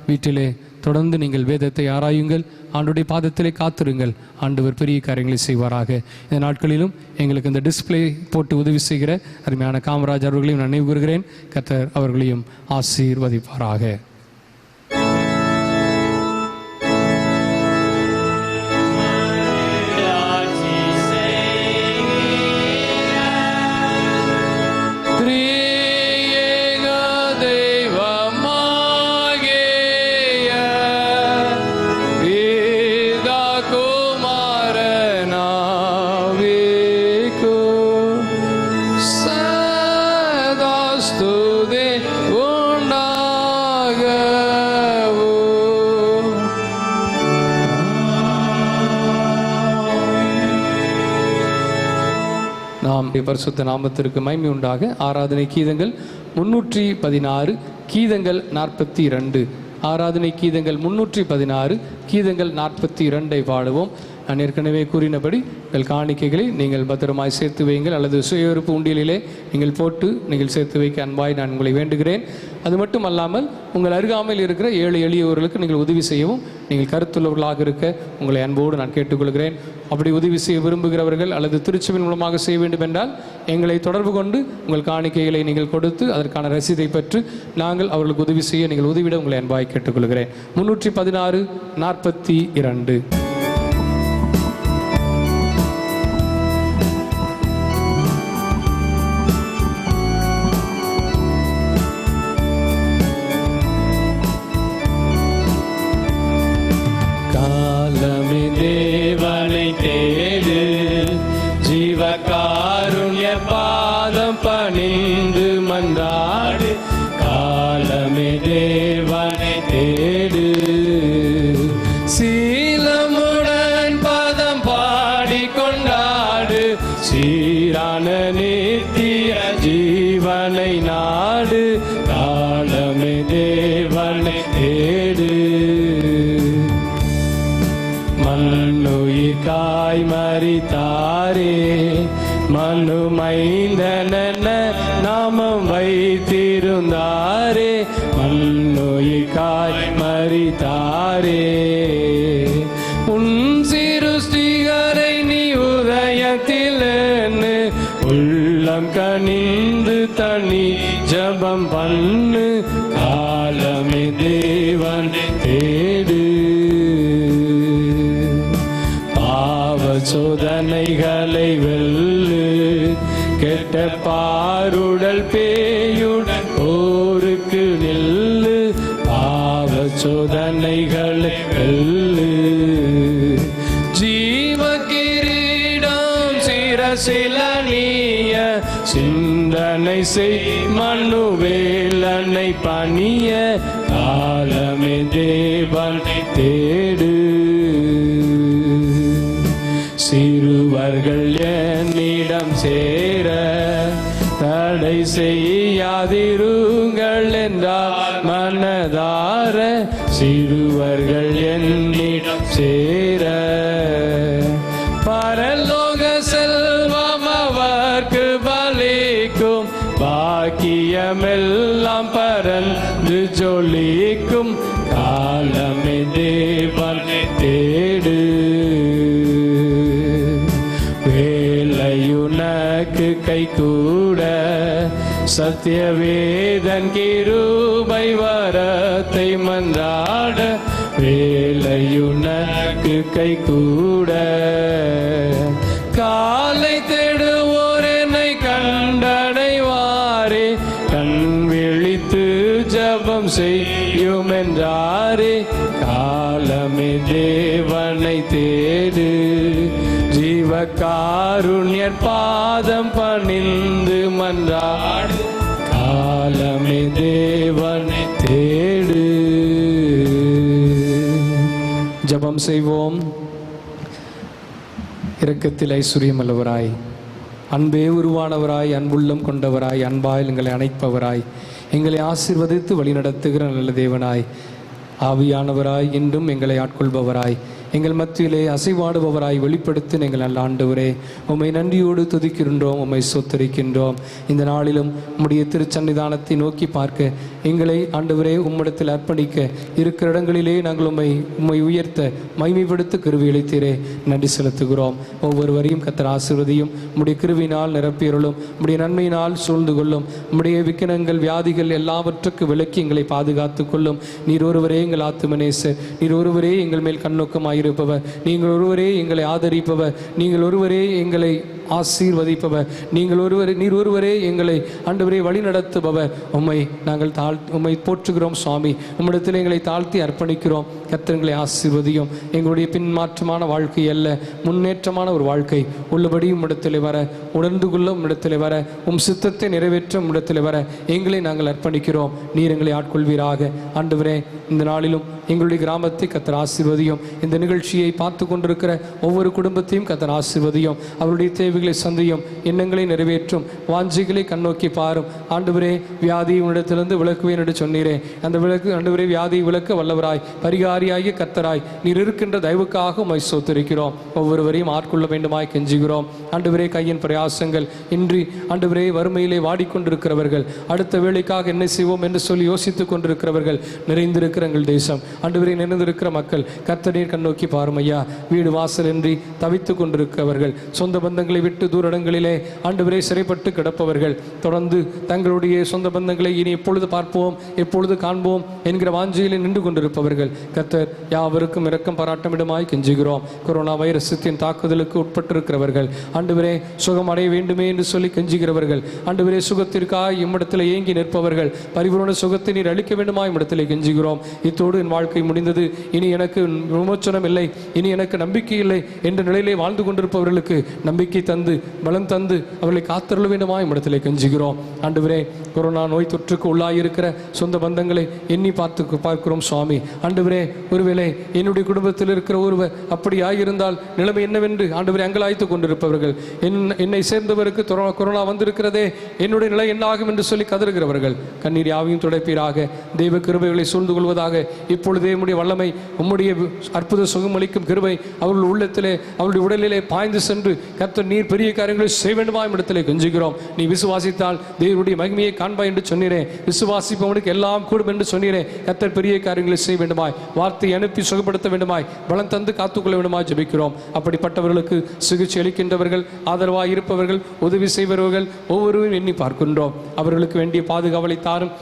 வீட்டிலே தொடர்ந்து நீங்கள் வேதத்தை ஆராயுங்கள், ஆண்டவருடைய பாதத்திலே காத்திருங்கள். ஆண்டவர் பெரிய காரியங்களை செய்வாராக. இந்த நாட்களிலும் எங்களுக்கு இந்த டிஸ்பிளே போட்டு உதவி செய்கிற அருமையான காமராஜ் அவர்களையும் நான் நினைவு கூறுகிறேன். கர்த்தர் அவர்களையும் ஆசீர்வதிப்பாராக. பரிசுத்த நாமத்திற்கு மகிமை உண்டாக. ஆராதனை கீதங்கள் 316, கீதங்கள் 42. ஆராதனை கீதங்கள் 316, கீதங்கள் 42 பாடுவோம். நான் ஏற்கனவே கூறினபடி உங்கள் காணிக்கைகளை நீங்கள் பத்திரமாய் சேர்த்து வையுங்கள், அல்லது சுயவிருப்பு உண்டியலிலே நீங்கள் போட்டு நீங்கள் சேர்த்து வைக்க அன்பாய் நான் உங்களை வேண்டுகிறேன். அது மட்டும் அல்லாமல் உங்கள் அருகாமையில் இருக்கிற ஏழை எளியவர்களுக்கு நீங்கள் உதவி செய்யவும் நீங்கள் கருத்துள்ளவர்களாக இருக்க உங்களை அன்போடு நான் கேட்டுக்கொள்கிறேன். அப்படி உதவி செய்ய விரும்புகிறவர்கள் அல்லது திருச்சபையின் மூலமாக செய்ய வேண்டும் என்றால் எங்களை தொடர்பு கொண்டு உங்கள் காணிக்கைகளை நீங்கள் கொடுத்து அதற்கான ரசீதை பெற்று நாங்கள் அவர்களுக்கு உதவி செய்ய நீங்கள் உதவிட உங்களை அன்பாய் கேட்டுக்கொள்கிறேன். 316, 42. தேவனை தேடு, ஜீவகாருண்ய பாதம் பணிந்து மன்றாடு. காலமே தேவனை தேடு, சீலமுடன் பதம் பாடி கொண்டாடு. சீரான நித்திய ஜீவனை நாடு. காலமே தேவனை தேடு, மண்ணுயிர்காய் மரித்தாரே, மனு மைந்தன நாமம் வைத்திருந்தாரே. மண்ணுயிர்காய் மரித்தாரே, உன் சிருஷ்டிகரை நீ உதயத்தில் உள்ளம் கனிந்து தனி ஜபம் பண்ணு. காலமே தேவன் தேடு, சோதனைகளை வெல்லு. கெட்ட பாருடல் பேயுடன் போருக்கு நில்லு. பாவ சோதனைகளை வெல்லு. ஜீவ கிரீடம் சிரசிலனிய சிந்தனை செய் மனுவேலனை பணிய. காலமே தேவனை தேடு, சிறுவர்கள் என்னிடம் சேர தடை செய்யாதிருங்கள் என்றார் மனதார. சிறுவர்கள் என்னிடம் சேர பரலோக செல்வம் அவர்க்கு பலிக்கும், பாக்கியமெல்லாம் பரந்து ஜொலிக்கும். காலமே தேவனை தேடு, வேலையுனக்கு கை கூட. சத்தியவேதன் கிருபை வரத்தை மன்றாட, வேலையுனக்கு கை கூட. காலை தேடுவோர் என்னை கண்டடைவாரே, கண் விழித்து ஜபம் செய்யும் என்றாரே. காலமே தேவனை தேடு, ஜீவ காருண்யர் பாதம் பணிந்து மன்றாடு. காலமே தேவனை தேடு. ஜெபம் செய்வோம். இரக்கத்தில் ஐஸ்வர்யமுள்ளவராய், அன்பே உருவானவராய், அன்புள்ளம் கொண்டவராய், அன்பாய் எங்களை அணைப்பவராய், எங்களை ஆசீர்வதித்து வழிநடத்துகிற நல்ல தேவனாய், ஆவியானவராய், இன்றும் எங்களை ஆட்கொள்பவராய், எங்கள் மத்தியிலே அசைவாடுபவராய் வெளிப்படுத்தி எங்கள் நல்ல ஆண்டவரே, உம்மை நன்றியோடு துதிக்கின்றோம், உம்மை சொத்தரிக்கின்றோம். இந்த நாளிலும் உம்முடைய திருச்சன்னிதானத்தை நோக்கி பார்க்க, எங்களை ஆண்டவரே உம்மிடத்தில் அர்ப்பணிக்க, இருக்கிற இடங்களிலே நாங்கள் உம்மை உயர்த்த மகிமைப்படுத்த கிருபையளித்தீரே, நன்றி செலுத்துகிறோம். ஒவ்வொருவரையும் கர்த்தர் ஆசீர்வதியும், உம்முடைய கிருபையினால் நிரப்பியருளும், உம்முடைய நன்மையினால் சூழ்ந்து கொள்ளும், உம்முடைய விக்கினங்கள் வியாதிகள் எல்லாவற்றுக்கும் விலக்கி எங்களை பாதுகாத்து கொள்ளும். நீர் ஒருவரே எங்கள் ஆத்துமநேசர், நீர் ஒருவரே எங்கள் மேல் கண்ணோக்கமாயிருப்பவர், நீங்கள் ஒருவரே எங்களை ஆதரிப்பவர், நீங்கள் ஒருவரே எங்களை ஆசீர்வதிப்பவர், நீர் ஒருவரே எங்களை ஆண்டவரே வழி நடத்துபவர். உம்மை போற்றுகிறோம் சுவாமி. உம்மிடத்தில் எங்களை தாழ்த்தி அர்ப்பணிக்கிறோம். கர்த்தர்களை ஆசீர்வதியும். எங்களுடைய பின்மாற்றமான வாழ்க்கை அல்ல, முன்னேற்றமான ஒரு வாழ்க்கை உள்ளபடி உம்மிடத்தில் வர, உணர்ந்து கொள்ள உம்மிடத்தில் வர, சித்தத்தை நிறைவேற்ற உம்மிடத்தில் வர எங்களை நாங்கள் அர்ப்பணிக்கிறோம். நீர் எங்களை ஆட்கொள்வீராக. ஆண்டவரே, இந்த நாளிலும் எங்களுடைய கிராமத்தை கர்த்தர் ஆசீர்வதியும். இந்த நிகழ்ச்சியை பார்த்து கொண்டிருக்கிற ஒவ்வொரு குடும்பத்தையும் கர்த்தர் ஆசீர்வதியும். அவருடைய தேவைகளை சந்தியும், எண்ணங்களை நிறைவேற்றும், வாஞ்சிகளை கண்ணோக்கி பாரும். ஆண்டவரே, வியாதியை உன்னிடத்திலிருந்து விளக்குவேன் என்று சொன்னீரே, அந்த விளக்கு ஆண்டவரே வியாதியை விளக்க வல்லவராய், பரிகாரியாகிய கர்த்தராய் நீர் இருக்கின்ற தயவுக்காக உம்மை ஸ்தோத்திரிக்கிறோம். ஒவ்வொருவரையும் ஆட்கொள்ள வேண்டுமாய் கெஞ்சுகிறோம். ஆண்டவரே, கையின் பிரயாசங்கள் இன்றி ஆண்டவரே வறுமையிலே வாடிக்கொண்டிருக்கிறவர்கள், அடுத்த வேலைக்காக என்ன செய்வோம் என்று சொல்லி யோசித்துக் கொண்டிருக்கிறவர்கள் நிறைந்திருக்கிற எங்கள் தேசம், ஆண்டவரே நிறைந்திருக்கிற மக்கள் கர்த்தரீர் கண்ணோக்கி பாரும் ஐயா. வீடு வாசல் இன்றி தவித்துக் கொண்டிருக்கிறவர்கள், சொந்த பந்தங்களை விட்டு தூரடங்களிலே ஆண்டவரே சிறைப்பட்டு கிடப்பவர்கள், தொடர்ந்து தங்களுடைய சொந்த பந்தங்களை இனி எப்பொழுது பார்ப்போம், எப்பொழுது காண்போம் என்கிற வாஞ்சியிலே நின்று கொண்டிருப்பவர்கள், கர்த்தர் யாவருக்கும் இரக்கம் பாராட்டமிடமாய் கெஞ்சுகிறோம். கொரோனா வைரஸத்தின் தாக்குதலுக்கு உட்பட்டிருக்கிறவர்கள், ஆண்டவரே சுகம் அடைய வேண்டுமே என்று சொல்லி கெஞ்சுகிறவர்கள், ஆண்டவரே சுகத்திற்காக இம்மிடத்தில் ஏங்கி நிற்பவர்கள், பரிபூரண சுகத்தை நீர் அளிக்க வேண்டுமாய் இம்மிடத்தில் கெஞ்சுகிறோம். இத்தோடு என் வாழ்க்கை முடிந்தது, இனி எனக்கு விமோச்சனம் இல்லை, இனி எனக்கு நம்பிக்கை இல்லை என்ற நிலையிலே வாழ்ந்து கொண்டிருப்பவர்களுக்கு நம்பிக்கை தந்து பலம் தந்து அவர்களை காத்தருள வேண்டுமாய் இடத்திலே கெஞ்சுகிறோம். ஆண்டவரே, கொரோனா நோய் தொற்றுக்கு உள்ளாயிருக்கிற சொந்த பந்தங்களை எண்ணி பார்க்கிறோம் சுவாமி. ஆண்டவரே, ஒருவேளை என்னுடைய குடும்பத்தில் இருக்கிற ஒருவர் அப்படி ஆகியிருந்தால் நிலைமை என்னவென்று ஆண்டவரே அங்கலாய்த்து கொண்டிருப்பவர்கள், என்னை சேர்ந்தவருக்கு கொரோனா வந்திருக்கிறதே, என்னுடைய நிலை என்னாகும் என்று சொல்லி கதறுகிறவர்கள், கண்ணீர் யாவையும் துடைப்பீராக. தெய்வ கிருபைகளை சூழ்ந்து கொள்வதாக. இப்பொழுதே உம்முடைய வல்லமை, உம்முடைய அற்புத சுகமளிக்கும் கிருபை அவர்கள் உள்ளத்திலே அவருடைய உடலிலே பாய்ந்து சென்று கர்த்தர் நீர் பெரிய காரியங்களை செய்ய வேண்டுமா இடத்திலே கெஞ்சுகிறோம். நீ விசுவாசித்தால் தேவனுடைய மகிமையை காண்பாய் என்று சொன்னீரே, விசுவாசிப்பவனுக்கு எல்லாம் கூடும் என்று சொன்னீரே. கர்த்தர் பெரிய காரியங்களை செய்ய வேண்டுமாய், வார்த்தை அனுப்பி சுகப்படுத்த வேண்டுமாய், பலம் தந்து காத்துக்கொள்ள வேண்டுமாய் ஜெபிக்கிறோம். அப்படிப்பட்டவர்களுக்கு சிகிச்சை அளிக்கின்றவர்கள், ஆதரவாக இருப்பவர்கள், உதவி செய்பவர்கள் ஒவ்வொருவரும் எண்ணி பார்க்கின்றோம். அவர்களுக்கு வேண்டிய பாதுகாவலை தாரும்.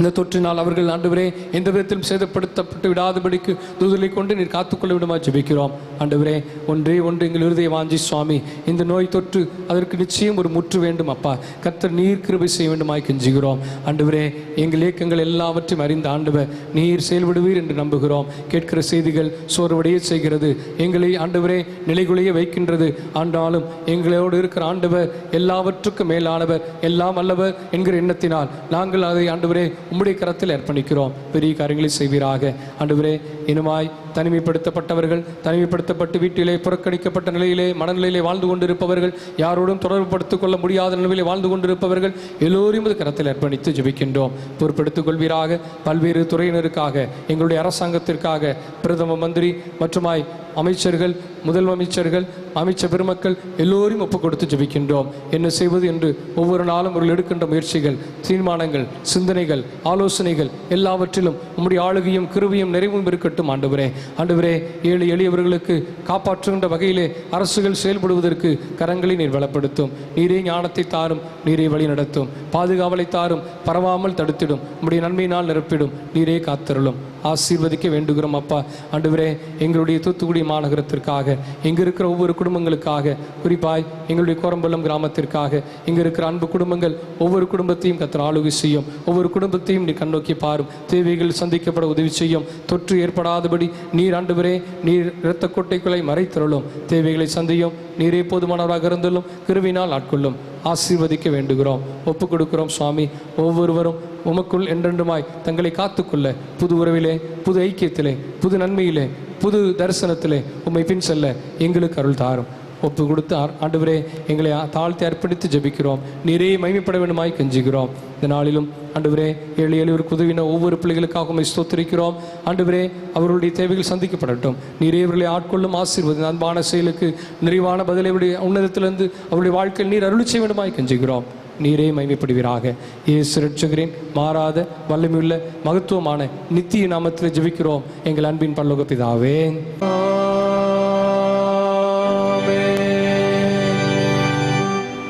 இந்த தொற்றினால் அவர்கள் ஆண்டவரே எந்த விதத்திலும் சேதப்படுத்தப்பட்டு விடாதபடிக்கு தூதலை கொண்டு நீர் காத்துக்கொள்ள விடுமா ஜெபிக்கிறோம். ஆண்டவரே, ஒன்றே ஒன்று எங்கள் இருதய வாஞ்சி சுவாமி, இந்த நோய் தொற்று அதற்கு நிச்சயம் ஒரு முற்று வேண்டும் அப்பா. கர்த்தர் நீர் கிருபை செய்ய வேண்டுமாய் கெஞ்சுகிறோம். ஆண்டவரே, எங்கள் இயக்கங்கள் எல்லாவற்றையும் அறிந்த ஆண்டவர் நீர் செயல்படுவீர் என்று நம்புகிறோம். கேட்கிற செய்திகள் சோர்வடைய செய்கிறது, எங்களை ஆண்டவரே நிலைகுலைய வைக்கின்றது. ஆண்டாலும் எங்களோடு இருக்கிற ஆண்டவர் எல்லாவற்றுக்கும் மேலானவர், எல்லாம் அல்லவர் என்கிற எண்ணத்தினால் நாங்கள் அதை ஆண்டவரே உம்முடைய கரத்தில் அர்ப்பணிக்கிறோம். பெரிய காரியங்களை செய்வீராக. ஆண்டவரே, இனுமாய் தனிமைப்படுத்தப்பட்டவர்கள், தனிமைப்படுத்தப்பட்டு வீட்டிலே புறக்கணிக்கப்பட்ட நிலையிலே மனநிலையிலே வாழ்ந்து கொண்டிருப்பவர்கள், யாரோடும் தொடர்பு படுத்திக் கொள்ள முடியாத நிலையிலே வாழ்ந்து கொண்டிருப்பவர்கள் எல்லோரையும் கரத்தில் அர்ப்பணித்து ஜெபிக்கின்றோம். பொறுப்பெடுத்துக் கொள்வீராக. பல்வேறு துறையினருக்காக, எங்களுடைய அரசாங்கத்திற்காக, பிரதம மந்திரி மற்றுமாய் அமைச்சர்கள், முதலமைச்சர்கள், அமைச்சர் பெருமக்கள் எல்லோரையும் ஒப்புக் கொடுத்து ஜெபிக்கின்றோம். என்ன செய்வது என்று ஒவ்வொரு நாளும் அவர்கள் எடுக்கின்ற முயற்சிகள், தீர்மானங்கள், சிந்தனைகள், ஆலோசனைகள் எல்லாவற்றிலும் உம்முடைய ஆளுகையும் கிருபையும் நிறைவும் இருக்கட்டும். ஆண்டவரே, ஆண்டவரே, ஏழை எளியவர்களுக்கு காப்பாற்றுகின்ற வகையிலே அரசுகள் செயல்படுவதற்கு கரங்களை நீர் பலப்படுத்தும். நீரே ஞானத்தை தாரும், நீரே வழி நடத்தும், பாதுகாவலை தாரும், பரவாமல் தடுத்திடும், உம்முடைய நன்மையினால் நிரப்பிடும், நீரே காத்தருளும். ஆசீர்வதிக்க வேண்டுகிறோம் அப்பா. ஆண்டவரே, எங்களுடைய தூத்துக்குடி மாநகரத்திற்காக, இங்கு இருக்கிற ஒவ்வொரு குடும்பங்களுக்காக, குறிப்பாய் எங்களுடைய கோரம்பலம் கிராமத்திற்காக, இங்கு இருக்கிற அன்பு குடும்பங்கள் ஒவ்வொரு குடும்பத்தையும் கர்த்தர் ஆளுகை செய்யும். ஒவ்வொரு குடும்பத்தையும் நீ கண்ணோக்கி பாரும். தேவைகள் சந்திக்கப்பட உதவி செய்யும். தொற்று ஏற்படாதபடி நீர் ஆண்டவரே, நீர் இரத்த கொட்டைக்குள்ளே மறைத்தருளும். தேவைகளை சந்தியும். நீரே போதுமானவராக இருந்துள்ளும். கிருபையினால் ஆட்கொள்ளும். ஆசீர்வதிக்க வேண்டுகிறோம். ஒப்புக் கொடுக்கிறோம் சுவாமி. ஒவ்வொருவரும் உமக்குள் என்றென்றுமாய் தங்களை காத்துக்கொள்ள, புது உறவிலே, புது ஐக்கியத்திலே, புது நன்மையிலே, புது தரிசனத்திலே உம்மை பின் செல்ல எங்களுக்கு அருள் தாரும். ஒப்பு கொடுத்து ஆண்டவரே, எங்களை தாழ்த்தி அர்ப்பணித்து ஜெபிக்கிறோம். நீரே மகிமைப்பட வேண்டுமாய் கெஞ்சுகிறோம். இந்த நாளிலும் ஆண்டவரே, ஏழை எளியவருக்கு உதவின ஒவ்வொரு பிள்ளைகளுக்காக உம்மை ஸ்தோத்திரிக்கிறோம். ஆண்டவரே, அவர்களுடைய தேவைகள் சந்திக்கப்படட்டும். நீரே இவர்களை ஆட்கொள்ளும். ஆசீர்வதி அன்பான செயலுக்கு நிறைவான பதிலை உன்னதத்திலிருந்து அவருடைய வாழ்க்கையில் நீர் அருளி செய்ய வேண்டுமாய் கெஞ்சுகிறோம். நீரே மகிமைப்படுவீராக. இயேசு இரட்சகரின் மாறாத வல்லமையுள்ள மகத்துவமான நித்திய நாமத்தில் ஜெபிக்கிறோம் எங்கள் அன்பின் பரலோக பிதாவே.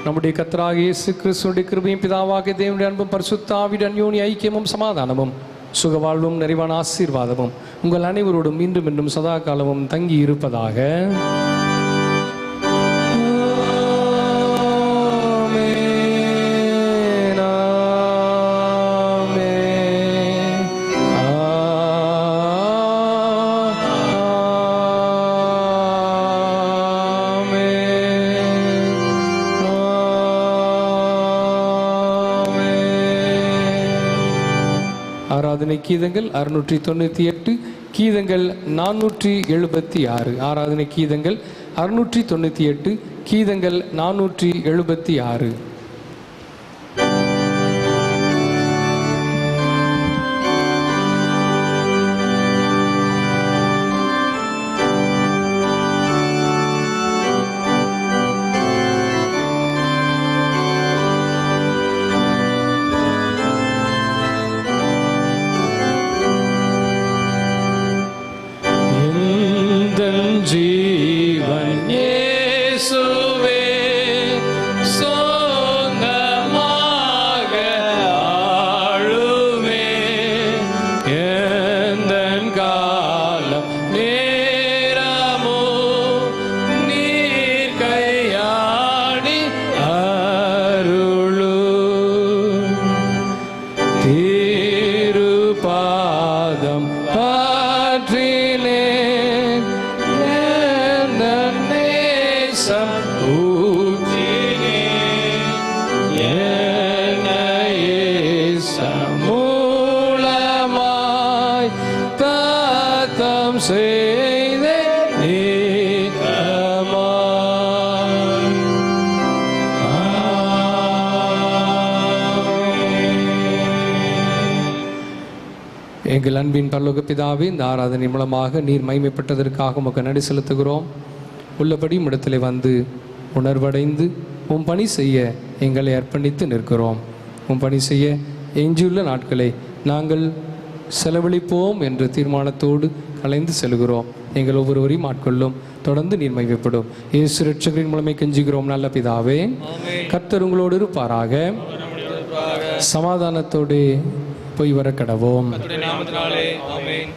நம்முடைய கர்த்தராகிய இயேசு கிறிஸ்துவின் கிருபையும் பிதாவாகிய தேவனுடைய அன்பும் பரிசுத்த ஆவியின் அந்யோன்ய ஐக்கியமும் சமாதானமும் சுகவாழ்வும் நிறைவான ஆசீர்வாதமும் உங்கள் அனைவரோடும் மீண்டும் மீண்டும் சதா காலமும் தங்கி இருப்பதாக. ஆராதனை கீதங்கள் 698, கீதங்கள் 476. ஆராதனை கீதங்கள் 698, கீதங்கள் 476. ஜீவன் இயேசுவே சொந்தமாக ஆளுமே, எந்தன் காலம் நேரமோ நீர் கையாடி அருளு, திருபாதம் பற்றிலே மூலமாய் தத்தம் செய்த எங்கள் அன்பின் பரலோக பிதாவே, இந்த ஆராதனை மூலமாக நீர் மகிமைப்பட்டதற்காக உமக்கு நன்றி செலுத்துகிறோம். உள்ளபடி இடத்திலே வந்து உணர்வடைந்து உம் பணி செய்ய எங்களை அர்ப்பணித்து நிற்கிறோம். உம் பணி செய்ய எஞ்சியுள்ள நாட்களை நாங்கள் செலவழிப்போம் என்ற தீர்மானத்தோடு கலைந்து செல்கிறோம். எங்கள் ஒவ்வொருவரையும் ஆட்கொள்ளும். தொடர்ந்து நீர் மகிமைப்படும். இயேசு இரட்சகரின் மூலமே கெஞ்சுகிறோம் நல்ல பிதாவே. கர்த்தர் உங்களோடு இருப்பாராக. சமாதானத்தோடு போய் வர கடவோம். நாமத்தினாலே ஆமென்.